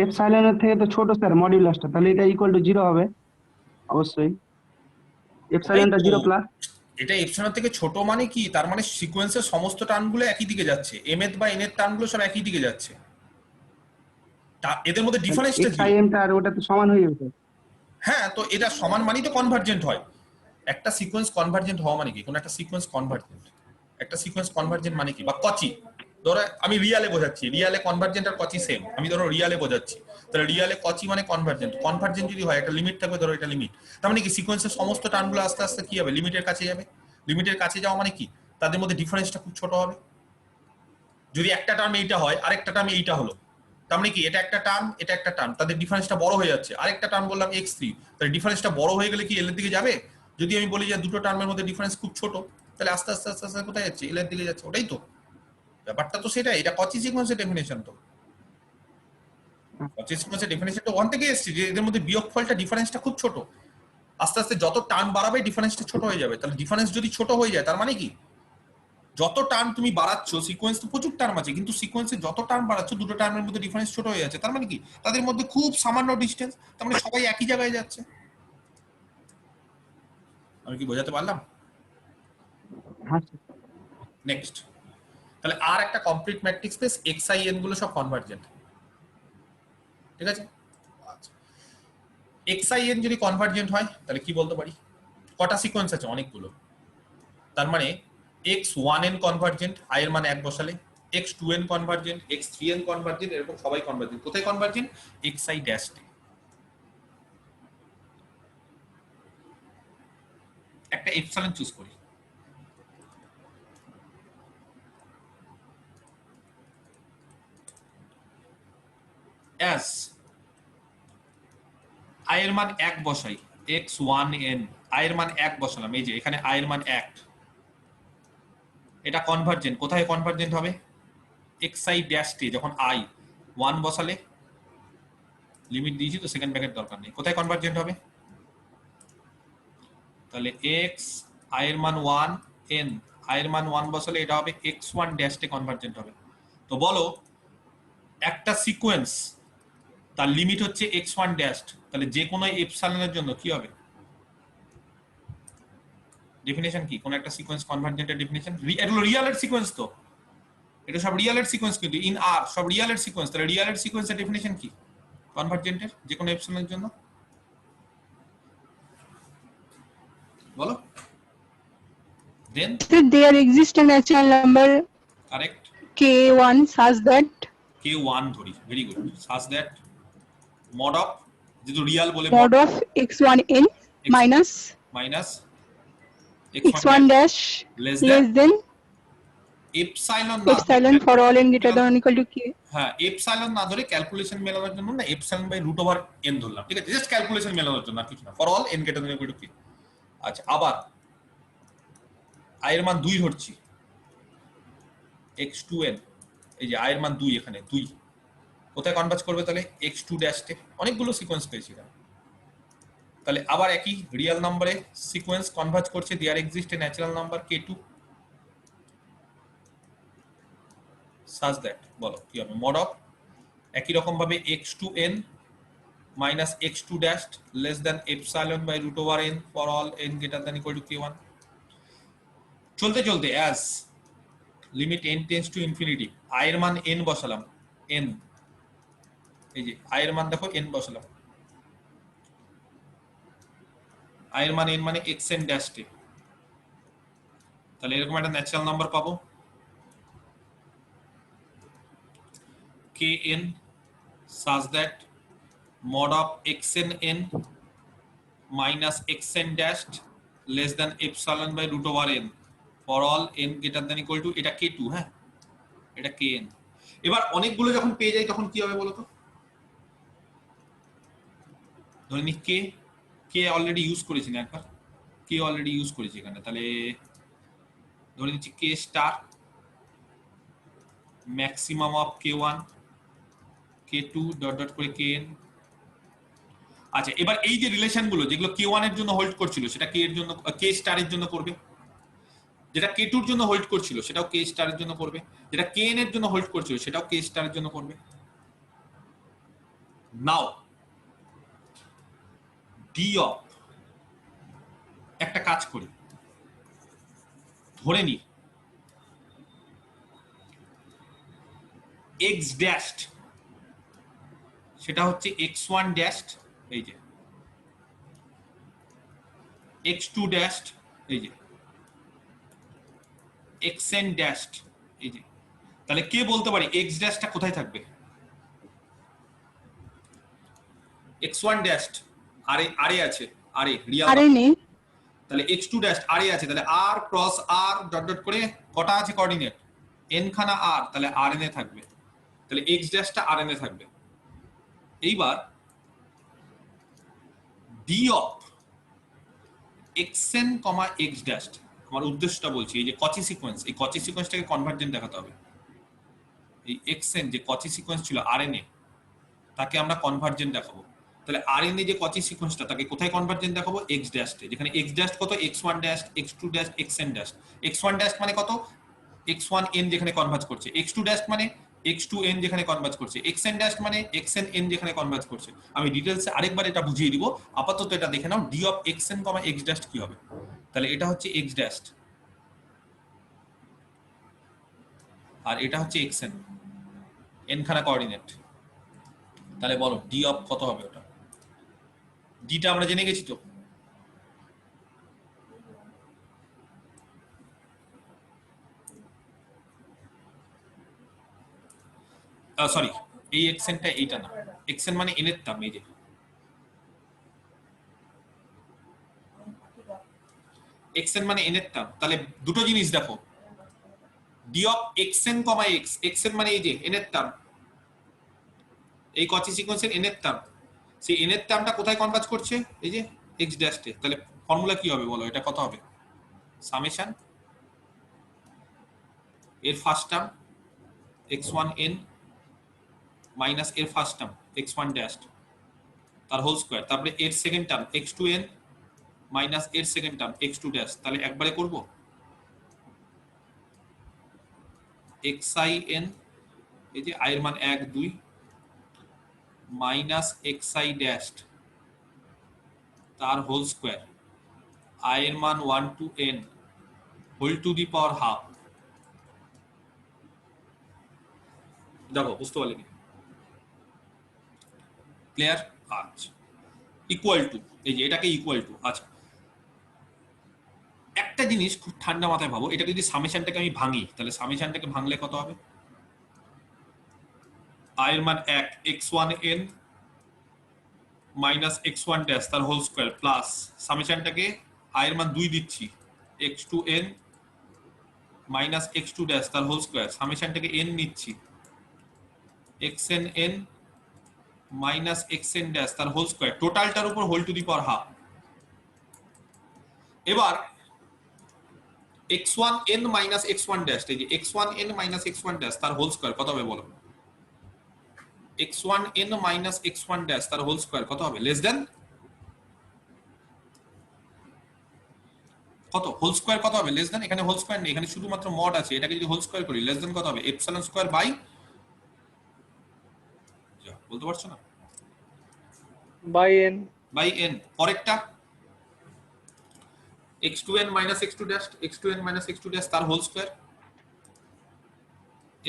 এপসাইলনের থেকে তো ছোট স্যার মডিউলাসটা, তাহলে এটা ইকুয়াল টু 0 হবে অবশ্যই। এপসাইলনটা 0 প্লাস। এটা এপসিলন থেকে ছোট মানে কি? তার মানে সিকোয়েন্সের সমস্ত টার্মগুলো একই দিকে যাচ্ছে, m এর বা n এর টার্মগুলো সব একই দিকে যাচ্ছে, এদের মধ্যে ডিফারেন্সটা কি? xim টা আর ওটা তো সমান হয়ে যাবে। হ্যাঁ, তো এটা সমান মানেই তো কনভার্জেন্ট হয়। একটা সিকোয়েন্স কনভার্জেন্ট হওয়া মানে কি? কোন একটা সিকোয়েন্স কনভার্জেন্ট, একটা সিকোয়েন্স কনভার্জেন্ট মানে কি? বা কচি, ধরো আমি রিয়ালে বোঝাচ্ছি, রিয়ালে কনভার্জেন্ট আর কচি সেম, আমি ধরো রিয়ালে বোঝাচ্ছি, তাহলে রিয়ালে কচি মানে কনভার্জেন্ট। কনভার্জেন্ট যদি হয় একটা লিমিট থাকবে, ধরো এটা লিমিট, তার মানে কি সিকোয়েন্সের সমস্ত টার্মগুলো আস্তে আস্তে কি হবে? লিমিটের কাছে যাবে। লিমিটের কাছে যাওয়া মানে কি? তাদের মধ্যে ডিফারেন্সটা খুব ছোট হবে। যদি একটা টার্ম এইটা হয়, আরেকটা টার্ম এইটা হলো, তার মানে কি এটা একটা টার্ম, এটা একটা টার্ম, তাদের ডিফারেন্সটা বড় হয়ে যাচ্ছে। আরেকটা টার্ম বললাম x3, তাহলে ডিফারেন্সটা বড় হয়ে গেলে কি এল এর দিকে যাবে? যদি আমি বলি যে দুটো টার্মের মধ্যে ডিফারেন্স খুব ছোট, তাহলে আস্তে আস্তে আস্তে আস্তে কোথায় যাচ্ছে? এল এর দিকে যাচ্ছে। ওটাই তো ব্যাপারটা, তো সেটাই। এটা কচি সিকোয়েন্সের ডেফিনেশন। তো কচি সিকোয়েন্সের ডেফিনেশনটা ওখান থেকে এসেছে যে এদের মধ্যে বিয়োগফলটা ডিফারেন্সটা খুব ছোট, আস্তে আস্তে যত টার্ম বাড়াবে ডিফারেন্সটা ছোট হয়ে যাবে। তাহলে ডিফারেন্স যদি ছোট হয়ে যায়, তার মানে কি যত টার্ম তুমি বাড়াচ্ছ, সিকোয়েন্স তো প্রচুর টার্ম আছে, কিন্তু সিকোয়েন্সে যত টার্ম বাড়াচ্ছ দুটো টার্মের মধ্যে ডিফারেন্স ছোট হয়ে যাচ্ছে, তার মানে কি তাদের মধ্যে খুব সামান্য ডিস্টেন্স, তার মানে সবাই একই জায়গায় যাচ্ছে। আমি কি বোঝাতে পারলাম? হ্যাঁ স্যার। নেক্সট, তাহলে আর একটা complete matrix space, xi n গুলো সব কনভার্জেন্ট, ঠিক আছে? আচ্ছা, xin যদি কনভার্জেন্ট হয় তাহলে কি বলতে পারি? কটা সিকোয়েন্স আছে? অনেকগুলো। তার মানে x1n কনভার্জেন্ট, i এর মান 1 বসালে, x2n কনভার্জেন্ট, x3n কনভার্জেন্ট, এরকম সবাই কনভার্জেন্ট। কোথায় কনভার্জেন্ট? xi ড্যাশ তে। একটা এপসাইলন চুজ করি। as i এর মান 1 বসাই, x1n, i এর মান 1 বসালাম, এই যে এখানে i এর মান 1, এটা কনভার্জেন্ট। কোথায় কনভার্জেন্ট হবে? xi ড্যাশ তে। যখন i 1 বসালে, লিমিট দিয়েছি তো সেকেন্ড ব্র্যাকেট দরকার নেই, কোথায় কনভার্জেন্ট হবে? তাহলে x i এর মান 1, n i এর মান 1 বসালে এটা হবে x1 ড্যাশ তে কনভার্জেন্ট হবে। তো বলো একটা সিকোয়েন্স তার লিমিট হচ্ছে x1 ড্যাশ, তাহলে যে কোনো এপসাইলনের জন্য কি হবে? ডেফিনেশন কি? কোন একটা সিকোয়েন্স কনভার্জেন্টের ডেফিনেশন, এগুলো রিয়ালের সিকোয়েন্স, তো এটা সব রিয়ালের সিকোয়েন্স, কিন্তু ইন আর সব রিয়ালের সিকোয়েন্স। তাহলে রিয়ালের সিকোয়েন্সের ডেফিনেশন কি কনভার্জেন্টের যে কোনো এপসাইলনের জন্য? বলো। দেন There exists a natural number correct, k1 such that k1 ধরি, very good, such that mod of, যেহেতু রিয়াল বলে mod of x1n minus minus x1 dash less less than epsilon epsilon for all n greater than or equal to k. হ্যাঁ, এপসাইলন না ধরে ক্যালকুলেশন মেলানোর জন্য না epsilon by root over n ধরলাম, ঠিক আছে? জাস্ট ক্যালকুলেশন মেলানোর জন্য, আর কিছু না। For all n greater than equal to k। আচ্ছা, আবার i এর মান 2 ধরছি, x2n, এই যে i এর মান 2, এখানে 2 কোথায় কনভার্জ করবে? তাহলে x2 ড্যাশ তে। অনেকগুলো সিকোয়েন্স পেয়েছি না, তাহলে আবার একই রিয়েল নম্বরে সিকোয়েন্স কনভার্জ করছে। There exist a natural number k2 such that, বলো কি হবে? মড অফ একই রকম ভাবে x2n minus x2 dash less than epsilon by root over n for all n greater than equal to k1। চলতে চলতে as limit n tends to infinity, i এর মান n বসালাম, n, এই যে i এর মান দেখো n বসালাম, i এর মান n মানে xn ড্যাশ তে। তাহলে এরকম একটা ন্যাচারাল নাম্বার পাবো kn such that mod of xn n minus xn dashed less than epsilon by root over n for all n greater than equal to, এটা k2, হ্যাঁ এটা kn। এবার অনেকগুলো যখন পেয়ে যাই তখন কি হবে বলো তো? ধরে নি k অলরেডি ইউজ করেছি না একবার, k অলরেডি ইউজ করেছি এখানে, তাহলে ধরে নিচ্ছি k star maximum of k1 k2 dot dot করে kn। আচ্ছা, এবার এই যে রিলেশন গুলো যেগুলো k1 এর জন্য হোল্ড করছিল সেটা k এর জন্য, k স্টার এর জন্য করবে, যেটা k2 এর জন্য হোল্ড করছিল সেটাও k স্টার এর জন্য করবে, যেটা kn এর জন্য হোল্ড করছিল সেটাও k স্টার এর জন্য করবে। নাও d অফ, একটা কাজ করি, ধরে নি x ড্যাশড সেটা হচ্ছে x1 ড্যাশড, এই যে x2 ড্যাশড, এই যে xn ড্যাশড, এই যে। তাহলে কে বলতে পারি x ড্যাশটা কোথায় থাকবে? x1 ড্যাশড আরে আছে, আরে রিয়াল, আরে নেই, তাহলে x2 ড্যাশ আরে আছে, তাহলে r cross r dot dot করে কটা আছে কোঅর্ডিনেট? n খানা r, তাহলে rn এ থাকবে, তাহলে x ড্যাশটা rn এ থাকবে। এইবার d of xn, x dash, আমার উদ্দেশ্যটা বলছি, এই যে কচি সিকোয়েন্স, এই কচি সিকোয়েন্সটাকে কনভার্জেন্ট দেখাতে হবে। এই xn যে কচি সিকোয়েন্স ছিল rn এ, তাকে আমরা কনভার্জেন্ট দেখাবো। তাহলে rn এ যে কচি সিকোয়েন্সটা তাকে কোথায় কনভার্জেন্ট দেখাবো? x ড্যাশ এ, যেখানে x ড্যাশ কত? x1 dash, x2 dash, xn dash. x1 dash মানে কত? x1n যেখানে কনভার্জ করছে, x2 ড্যাশ মানে x2n যেখানে কনভার্জ করছে, xn ড্যাশ মানে xnn যেখানে কনভার্জ করছে। আমি ডিটেইলসে আরেকবার এটা বুঝিয়ে দিব, আপাতত এটা দেখে নাও। d of xn, x dash কি হবে? তাহলে এটা হচ্ছে x ড্যাশ আর এটা হচ্ছে xn, n খানা কোঅর্ডিনেট। তাহলে বলো d অফ কত হবে? ওটা ডিটা আমরা জেনে গেছি তো। সরি, এই এক্সেনটা এইটা না, এক্সেন মানে এন এর টার্ম, এই যে এক্সেন মানে এন এর টার্ম। তাহলে দুটো জিনিস দেখো, ডি অফ এক্সেন কমা এক্স, এক্সেন মানে এই যে এন এর টার্ম, এই কচি সিকোয়েন্সের এন এর টার্ম, সেই এন এর টার্মটা কোথায় কনভার্জ করছে? এই যে এক্স ড্যাশে। তাহলে ফর্মুলা কি হবে বলো, এটা কত হবে? সামেশন এর ফার্স্ট টার্ম x1n মাইনাস এর ফার্স্ট টার্ম x1 ড্যাশ তার হোল স্কয়ার, তারপরে এর সেকেন্ড টার্ম x2n মাইনাস এর সেকেন্ড টার্ম x2 ড্যাশ। তাহলে একবারে করব xin, এই যে i এর মান 1 2 মাইনাস xi ড্যাশ তার হোল স্কয়ার, i এর মান 1 to n whole to the power half. দেখো বুঝতে পারলে কি? ক্লিয়ার? আচ্ছা, ইকুয়াল টু, এই যে এটাকে ইকুয়াল টু। আচ্ছা, একটা জিনিস খুব ঠান্ডা মাথায় ভাবো, এটাকে যদি সামেশনটাকে আমি ভাঙি, তাহলে সামেশনটাকে ভাঙলে কত হবে? i এর মান 1 x1n মাইনাস x1 ড্যাশ তার হোল স্কয়ার প্লাস সামেশনটাকে i এর মান 2 দিচ্ছি x2n মাইনাস x2 ড্যাশ তার হোল স্কয়ার, সামেশনটাকে n নিচ্ছি xn মাইনাস xn ড্যাশ তার হোল স্কয়ার, টোটালটার উপর whole to the power half. এবার x1n মাইনাস x1 ড্যাশ, এই যে x1n মাইনাস x1 ড্যাশ তার হোল স্কয়ার কত হবে বলো? x1n মাইনাস x1 ড্যাশ তার হোল স্কয়ার কত হবে? লেস দেন কত? হোল স্কয়ার কত হবে? লেস দেন, এখানে হোল স্কয়ার নেই, এখানে শুধুমাত্র মড আছে, এটাকে যদি হোল স্কয়ার করি লেস দেন কত হবে? এপসাইলন স্কয়ার বাই, বলতে পারছো না? By n। By n। পরেরটা x2n minus x2 dash, x2n minus x2 dash তার whole square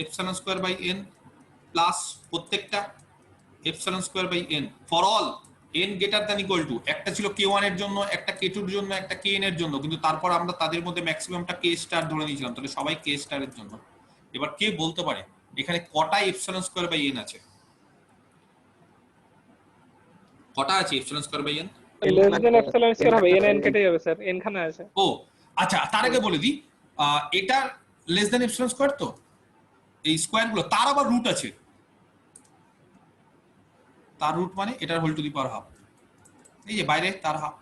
epsilon square by n plus প্রত্যেকটা epsilon square by n for all n greater than equal to, একটা ছিল k1 এর জন্য, একটা k2 এর জন্য, একটা kn এর জন্য, কিন্তু তারপর আমরা তাদের মধ্যে ম্যাক্সিমামটা k স্টার ধরে নিয়েছিলাম, তাহলে সবাই k স্টার এর জন্য। এবার কে বলতে পারে এখানে কটা এপসাইলন স্কয়ার বাই n আছে? কটা আছে epsilon square by n? Less than epsilon square হবে, n কেটে যাবে স্যার, n খানে আছে। ও আচ্ছা, তার আগে বলে দিই, এটা লেস দেন এপসাইলন স্কয়ার, তো এই স্কয়ার গুলো তার আবার রুট আছে, তার রুট মানে এটার whole to the power half, এই যে বাইরে তার হাফ।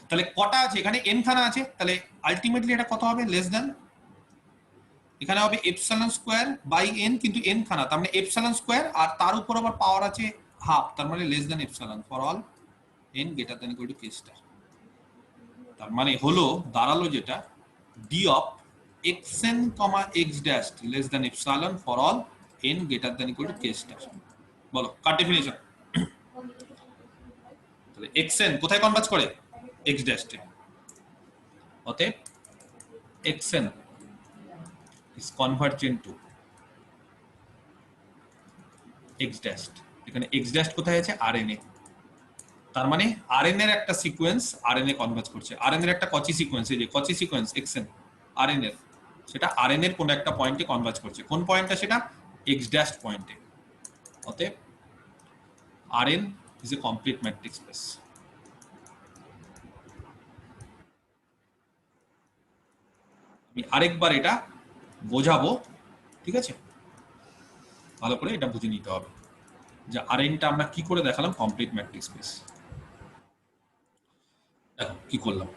তাহলে কটা আছে এখানে? n খানা আছে, তাহলে আলটিমেটলি এটা কত হবে? লেস দেন, এখানে হবে এপসাইলন স্কয়ার বাই n, কিন্তু n খানা, তার মানে এপসাইলন স্কয়ার আর তার উপর আবার পাওয়ার আছে হাফ, তার মানে less than epsilon for all n greater than equal to k star. তার মানে হলো দাঁড়ালো যেটা d of xn, x dash less than epsilon for all n greater than equal to k star. বলো কার ডেফিনিশন? তাহলে xn কোথায় কনভার্জ করে? x ড্যাশে। অতএব xn is convergent to x dash। এখানে x dash কোথায় আছে? RNA। তার মানে RNA এর একটা সিকোয়েন্স RNA কনভার্জ করছে, RNA এর একটা কচি সিকোয়েন্স, এই যে কচি সিকোয়েন্স xn RNA এর, সেটা RNA এর কোন একটা পয়েন্টে কনভার্জ করছে। কোন পয়েন্টটা সেটা? x dash পয়েন্টে। অতএব Rn is a complete matrix space। আমি আরেকবার এটা বোঝাবো, ঠিক আছে? ভালো করে এটা বুঝে নিতে হবে যে আরএনটা আমরা কি করে দেখালাম কমপ্লিট ম্যাট্রিক্স স্পেস। দেখো কি করলাম,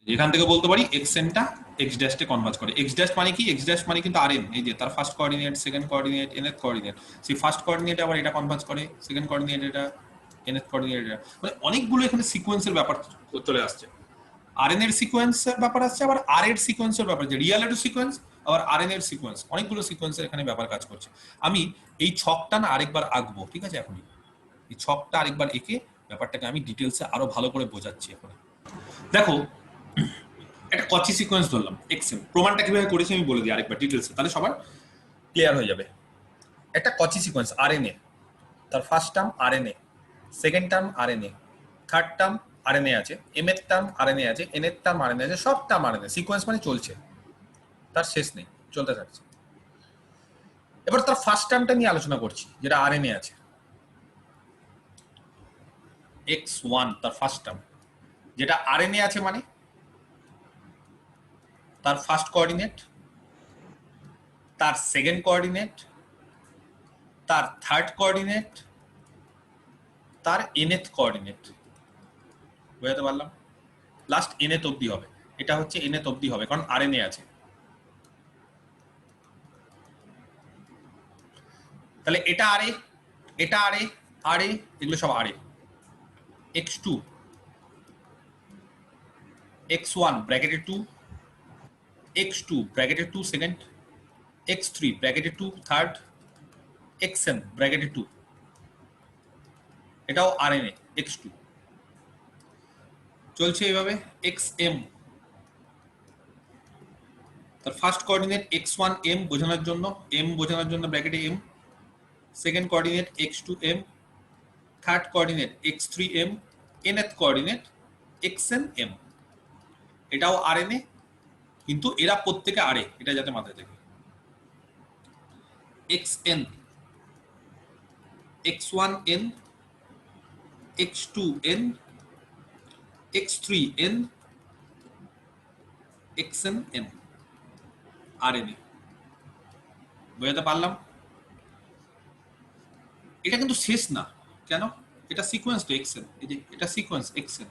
এখান থেকে বলতে পারি xnটা x ড্যাশে কনভার্জ করে। x ড্যাশ মানে কি? x ড্যাশ মানে কিন্তু rn, এই যে তার first coordinate, second coordinate, nth coordinate, সেই ফার্স্ট কোঅর্ডিনেটে আবার এটা কনভার্জ করে, সেকেন্ড কোঅর্ডিনেট এটা, nth কোঅর্ডিনেট এটা, মানে অনেকগুলো এখানে সিকোয়েন্সের ব্যাপার চলে আসছে। rn এর সিকোয়েন্সের ব্যাপার আসছে, আবার r এর সিকোয়েন্সের ব্যাপার, যে রিয়েল এর সিকোয়েন্স আবার rn এর সিকোয়েন্স, অনেকগুলো সিকোয়েন্সের এখানে ব্যাপার কাজ করছে। আমি এই ছকটা না আরেকবার আঁকবো, ঠিক আছে? এখনই এই ছকটা আরেকবার এঁকে ব্যাপারটাকে আমি ডিটেলসে আরো ভালো করে বোঝাচ্ছি। এখন দেখো একটা কচি সিকোয়েন্স ধরলাম xn, প্রমাণটা কিভাবে করেছি আমি বলে দিই আরেকবার ডিটেলসে, তাহলে সবার ক্লিয়ার হয়ে যাবে। একটা কচি সিকোয়েন্স RNA, তার first term RNA, second term RNA, third term RNA আছে, এম এর টার্ম আরএনএ আছে, এন এর টার্ম আরএনএ আছে, সব টার্ম আরএনএ। সিকোয়েন্স মানে চলছে, তার শেষ নেই, চলতে থাকছে। এবার তার ফার্স্ট টার্মটা নিয়ে আলোচনা করছি, যেটা আরএনএ আছে। x1 তার ফার্স্ট টার্ম, যেটা আরএনএ আছে, মানে তার ফার্স্ট কোঅর্ডিনেট, তার সেকেন্ড কোঅর্ডিনেট, তার থার্ড কোঅর্ডিনেট, তার nth কোঅর্ডিনেট। বুঝতে পারলাম? লাস্ট nth অবধি হবে, এটা হচ্ছে nth অবধি হবে, কারণ আরএনএ আছে। তাহলে এটা আরএ, এটা আরএ, আরএ, এগুলো সব আরএ। x2, x1 ব্র্যাকেটে 2, x2 ব্র্যাকেটে 2 সেকেন্ড, x3 ব্র্যাকেটে 2 থার্ড, xn ব্র্যাকেটে 2, এটাও আরএনএ x2 চলছে এইভাবে। xm তার ফার্স্ট কোঅর্ডিনেট x1 m বোঝানোর জন্য, m বোঝানোর জন্য ব্র্যাকেটে m, second coordinate x2 m, third coordinate x3 m, nth coordinate xn m। এটাও আরএনএ, কিন্তু এরা প্রত্যেকে আরএ, এটা যাতে মাথায় থাকে। xn, x1n, x2n, x3n, xnn RNA. বুঝতে পারলাম? এটা কিন্তু শেষ না, কেন? এটা সিকোয়েন্স তো xn, এই যে এটা সিকোয়েন্স xn।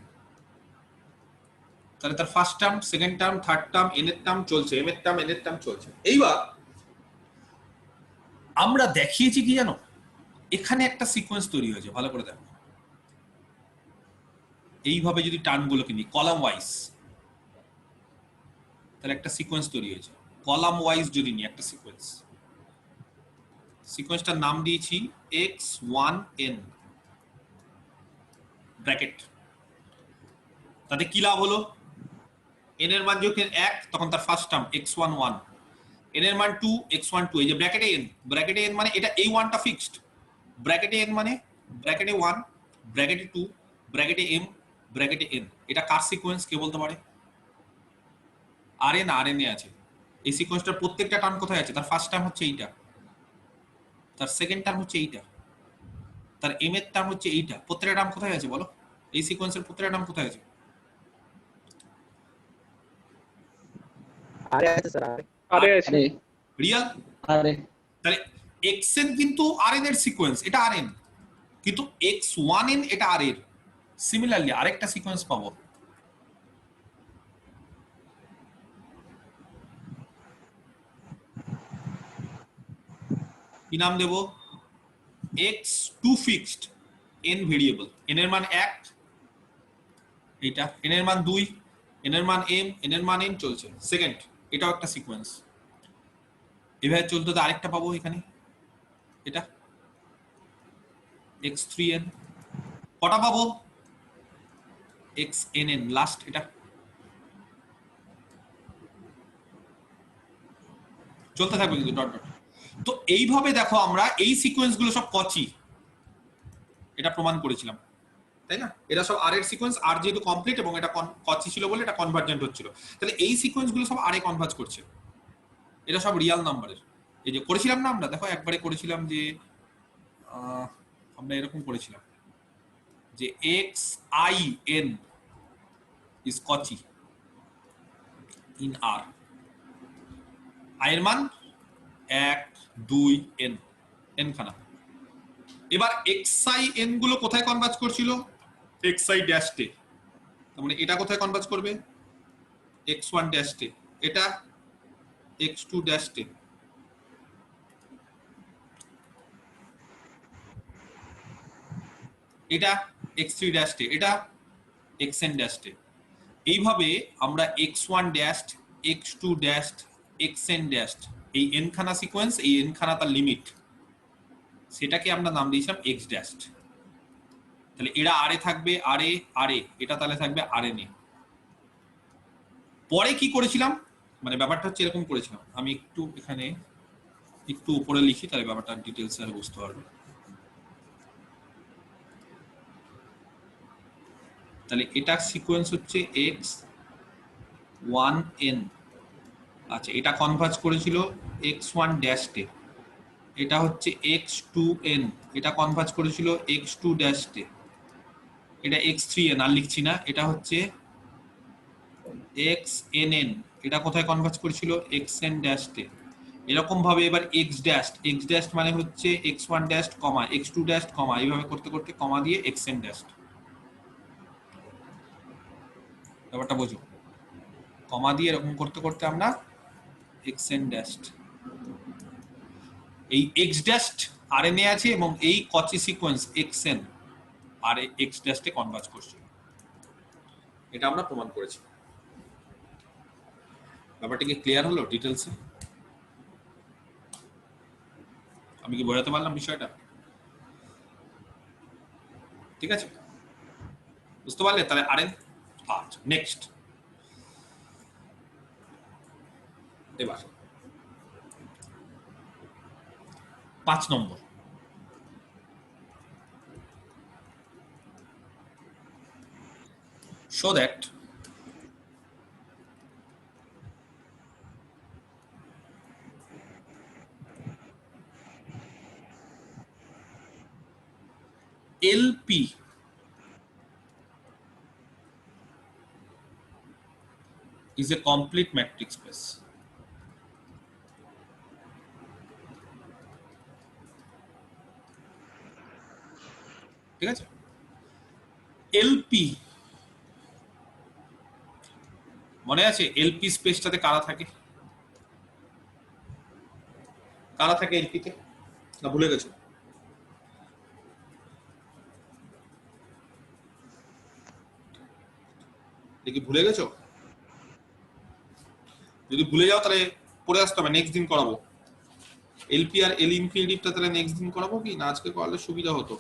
তাহলে তার first term, second term, third term, n এর টার্ম চলছে, m এর টার্ম, n এর টার্ম চলছে। এইবার আমরা দেখিয়েছি কি জানো, এখানে একটা সিকোয়েন্স তৈরি হয়েছে, ভালো করে দেখো। এইভাবে যদি টার্মগুলোকে নিই কলাম ওয়াইজ, তাহলে একটা সিকোয়েন্স তৈরি হয়েছে। কলাম ওয়াইজ যদি নিই একটা সিকোয়েন্স, সিকোয়েন্সটার নাম দিয়েছি x1n ব্র্যাকেট। তাতে কি লাভ হলো? n এর মান যখন 1 তখন তার ফার্স্ট টার্ম x11, n এর মান 2 x12, এই যে ব্র্যাকেটে n, ব্র্যাকেটে n মানে এটা এই ওয়ানটা ফিক্সড, ব্র্যাকেটে n মানে ব্র্যাকেটে 1, ব্র্যাকেটে 2, ব্র্যাকেটে m, ব্র্যাকেটে n। এটা কার সিকোয়েন্স কে বলতে পারে? আরএন, আরএনএ আছে। এই সিকোয়েন্সটার প্রত্যেকটা টার্ম কোথায় আছে? তার ফার্স্ট টার্ম হচ্ছে এইটা, তার সেকেন্ড টার্ম হচ্ছে এইটা, তার m এর টার্ম হচ্ছে এইটা। প্রত্যেকটা টার্ম কোথায় আছে বলো? এই সিকোয়েন্সের প্রত্যেকটা টার্ম কোথায় আছে? আরে আছে স্যার, আরে আছে। রিয়াল? আরে তাহলে xn কিন্তু rn এর সিকোয়েন্স, এটা rn, কিন্তু x1n এটা r এর। সিমিলারলি আরেকটা সিকোয়েন্স পাবো, কি নাম দেব? x2 fixed, n variable, n এর মান 1, এইটা n এর মান 2, n এর মান m, n এর মান n চলছে। সেকেন্ড, এটাও একটা সিকোয়েন্স। এভাবে চলতে তো আরেকটা পাবো এখানে, এটা x3n। কটা পাবো? xnn লাস্ট, এটা চলতে থাকবে কিন্তু ডট ডট। তো এইভাবে দেখো আমরা এই সিকোয়েন্স গুলো সব কচি, এটা প্রমাণ করেছিলাম, তাই না? এরা সব আর এর সিকোয়েন্স, আর যেহেতু কমপ্লিট এবং এটা কচি ছিল বলে এটা কনভার্জেন্ট হচ্ছিল। তাহলে এই সিকোয়েন্স গুলো সব আর এ কনভার্জ করছে, এটা সব রিয়াল নাম্বারের। এই যে করেছিলাম না আমরা, দেখো একবারে করেছিলাম যে আমরা এরকম করেছিলাম যে xin is কচি in r, i এর মান 1 2 n, n খানা। এবার xin গুলো কোথায় কনভার্জ করছিল? xi ড্যাশে। তার মানে এটা কোথায় কনভার্জ করবে? x1 ড্যাশে, এটা x2 ড্যাশে, এটা x3 ড্যাশে, এটা xn ড্যাশে। এইভাবে আমরা x1 dash, x2 dash, xn dash, এই n খানা সিকোয়েন্স, এই n খানা তার লিমিট, সেটাকে আমরা নাম দিয়েছিলাম x ড্যাশ। তাহলে এরা আরে থাকবে, আরে আরে, এটা তাহলে থাকবে আরএনএ। পরে কি করেছিলাম, মানে ব্যাপারটা হচ্ছে এরকম করেছিলাম, আমি একটু এখানে একটু উপরে লিখি, তাহলে ব্যাপারটা ডিটেইলসে আর বুঝতে পারবে। তাহলে এটা সিকোয়েন্স হচ্ছে x1n। আচ্ছা, এটা কনভার্জ করেছিল x1 ড্যাশে, এটা হচ্ছে x2n, এটা কনভার্জ করেছিল x2 ড্যাশে, এটা x3n আর লিখছি না, এটা হচ্ছে xnn, এটা কোথায় কনভার্জ করেছিল xn ড্যাশে। এরকম ভাবে এবার x ড্যাশ মানে হচ্ছে x1 ড্যাশ কমা x2 ড্যাশ কমা, এইভাবে করতে করতে কমা দিয়ে xn ড্যাশ। ব্যাপারটা বোঝো, কমা দিয়ে এরকম করতে করতে আমরা xn ড্যাশ, এই x ড্যাশ rn এ আছে এবং এই কচি সিকোয়েন্স xn আর x ড্যাশে কনভার্জ করছে, এটা আমরা প্রমাণ করেছি। ব্যাপারটা কি ক্লিয়ার হলো ডিটেলসে? আমি কি বোঝাতে পারলাম বিষয়টা? ঠিক আছে, বুঝতে পারলে? তাহলে আরএন। আচ্ছা, নেক্সট এবার 5 নম্বর। show that LP is a complete metric space. ঠিক আছে, LP মনে আছে? LP স্পেসটাতে কারা থাকে? কারা থাকে LP তে? না ভুলে গেছো? দেখি ভুলে গেছো? যদি ভুলে যাও তাহলে পড়ে আসতে হবে, নেক্সট দিন করাবো। এলপি আর এল ইনফিনিটিভটা তাহলে নেক্সট দিন করাবো কি না আজকে করালে সুবিধা হতো?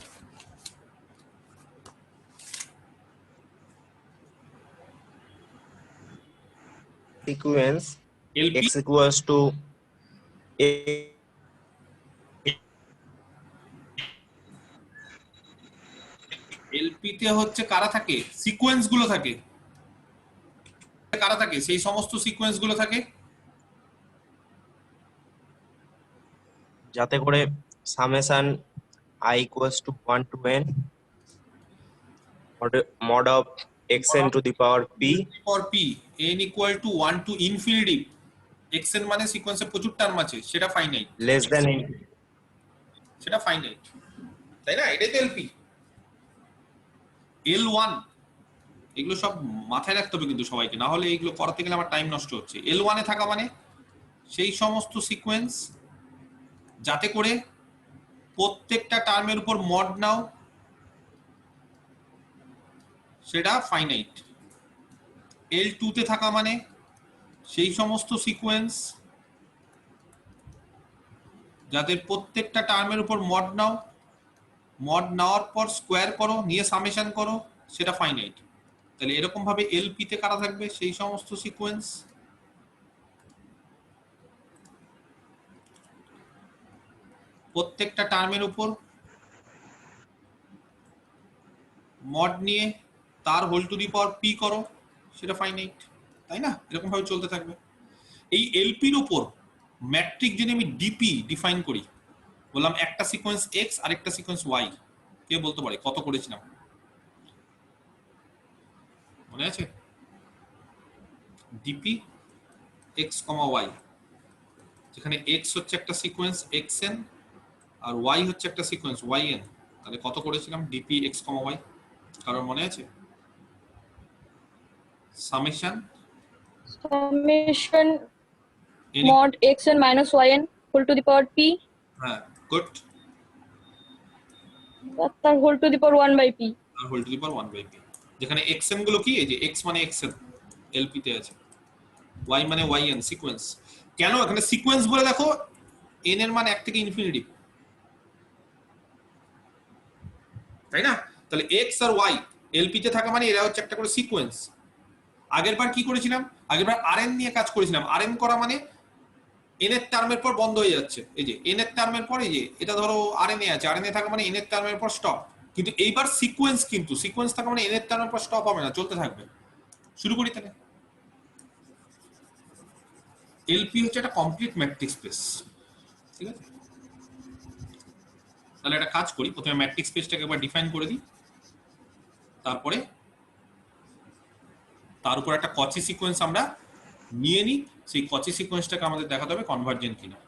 Sequence LP x equals to a LP তে হচ্ছে কারা থাকে? সিকোয়েন্স গুলো থাকে। কারা থাকে? সেই সমস্ত সিকোয়েন্স গুলো থাকে যাতে করে summation I equals to 1 to n mod of xn to the power p for P n equal to 1 to infinity. xn মানে সিকোয়েন্সে প্রচুর টার্ম আছে, সেটা ফাইনাইট, less than n সেটা ফাইনাইট, তাই না? এটাই তো এলপি। L1 এগুলো সব মাথায় রাখতে হবে কিন্তু সবাইকে, না হলে এগুলো করাতে গেলে আমার টাইম নষ্ট হচ্ছে। L1 এ থাকা মানে সেই সমস্ত সিকোয়েন্স যাতে করে প্রত্যেকটা টার্মের উপর মড নাও, সেটা ফাইনাইট। L2 তে থাকা মানে সেই সমস্ত সিকোয়েন্স যাদের প্রত্যেকটা টার্মের উপর মড নাও, মড নেওয়ার পর স্কোয়ার করো, নিয়ে সামেশন করো, সেটা ফাইনাইট। তাহলে এরকম ভাবে এলপি তে কারা থাকবে? সেই সমস্ত সিকোয়েন্স প্রত্যেকটা টার্মের উপর মড নিয়ে তার whole to the power p করো, সেটা ফাইনাইট, তাই না? এরকম ভাবে চলতে থাকবে। এই এলপির উপর ম্যাট্রিক যদি আমি ডিপি ডিফাইন করি, বললাম একটা সিকোয়েন্স এক্স আর একটা সিকোয়েন্স ওয়াই, কে বলতে পারে কত করেছিলাম? মনে আছে? ডিপি এক্স কমা ওয়াই, যেখানে এক্স হচ্ছে একটা সিকোয়েন্স এক্সএন আর ওয়াই হচ্ছে একটা সিকোয়েন্স ওয়াইএন। তাহলে কত করেছিলাম ডিপি এক্স কমা ওয়াই? কারণ মনে আছে? Summation mod xn minus yn whole to the power p হ্যাঁ, গুড, তার whole to the power 1 by p আর whole to the power 1 by p, যেখানে এক্সএন গুলো কি? এই যে এক্স মানে এক্সএন এলপি তে আছে, ওয়াই মানে ওয়াইএন সিকোয়েন্স। কেন এখানে সিকোয়েন্স বলে দেখো? এন এর মান 1 থেকে ইনফিনিটি, তাই না? তাহলে এক্স আর ওয়াই এলপি তে থাকা মানে এরা হচ্ছে একটা করে সিকোয়েন্স। আগের বার কি করেছিলাম? আগের বার আরএন নিয়ে কাজ করেছিলাম। আরএন করা মানে এন এর টার্মের পর বন্ধ হয়ে যাচ্ছে। এই যে এন এর টার্মের পর এই যে এটা ধরো আরএন এ আছে, আরএন এ থাকা মানে এন এর টার্মের পর স্টপ, কিন্তু এইবার সিকোয়েন্স, কিন্তু সিকোয়েন্স থাকা মানে n এর টার্মের পর স্টপ হবে না, চলতে থাকবে। শুরু করি তাহলে। এলপি হচ্ছে একটা কমপ্লিট ম্যাট্রিক্স স্পেস, ঠিক আছে? তাহলে একটা কাজ করি, প্রথমে ম্যাট্রিক্স স্পেসটাকে একবার ডিফাইন করে দিই, তারপরে তার উপর একটা কচি সিকোয়েন্স আমরা নিয়ে নিই, সেই কচি সিকোয়েন্সটাকে আমাদের দেখাতে হবে কনভার্জেন্ট কিনা।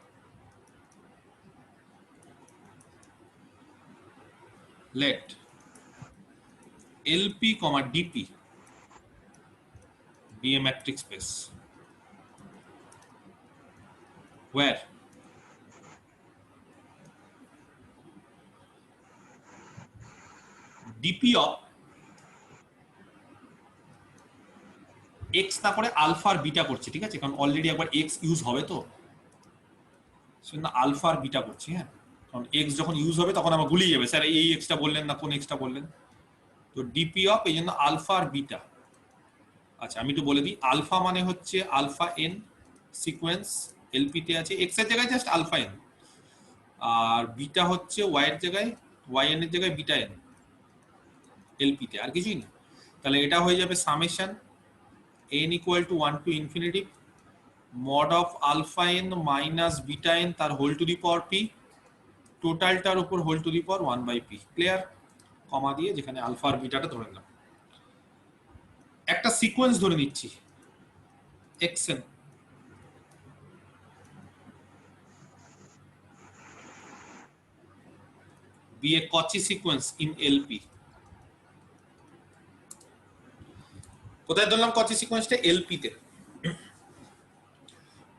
let LP, DP be a matrix space where DP of x না করে আলফা আর বিটা করছে, ঠিক আছে? কারণ অলরেডি একবার x ইউজ হবে, তো সেজন্য আলফা আর বিটা করছি। হ্যাঁ, কারণ x যখন ইউজ হবে তখন আমার গুলিয়ে যাবে, স্যার এই এক্সটা বললেন না, কোন এক্সটা বললেন? তো ডিপি অফ, এই জন্য আলফা আর বিটা। আচ্ছা, আমি একটু বলে দিই, আলফা মানে হচ্ছে আলফা এন সিকোয়েন্স এলপি তে আছে, এক্স এর জায়গায় জাস্ট আলফা এন, আর বিটা হচ্ছে ওয়াই এর জায়গায়, ওয়াই এন এর জায়গায় বিটা এন এলপি তে, আর কিছুই না। তাহলে এটা হয়ে যাবে summation n equal to 1 to infinity mod of alpha n minus beta n তার whole to the power P, টোটালটার উপর whole to the power 1 by P. Clear? Comma দিয়ে যেখানে আলফা আর বিটাটা ধরে নিলাম। একটা সিকোয়েন্স ধরে নিচ্ছি xn, be a Cauchy sequence in LP। কোথায় ধরলাম Cauchy সিকোয়েন্সটা? LP তে।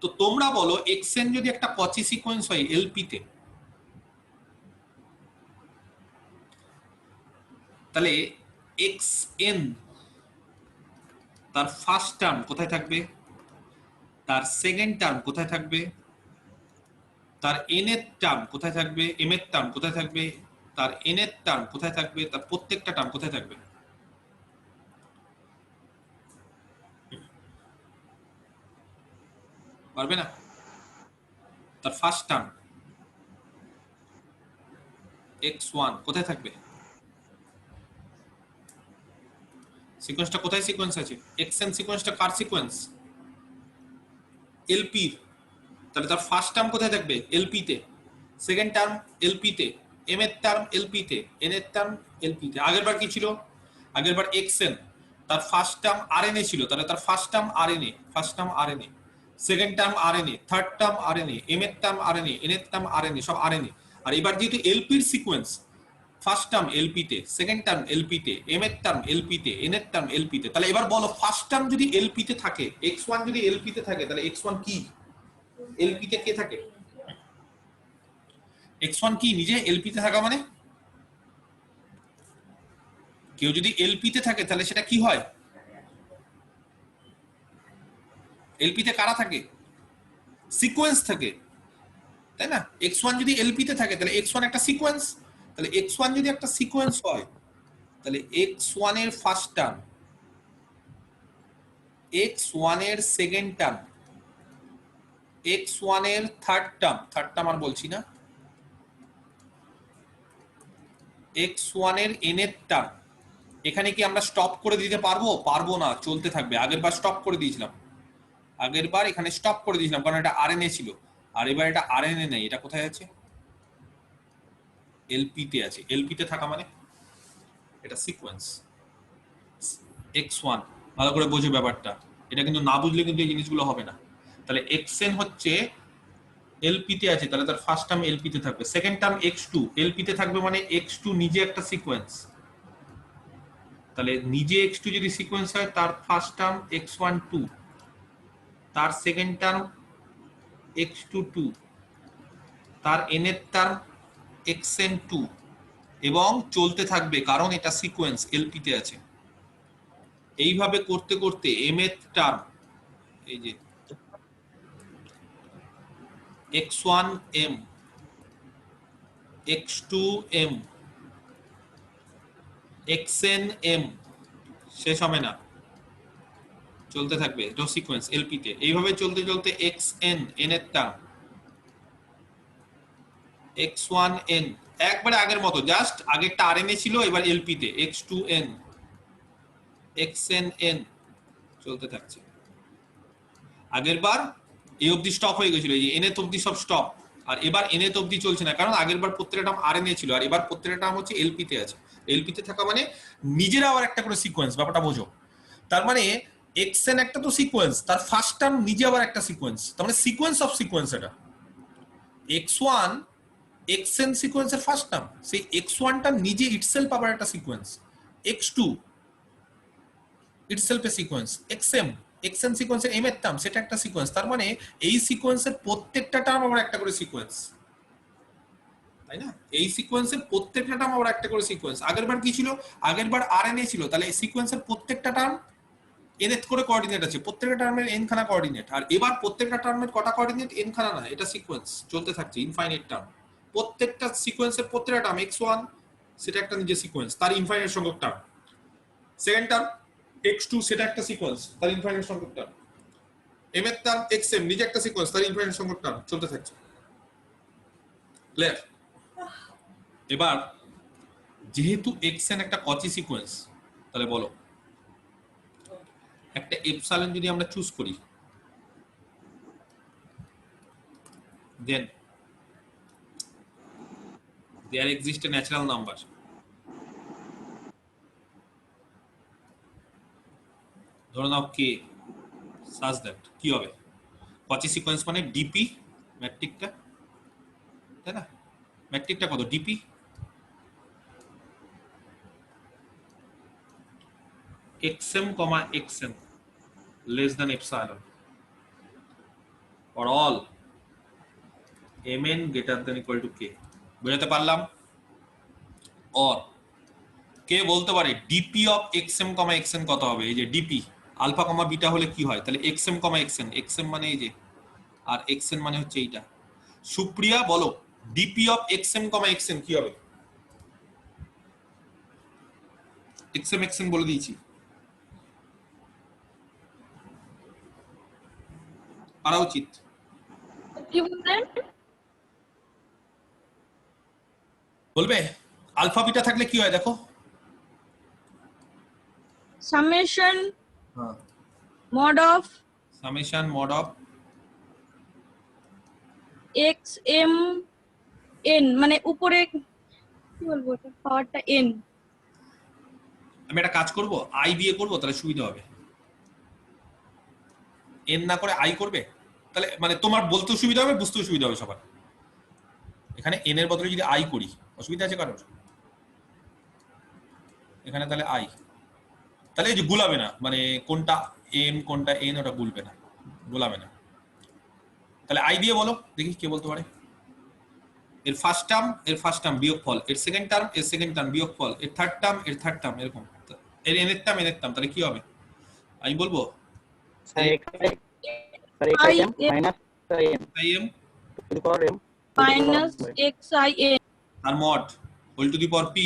তো তোমরা বলো xn যদি একটা Cauchy সিকোয়েন্স হয় LP তে, তাহলে xn তার ফার্স্ট টার্ম কোথায় থাকবে, তার সেকেন্ড টার্ম কোথায় থাকবে, তার n এর টার্ম কোথায় থাকবে, m এর টার্ম কোথায় থাকবে, তার n এর টার্ম কোথায় থাকবে, তার প্রত্যেকটা টার্ম কোথায় থাকবে? পারবে না? তার ফার্স্ট টার্ম x1 কোথায় থাকবে? সিকোয়েন্সটা কোথায় সিকোয়েন্স আছে? xn সিকোয়েন্সটা কার সিকোয়েন্স? LP। তাহলে তার ফার্স্ট টার্ম কোথায় থাকবে? LP তে, সেকেন্ড টার্ম LP তে, m এর টার্ম LP তে, n এর টার্ম LP তে। আগেরবার কি ছিল? আগেরবার xn তার ফার্স্ট টার্ম RNA ছিল, তাহলে তার first term RNA, first term RNA, second term RNA, third term RNA, m এর টার্ম RNA, n এর টার্ম RNA, সব RNA। আর এবার যেহেতু LP এর সিকোয়েন্স, ফার্স্ট টার্ম LP তে, সেকেন্ড টার্ম LP তে, m এর টার্ম LP তে, n এর টার্ম LP তে। তাহলে এবার বলো ফার্স্ট টার্ম যদি LP তে থাকে, x1 যদি LP তে থাকে, তাহলে x1 কি LP তে কে থাকে? x1 কি নিজে LP তে থাকা মানে? কেউ যদি LP তে থাকে তাহলে সেটা কি হয়? LP তে কারা থাকে? সিকোয়েন্স থাকে, তাই না? x1 যদি LP তে থাকে তাহলে x1 একটা সিকোয়েন্স, তাহলে x1 যদি একটা সিকোয়েন্স হয় তাহলে x1 এর ফার্স্ট টার্ম, x1 এর সেকেন্ড টার্ম, x1 এর থার্ড টার্ম আর বলছি না, x1 এর n এর টার্ম। এখানে কি আমরা স্টপ করে দিতে পারবো? পারবো না, চলতে থাকবে। আগেরবার স্টপ করে দিয়েছিলাম, আগেরবার এখানে স্টপ করে দিয়েছিলাম কারণ এটা RNA ছিল, আর এবার এটা RNA নেই, এটা কোথায় আছে? LP তে আছে। LP তে থাকা মানে এটা সিকোয়েন্স x1। ভালো করে বোঝো ব্যাপারটা, এটা কিন্তু না বুঝলে কিন্তু এই জিনিসগুলো হবে না। তাহলে xn হচ্ছে LP তে আছে, তাহলে তার ফার্স্ট টার্ম LP তে থাকবে, সেকেন্ড টার্ম x2 LP তে থাকবে, মানে x2 নিজে একটা সিকোয়েন্স। তাহলে নিজে x2 যদি সিকোয়েন্স হয়, তার ফার্স্ট টার্ম x12, তার সেকেন্ড টার্ম x22, তার n এর টার্ম xn2, এবং চলতে থাকবে কারণ এটা সিকোয়েন্স LP তে আছে। এইভাবে করতে করতে m এর টার্ম, এই যে x1m, x2m, xnm শেষ হবে না, চলতে থাকবে, এটা সিকোয়েন্স LP তে। এইভাবে চলতে চলতে xn, n এর টার্ম, x1n একবারে আগের মতো, জাস্ট আগেরটা আরএনএ ছিল, এবার এলপি তে x2n xnn চলতে থাকছে। আগের বার এই অবধি স্টপ হয়ে গেছিল, এই যে এনএ অবধি সব স্টপ, আর এবার এনএ অবধি চলছে না, কারণ আগের বার প্রত্যেকটা টার্ম আরএনএ ছিল, আর এবার প্রত্যেকটা টার্ম হচ্ছে এলপি তে আছে। এলপি তে থাকা মানে নিজের আবার একটা করে সিকোয়েন্স, ব্যাপারটা বোঝো। তার মানে xn একটা তো সিকোয়েন্স, তার ফার্স্ট টার্ম নিজে আবার একটা সিকোয়েন্স, তার মানে সিকোয়েন্স অফ সিকোয়েন্স। এটা x1 xn সিকোয়েন্সের ফার্স্ট টার্ম, সেই x1 টা নিজে ইটসেলফ আবার একটা সিকোয়েন্স, x2 ইটসেলফ এ সিকোয়েন্স, xn সিকোয়েন্সের m এর টার্ম সেটা একটা সিকোয়েন্স। তার মানে এই সিকোয়েন্সের প্রত্যেকটা টার্ম আবার একটা করে সিকোয়েন্স, তাই না? এই সিকোয়েন্সের প্রত্যেকটা টার্ম আবার একটা করে সিকোয়েন্স। আগেরবার কি ছিল? আগেরবার আরএনএ ছিল, তাহলে এই সিকোয়েন্সের প্রত্যেকটা টার্ম n করে কোঅর্ডিনেট আছে, প্রত্যেকটা টার্মের n খানা কোঅর্ডিনেট, আর এবার প্রত্যেকটা টার্মের কটা কোঅর্ডিনেট? n খানা না, এটা সিকোয়েন্স চলতে থাকছে, ইনফাইনাইট টার্ম। প্রত্যেকটা সিকোয়েন্সের প্রত্যেকটা টার্ম x1 সেটা একটা নিজে সিকোয়েন্স, তার ইনফাইনাইট সংখ্যক টার্ম। সেকেন্ড টার্ম x2 সেটা একটা সিকোয়েন্স, তার ইনফাইনাইট সংখ্যক টার্ম। m এর টার্ম xm নিজে একটা সিকোয়েন্স, তার ইনফাইনাইট সংখ্যক টার্ম, চলতে থাকছে। ক্লিয়ার? এবার যেহেতু xn একটা কচি সিকোয়েন্স, তাহলে বলো একটা এপসাইলন যদি আমরা চুজ করি, then there exists a natural number ধরে নাও k such that কি হবে? কচি সিকোয়েন্স মানে ডিপি ম্যাট্রিকটা, তাই না? ম্যাট্রিকটা কত? DP xm, xn less than epsilon for all mn greater than equal to k। বুঝাতে পারলাম? or কে বলতে পারে ডিপি অফ xm, xn কত হবে? এই যে ডিপি আলফা কমা বিটা হলে কি হয়? তাহলে xm, xn, xm মানে এই যে, আর xn মানে হচ্ছে এইটা। সুপ্রিয়া বলো ডিপি অফ xm, xn কি হবে? xm xn বলে দিয়েছি, পারা উচিত। কি বললেন? বলবে আলফা বিটা থাকলে কি হয় দেখো? Summation mod of summation mod of xm n, মানে উপরে কি বলবো, এটা পাওয়ারটা n। আমি একটা কাজ করব, আই দিয়ে করব, তাহলে সুবিধা হবে। এন না করে আই করবে, তাহলে মানে তোমার বলতেও সুবিধা হবে, বুঝতেও সুবিধা হবে সবার। এখানে এন এর বদলে যদি আই করি, অসুবিধা আছে কারোর? এখানে তাহলে আই, তাহলে এই যে গুলাবে না, মানে কোনটা এম কোনটা এন ওটা গুলবে না, গুলাবে না। তাহলে আই দিয়ে বলো দেখি কে বলতে পারে। এর ফার্স্ট টার্ম বিয়োগফল, এর সেকেন্ড টার্ম বিয়োগফল, এর থার্ড টার্ম এরকম, এর এন এর টার্ম তাহলে কি হবে? আমি বলবো im minus xin আর mod whole to the power p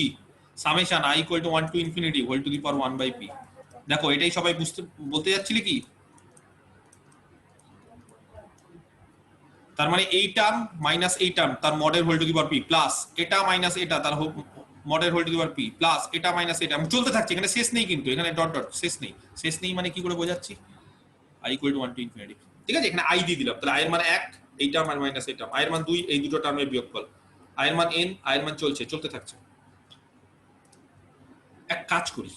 summation i equal to 1 to infinity whole to the power 1 by p। দেখো এটাই সবাই বলতে যাচ্ছিলে কি? তার মানে এই টার্ম মাইনাস এই টার্ম তার মডের whole to the power p plus এটা মাইনাস এটা তার মডের whole to the power p plus এটা মাইনাস এটা চলতে থাকছে। এখানে শেষ নেই, কিন্তু এখানে ডট ডট শেষ নেই মানে কি করে বোঝাচ্ছি? i equal to 1 to infinity, ঠিক আছে? এখানে i দিয়ে দিলাম, তাহলে i এর মান 1, এই টার্ম আর মাইনাস এই টার্ম, i এর মান 2, এই দুটো টার্মের বিয়োগফল, i এর মান n, i এর মান চলতে থাকছে। এক কাজ করি,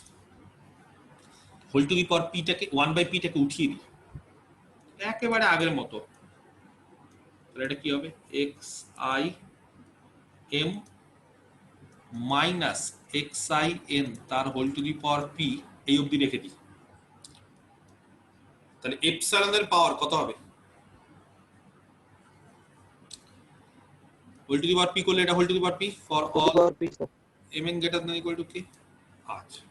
whole to the power p টাকে 1 বাই p টাকে উঠিয়ে দিই একেবারে আগের মতো, তাহলে এটা কি হবে? xim মাইনাস xin তার whole to the power p এই অবধি রেখে দিই। তাহলে এপসাইলন এর পাওয়ার কত হবে? Whole to the power p করলে এটা whole to the power p for all mn greater than equal to k। আচ্ছা,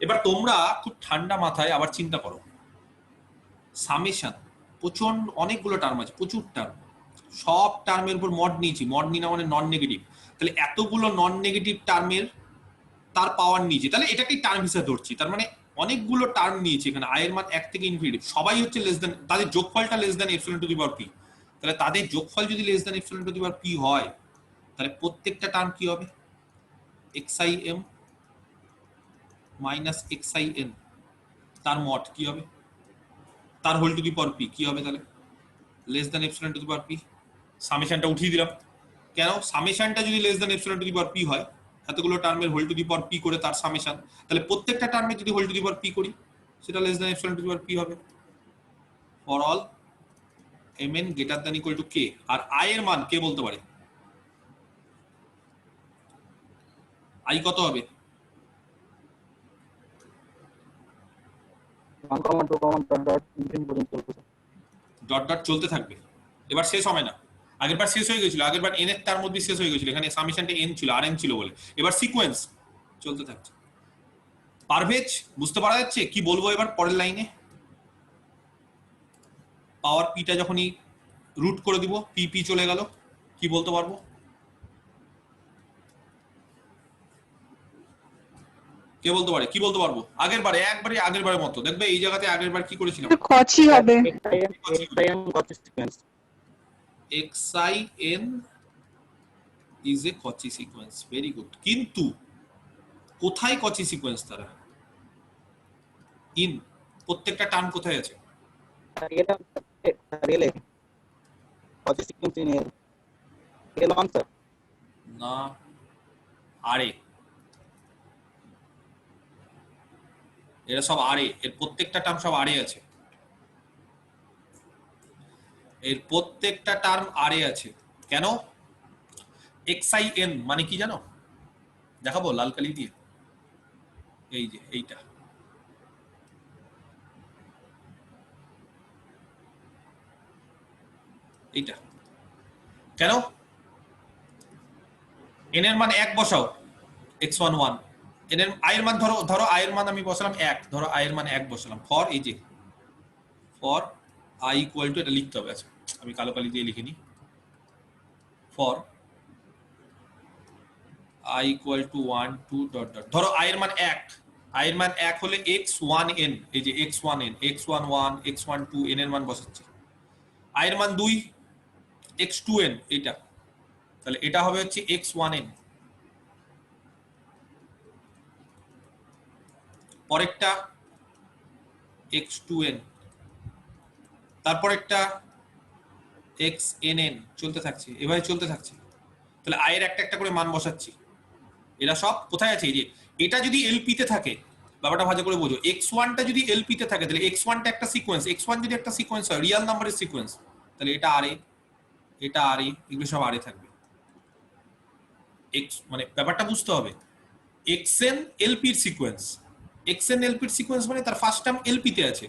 এবার তোমরা খুব ঠান্ডা মাথায় আবার চিন্তা করো, সামেশন প্রচন্ড অনেকগুলো টার্ম আছে, প্রচুর টার্ম, সব টার্মের উপর মড নিয়েছি, মড নিয়ে মানে নন নেগেটিভ, তাহলে এতগুলো নন নেগেটিভ টার্মের তার পাওয়ার নিয়েছি, তাহলে এটাকেই টার্ম হিসেবে ধরছি। তার মানে অনেকগুলো টার্ম নিয়েছি এখানে, i এর মান 1 থেকে ইনফিনিটি, সবাই হচ্ছে লেস দেন, তাদের যোগফলটা less than epsilon to the power p, তাহলে তাদের যোগফল যদি less than epsilon to the power p হয়, তাহলে প্রত্যেকটা টার্ম কি হবে? xim মাইনাস xin, তার মড কি হবে? তার whole to the power P কি হবে? তাহলে less than epsilon to the power P. সামেশনটা উঠিয়ে দিলাম। কেন? সামেশনটা যদি less than epsilon to the power P হয়, এতগুলো টার্মের whole to the power P করে তার সামেশন, তাহলে প্রত্যেকটা টার্মের যদি whole to the power P করি সেটা less than epsilon to the power P হবে for all mn greater than equal to K. আর i এর মান কে বলতে পারে? i কত হবে? 1, 2, ডট ইনফিনিটি পর্যন্ত চলবে। ডট ডট চলতে থাকবে, এবার শেষ হবে না। আগেরবার শেষ হয়ে গেছিল, আগেরবার n এর তার মধ্যে শেষ হয়ে গেছিল, এখানে সামেশনটা n ছিল আর n ছিল বলে এবার সিকোয়েন্স চলতে থাকছে। পারভেজ বুঝতে পারা যাচ্ছে কি বলবো? এবার পরের লাইনে পাওয়ার পিটা যখনই রুট করে দিব, পি পি চলে গেল, কি বলতে পারবো? কে বলতে পারে? কি বলতে পারবো? আগেরবারে একবারে আগেরবারের মতো দেখবে এই জায়গাতে আগেরবার কি করেছিলাম? কচি হবে। xim কচি sequence. xin is a Cauchy sequence. Very good. কিন্তু কোথায় Cauchy sequence তারা? ইন প্রত্যেকটা টার্ম কোথায় আছে? রিয়েলে কচি সিকোয়েন্স ইন রিয়েল আনসার না, আরে এরা সব আরে, এর প্রত্যেকটা টার্ম সব আরে আছে, এর প্রত্যেকটা টার্ম আরে আছে। কেন? xin মানে কি জানো? দেখাবো লাল কালি দিয়ে, এই যে এইটা, এইটা। কেন? n এর মান 1 বসাও, x11 n এর i এর মান ধরো i এর মান আমি বসালাম 1, ধরো i এর মান 1 বসালাম ফর এই যে ফর i ইকুয়াল টু, এটা লিখতে হবে, আচ্ছা আমি কালো কালি দিয়ে লিখে নিই, for i equal to 1 2 dot dot, ধরো i এর মান 1, i এর মান 1 হলে x1n, এই যে x1n x11 x12 n এর মান বসাচ্ছি, i এর মান 2 x2n এটা, তাহলে এটা হবে হচ্ছে x1n। পরেরটা x2n, তারপর একটা xnn, চলতে থাকছে, এভাবে চলতে থাকছে। তাহলে i এর একটা একটা করে মান বসাচ্ছি, এরা সব কোথায় আছে? এই যে এটা যদি এলপি তে থাকে, ব্যাপারটা ভালো করে বোঝো, x1 টা যদি এলপি তে থাকে তাহলে x1 টা একটা সিকোয়েন্স, x1 যদি একটা সিকোয়েন্স হয় রিয়েল নাম্বারের সিকোয়েন্স, তাহলে এটা আরএ, এটা আরএ, এগুলো সব আরএ থাকবে। x মানে ব্যাপারটা বুঝতে হবে, xn এলপির সিকোয়েন্স, xn এলপির সিকোয়েন্স মানে তার ফার্স্ট টার্ম এলপি তে আছে,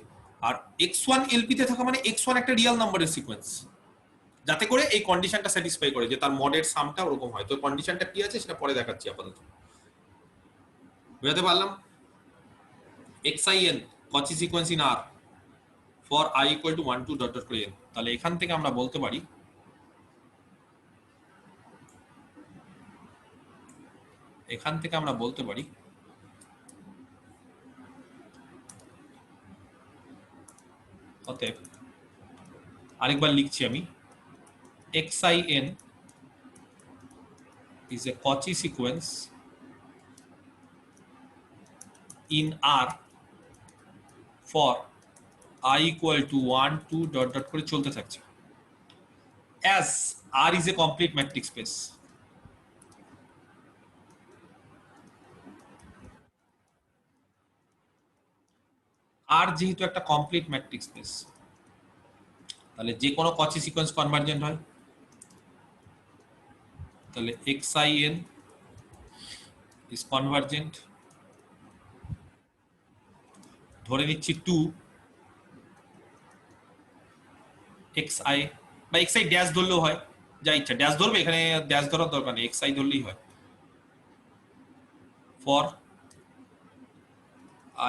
আর x1 এলপি তে থাকা মানে x1 একটা রিয়েল নাম্বারের সিকোয়েন্স, যাতে করে এই কন্ডিশনটা স্যাটিসফাই করে যে তার মডের সামটা ওরকম হয়। তো কন্ডিশনটা কি আছে সেটা পরে দেখাচ্ছি, আপাতত বুঝাতে পারলাম? xin Cauchy sequence in R for I equal to 1 2 dot dot করে n। তাহলে এখান থেকে আমরা বলতে পারি অতএব আরেকবার লিখছি আমি, xin is a Cauchy sequence in R for I equal to 1 2 dot dot করে চলতে থাকছে, as R is a complete metric space। R যেহেতু একটা কমপ্লিট ম্যাট্রিক স্পেস, তাহলে যে কোনো Cauchy সিকোয়েন্স কনভার্জেন্ট হয়, তাহলে xin is convergent, ধরে নিচ্ছি 2 xi বা xi ড্যাশ ধরলেও হয়, যা ইচ্ছা ড্যাশ ধরবে, এখানে ড্যাশ ধরার দরকার নেই, xi ধরলেই হয়, for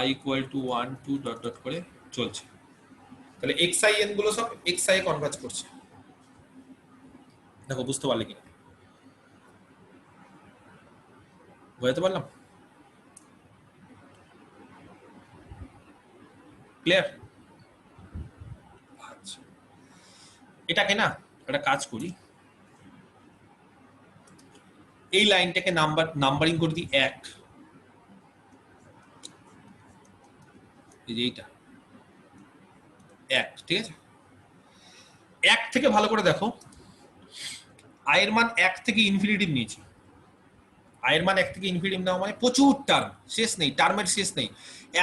i equal to 1 2 dot dot করে চলছে। তাহলে xin গুলো সব xi এ কনভার্জ করছে, দেখো বুঝতে পারলে কিনা? বুঝতে পারলাম? ক্লিয়ার? আচ্ছা, এটাকে না একটা কাজ করি, এই লাইনটাকে নাম্বারিং করে দিই 1, এই যে এইটা 1, ঠিক আছে। 1 থেকে ভালো করে দেখো, i এর মান 1 থেকে ইনফিনিটিভ নিয়েছি। i এর মান 1 থেকে ইনফিনিটিভ নেওয়া মানে প্রচুর টার্ম, শেষ নেই, টার্মের শেষ নেই।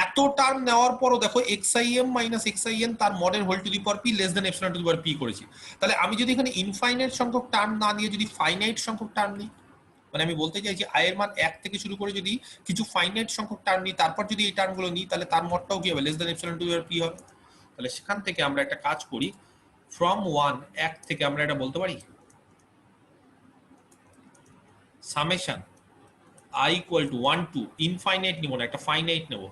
এত টার্ম নেওয়ার পরও দেখো xim মাইনাস xin তার মডের whole to the power p less than epsilon to the power p করেছি। তাহলে আমি যদি এখানে ইনফাইনাইট সংখ্যক টার্ম না নিয়ে যদি ফাইনাইট সংখ্যক টার্ম নিই, মানে আমি বলতে চাইছি i এর মান 1 থেকে শুরু করে যদি কিছু ফাইনাইট সংখ্যক টার্ম নিই, তারপর যদি এই টার্মগুলো নিই, তাহলে তার মডটাও কি হবে, less than epsilon to the power p হবে। তাহলে সেখান থেকে আমরা একটা কাজ করি, ফ্রম 1 থেকে আমরা এটা বলতে পারি summation i equal to 1 two infinite নিব না, একটা ফাইনাইট নেব,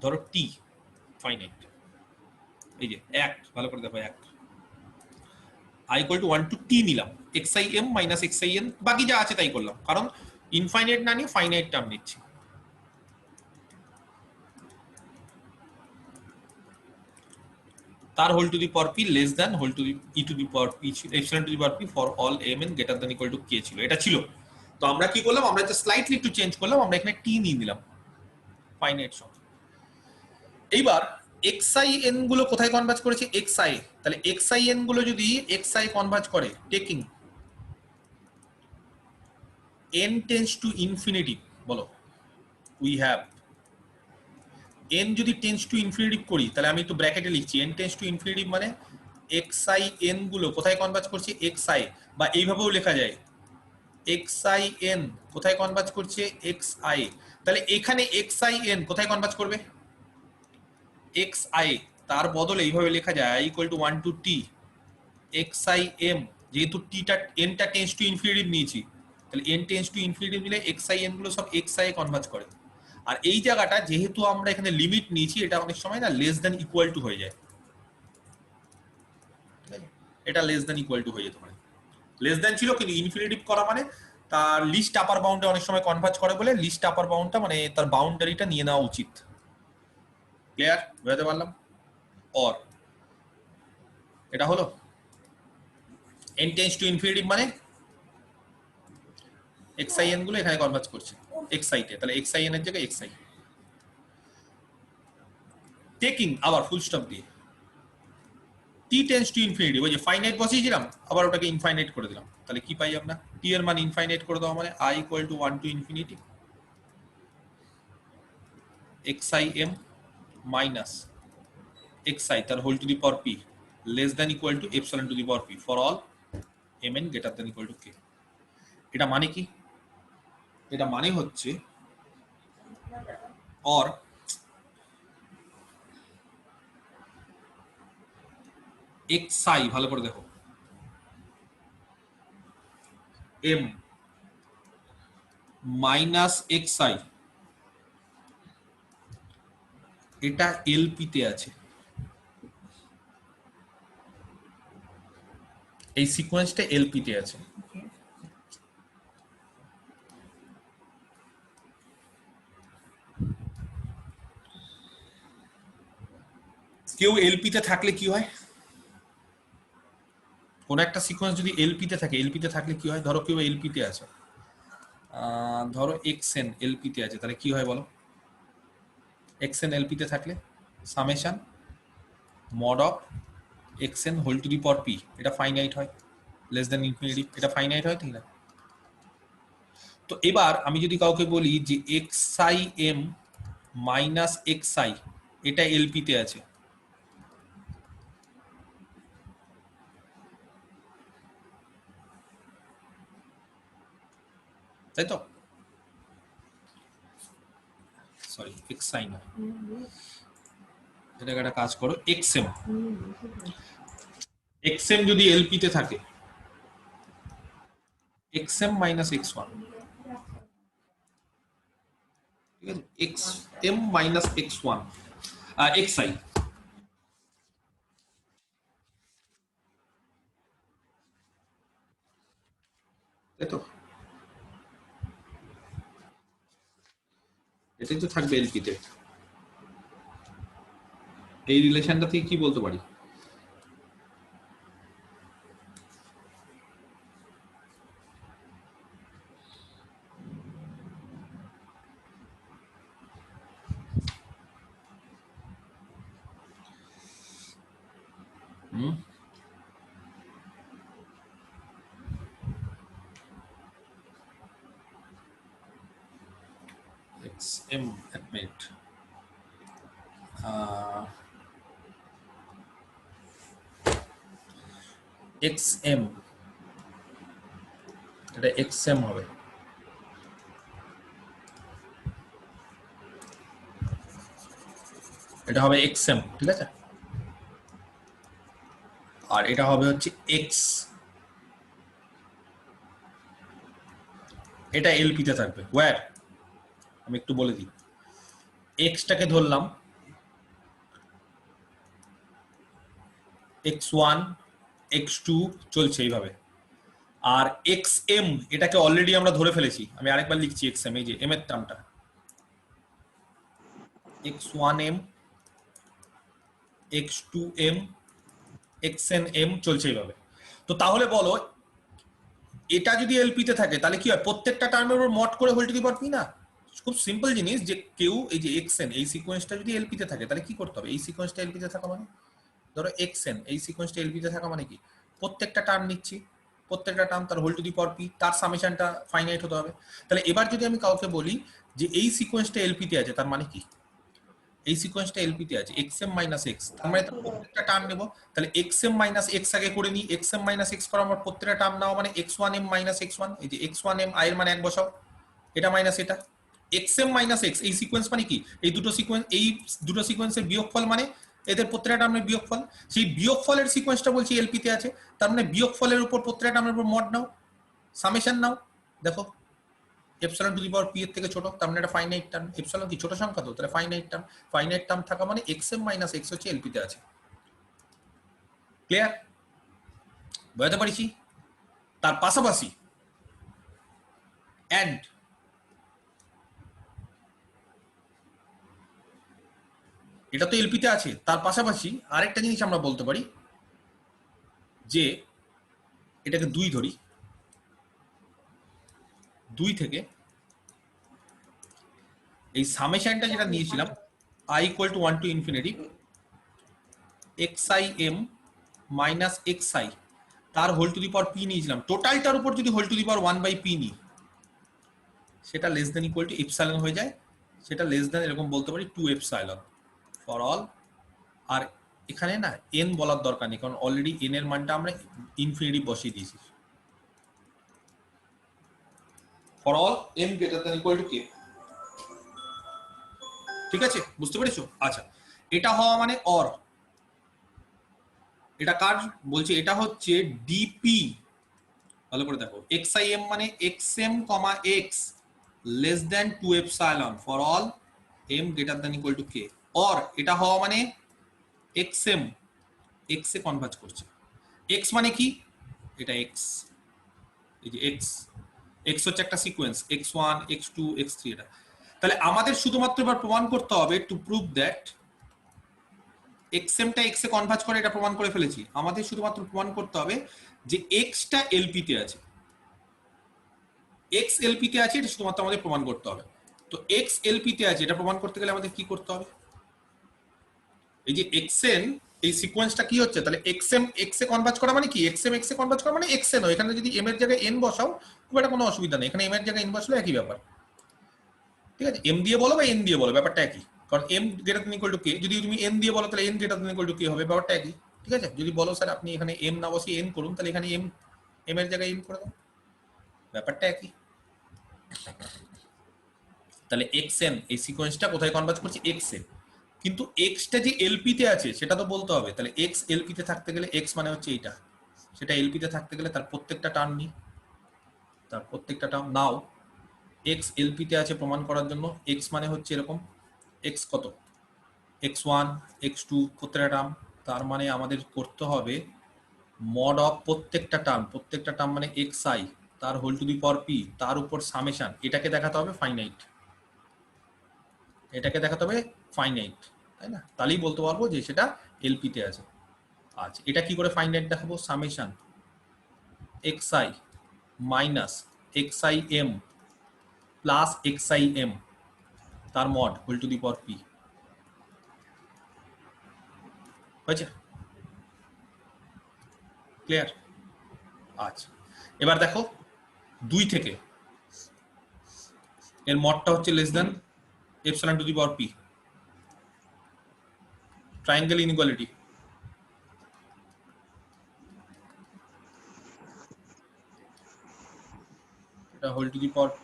ধরো t ফাইনাইট, এই যে 1, ভালো করে দেখো 1, i equal to 1 to t নিলাম, xim মাইনাস xin, বাকি যা আছে তাই করলাম, কারণ ইনফাইনাইট না নিয়ে ফাইনাইট টার্ম নিচ্ছি। তার whole to the power p less than whole to the e to the power p epsilon to the power p for all mn greater than equal to k ছিল, এটা ছিল। তো আমরা কি করলাম, আমরা জাস্ট স্লাইটলি একটু চেঞ্জ করলাম, আমরা এখানে t নিয়ে নিলাম ফাইনাইট সংখ্যা। এইবার xin গুলো কোথায় কনভার্জ করেছে, xi, তাহলে xin গুলো যদি xi কনভার্জ করে, taking n tends to infinity, বলো উই হ্যাভ n যদি টেন্ডস টু ইনফিনিটিভ করি, তাহলে আমি একটু ব্র্যাকেটে লিখছি, n টেন্ডস টু ইনফিনিটিভ মানে xin গুলো কোথায় কনভার্জ করছে, xi, বা এইভাবেও লেখা যায় xin কোথায় কনভার্জ করছে, xi। তাহলে এখানে xin কোথায় কনভার্জ করবে, xi, তার বদলে এইভাবে লেখা যায় i equal to 1 to t xim, যেহেতু tটা nটা টেন্ডস টু ইনফিনিটিভ নিয়েছি, তাহলে n টেন্ডস টু ইনফিনিটিভ নিলে xin গুলো সব xi কনভার্জ করে। আর এই জায়গাটা যেহেতু আমরা এখানে লিমিট নিয়েছি, এটা অনেক সময় না লেস দ্যান ইকুয়াল টু হয়ে যায়, এটা লেস দ্যান ইকুয়াল টু হয়ে যেতে পারে, লেস দ্যান ছিল কিন্তু ইনফিনিটিভ করা মানে তার লিস্ট আপার বাউন্ডে অনেক সময় কনভার্জ করে বলে লিস্ট আপার বাউন্ডটা মানে তার বাউন্ডারিটা নিয়ে নেওয়া উচিত। ক্লিয়ার বুঝতে পারলাম? অর এটা হলো n টেন্ডস টু ইনফিনিটিভ মানে xin গুলো এখানে কনভার্জ করছে xi তে, তাহলে xin এর জায়গায় xi, টেকিং আবার ফুল স্টপ দিয়ে t টেন্ডস টু ইনফিনিটি, ওই যে ফাইনাইট বসিয়েছিলাম আবার ওটাকে ইনফাইনাইট করে দিলাম, তাহলে কি পাই আমরা, t এর মান ইনফাইনাইট করে দেওয়া মানে i equal to 1 to infinity xim minus xi তার whole to the power p less than equal to epsilon to the power p for all mn greater than equal to k। এটা মানে কি, এটা মানে হচ্ছে অর xi, ভালো করে দেখো, m মাইনাস xi এটা lp তে আছে, এই সিকোয়েন্সটা lp তে আছে। কেউ এলপি তে থাকলে কি হয়, কোন একটা সিকোয়েন্স যদি এলপি তে থাকে, এলপি তে থাকলে কি হয়, ধরো কেউ এলপি তে আছে, ধরো xn এলপি তে আছে, তাহলে কি হয় বলো, xn এলপি তে থাকলে summation mod of xn whole to the power p, এটা ফাইনাইট হয়, লেস দ্যান ইনফিনিটি, এটা ফাইনাইট হয়, ঠিক না? তো এবার আমি যদি কাউকে বলি যে xim মাইনাস xi এটা এলপি তে আছে, তাই তো, সরি xi না, এটা একটা কাজ করো, xm যদি এলপি তে থাকে, xm মাইনাস x1, ঠিক আছে, xm মাইনাস x1 xi, তাই তো, এটাই তো থাকবে এলপি তে। এই রিলেশনটা থেকে কি বলতে পারি, xm এক মিনিট, xm, এটা xm হবে, এটা হবে xm, ঠিক আছে, আর এটা হবে হচ্ছে x, এটা এলপি তে থাকবে। ওয়্যার আমি একটু বলে দিই, x টাকে ধরলাম x1 x2 চলছে এইভাবে, আর xm এটাকে অলরেডি আমরা ধরে ফেলেছি, আমি আরেকবার লিখছি xm, এই যে m এর টার্মটা x1m x2m xnm চলছে এইভাবে। তো তাহলে বলো এটা যদি এলপি তে থাকে তাহলে কি হয়, প্রত্যেকটা টার্মের উপর মড করে whole to the power p না? খুব সিম্পল জিনিস, যে কেউ এই যে xn এই সিকোয়েন্সটা যদি এলপি তে থাকে তাহলে কি করতে হবে, এই সিকোয়েন্সটা এলপি তে থাকা মানে, ধরো xn এই সিকোয়েন্সটা এলপি তে থাকা মানে কি, প্রত্যেকটা টার্ম নিচ্ছি, প্রত্যেকটা টার্ম তার whole to the power p, তার সামেশনটা ফাইনাইট হতে হবে। তাহলে এবার যদি আমি কাউকে বলি যে এই সিকোয়েন্সটা এলপি তে আছে, তার মানে কি, এই সিকোয়েন্সটা এলপি তে আছে xm - x, তার মানে প্রত্যেকটা টার্ম নেব, তাহলে xm - x আগে করে নি, xm - x করার পর প্রত্যেকটা টার্ম নাও, মানে x1m - x1, এই যে x1m i এর মান 1 বসাও, এটা মাইনাস এটা, xm - x এই সিকোয়েন্স মানে কি, এই দুটো সিকোয়েন্সের বিয়োগফল, মানে এদের প্রত্যেকটা টার্মের বিয়োগফল, সেই বিয়োগফলের সিকোয়েন্সটা বলছি এলপি তে আছে, তার মানে বিয়োগফলের উপর প্রত্যেকটা টার্মের উপর মড নাও, সামেশন নাও, দেখো epsilon to the power P এর থেকে ছোট, তার মানে এটা ফাইনাইট টার্ম, এপসিলন কি ছোট সংখ্যা, তো তাহলে ফাইনাইট টার্ম থাকা মানে xm - x হচ্ছে এলপি তে আছে। ক্লিয়ার, বুঝতে পারছি? তার পাশাপাশি এন্ড এটা তো এলপি তে আছে, তার পাশাপাশি আরেকটা জিনিস আমরা বলতে পারি যে এটাকে 2 ধরি, 2 থেকে এই সামেশনটা যেটা নিয়েছিলাম i = 1 to infinity xim minus xi, তার whole to the power p নিয়েছিলাম, টোটালটার উপর যদি whole to the power 1/p নিই সেটা less than equal to epsilon হয়ে যায়, সেটা লেস দেন এরকম বলতে পারি 2 এপসাইলন ফর অল। আর এখানে না n বলার দরকার নেই, কারণ অলরেডি n এর মানটা আমরা ইনফিনিটি বসিয়ে দিয়েছি, for all m greater than equal to k। ঠিক আছে, বুঝতে পেরেছো? আচ্ছা, এটা হওয়া মানে অর, এটা কার বলছি, এটা হচ্ছে ডিপি, ভালো করে দেখো, xim মানে xm, x less than 2 epsilon for all m greater than equal to k, or এটা হওয়া মানে xm x এ কনভার্জ করছে, x মানে কি, এটা x, এই যে x হচ্ছে একটা সিকোয়েন্স x1 x2 x3, এটা তাহলে আমাদের শুধুমাত্র এবার প্রমাণ করতে হবে টু প্রুভ দ্যাট xm টা x এ কনভার্জ করে, এটা প্রমাণ করে ফেলেছি, আমাদের শুধুমাত্র প্রমাণ করতে হবে যে x টা এলপি তে আছে, x এলপি তে আছে, এটা শুধুমাত্র আমাদের প্রমাণ করতে হবে। তো x এলপি তে আছে এটা প্রমাণ করতে গেলে আমাদের কি করতে হবে, এই যে xn এই সিকোয়েন্সটা কি হচ্ছে, তাহলে xm x এ কনভার্জ করা মানে কি, xm x এ কনভার্জ করা মানে xn, এখানে যদি m এর জায়গায় n বসাও খুব একটা কোনো অসুবিধা নেই, এখানে m এর জায়গায় n বসালে একই ব্যাপার, ঠিক আছে, m দিয়ে বলো বা n দিয়ে বলো ব্যাপারটা একই, কারণ m greater than equal to k, যদি তুমি n দিয়ে বলো তাহলে n greater than equal to k হবে, ব্যাপারটা একই, ঠিক আছে। যদি বলো স্যার আপনি এখানে m না বসিয়ে n করুন, তাহলে এখানে m এর জায়গায় n করে দাও, ব্যাপারটা একই। তাহলে xn এই সিকোয়েন্সটা কোথায় কনভার্জ করছে, x এ, কিন্তু x টা যে এলপি তে আছে সেটা তো বলতে হবে, তাহলে x এলপি তে থাকতে গেলে x মানে হচ্ছে এইটা, সেটা এলপি তে থাকতে গেলে তার প্রত্যেকটা টার্ম নি, তার প্রত্যেকটা টার্ম নাও, x এলপি তে আছে প্রমাণ করার জন্য x মানে হচ্ছে এরকম, x কত, x1 x2 প্রত্যেকটা টার্ম, তার মানে আমাদের করতে হবে মড অফ প্রত্যেকটা টার্ম মানে xi তার whole to the power p, তার উপর সামেশন, এটাকে দেখাতে হবে ফাইনাইট, এটাকে দেখাতে হবে ফাইনাইট, তাই না, তাহলেই বলতে পারবো যে সেটা এলপি তে আছে। আচ্ছা, এটা কি করে ফাইনাইট দেখাবো, summation xi minus xim plus xim তার mod whole to the power p, হয়েছে? ক্লিয়ার? আচ্ছা, এবার দেখো 2 থেকে এর মডটা হচ্ছে less than epsilon to the power p, triangle inequality, এটা whole to the power p,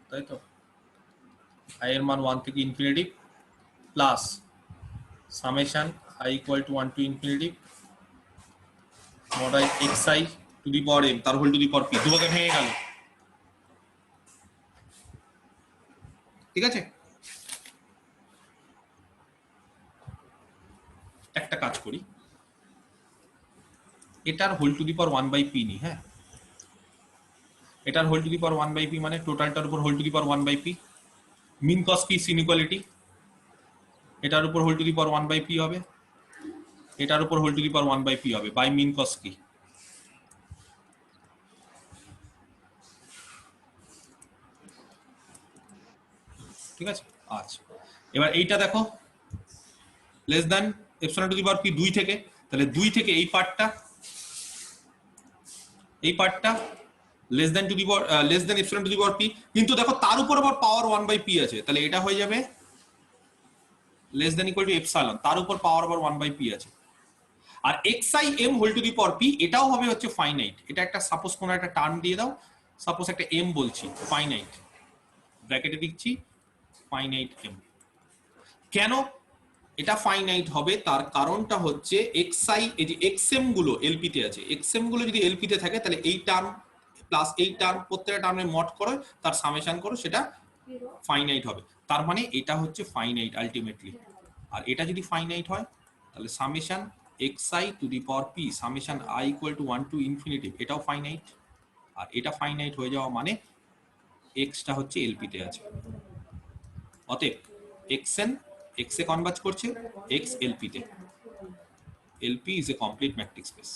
তাই তো i এর মান 1 থেকে infinity plus summation i equal to 1 to infinity mod i xi to the power m তার whole to the power p, দুভাগে ভেঙে গেল। ঠিক আছে, একটা কাজ করি, এটার whole to the power 1 by p নি। হ্যাঁ, এটার whole to the power 1 by p মানে টোটালটার উপর whole to the power 1 by p, Minkowski inequality, এটার উপর whole to the power 1 by p হবে, এটার উপর whole to the power 1 by p হবে বাই মিন কস কি। ঠিক আছে, আচ্ছা এবার এইটা দেখো less than epsilon to the power p 2 থেকে, তাহলে 2 থেকে এই পার্টটা less than two the power less than epsilon to the power p, কিন্তু দেখো তার উপর আবার পাওয়ার 1 বাই p আছে, তাহলে এটা হয়ে যাবে less than equal to epsilon, তার উপর পাওয়ার আবার 1 বাই p আছে। আর xi m whole to the power p এটাও হবে হচ্ছে ফাইনাইট। এটা একটা সাপোজ কোন একটা টার্ম দিয়ে দাও, সাপোজ একটা m বলছি, ফাইনাইট ব্র্যাকেটে দিচ্ছি ফাইনাইট m। কেন এটা ফাইনাইট হবে তার কারণটা হচ্ছে xi এই যে xm গুলো lp তে আছে, xm গুলো যদি lp তে থাকে তাহলে এই টার্ম প্লাস এই টার্ম প্রত্যেকটা টার্মে মড করো তার সামেশন করো, সেটা ফাইনাইট হবে। তার মানে এটা হচ্ছে ফাইনাইট আলটিমেটলি। আর এটা যদি ফাইনাইট হয় তাহলে summation xi to the power p summation i equal to 1 to infinity, এটাও ফাইনাইট। আর এটা ফাইনাইট হয়ে যাওয়া মানে x টা হচ্ছে lp তে আছে, অতএব xn x এ কনভার্জ করছে, x lp তে, lp is a complete metric space.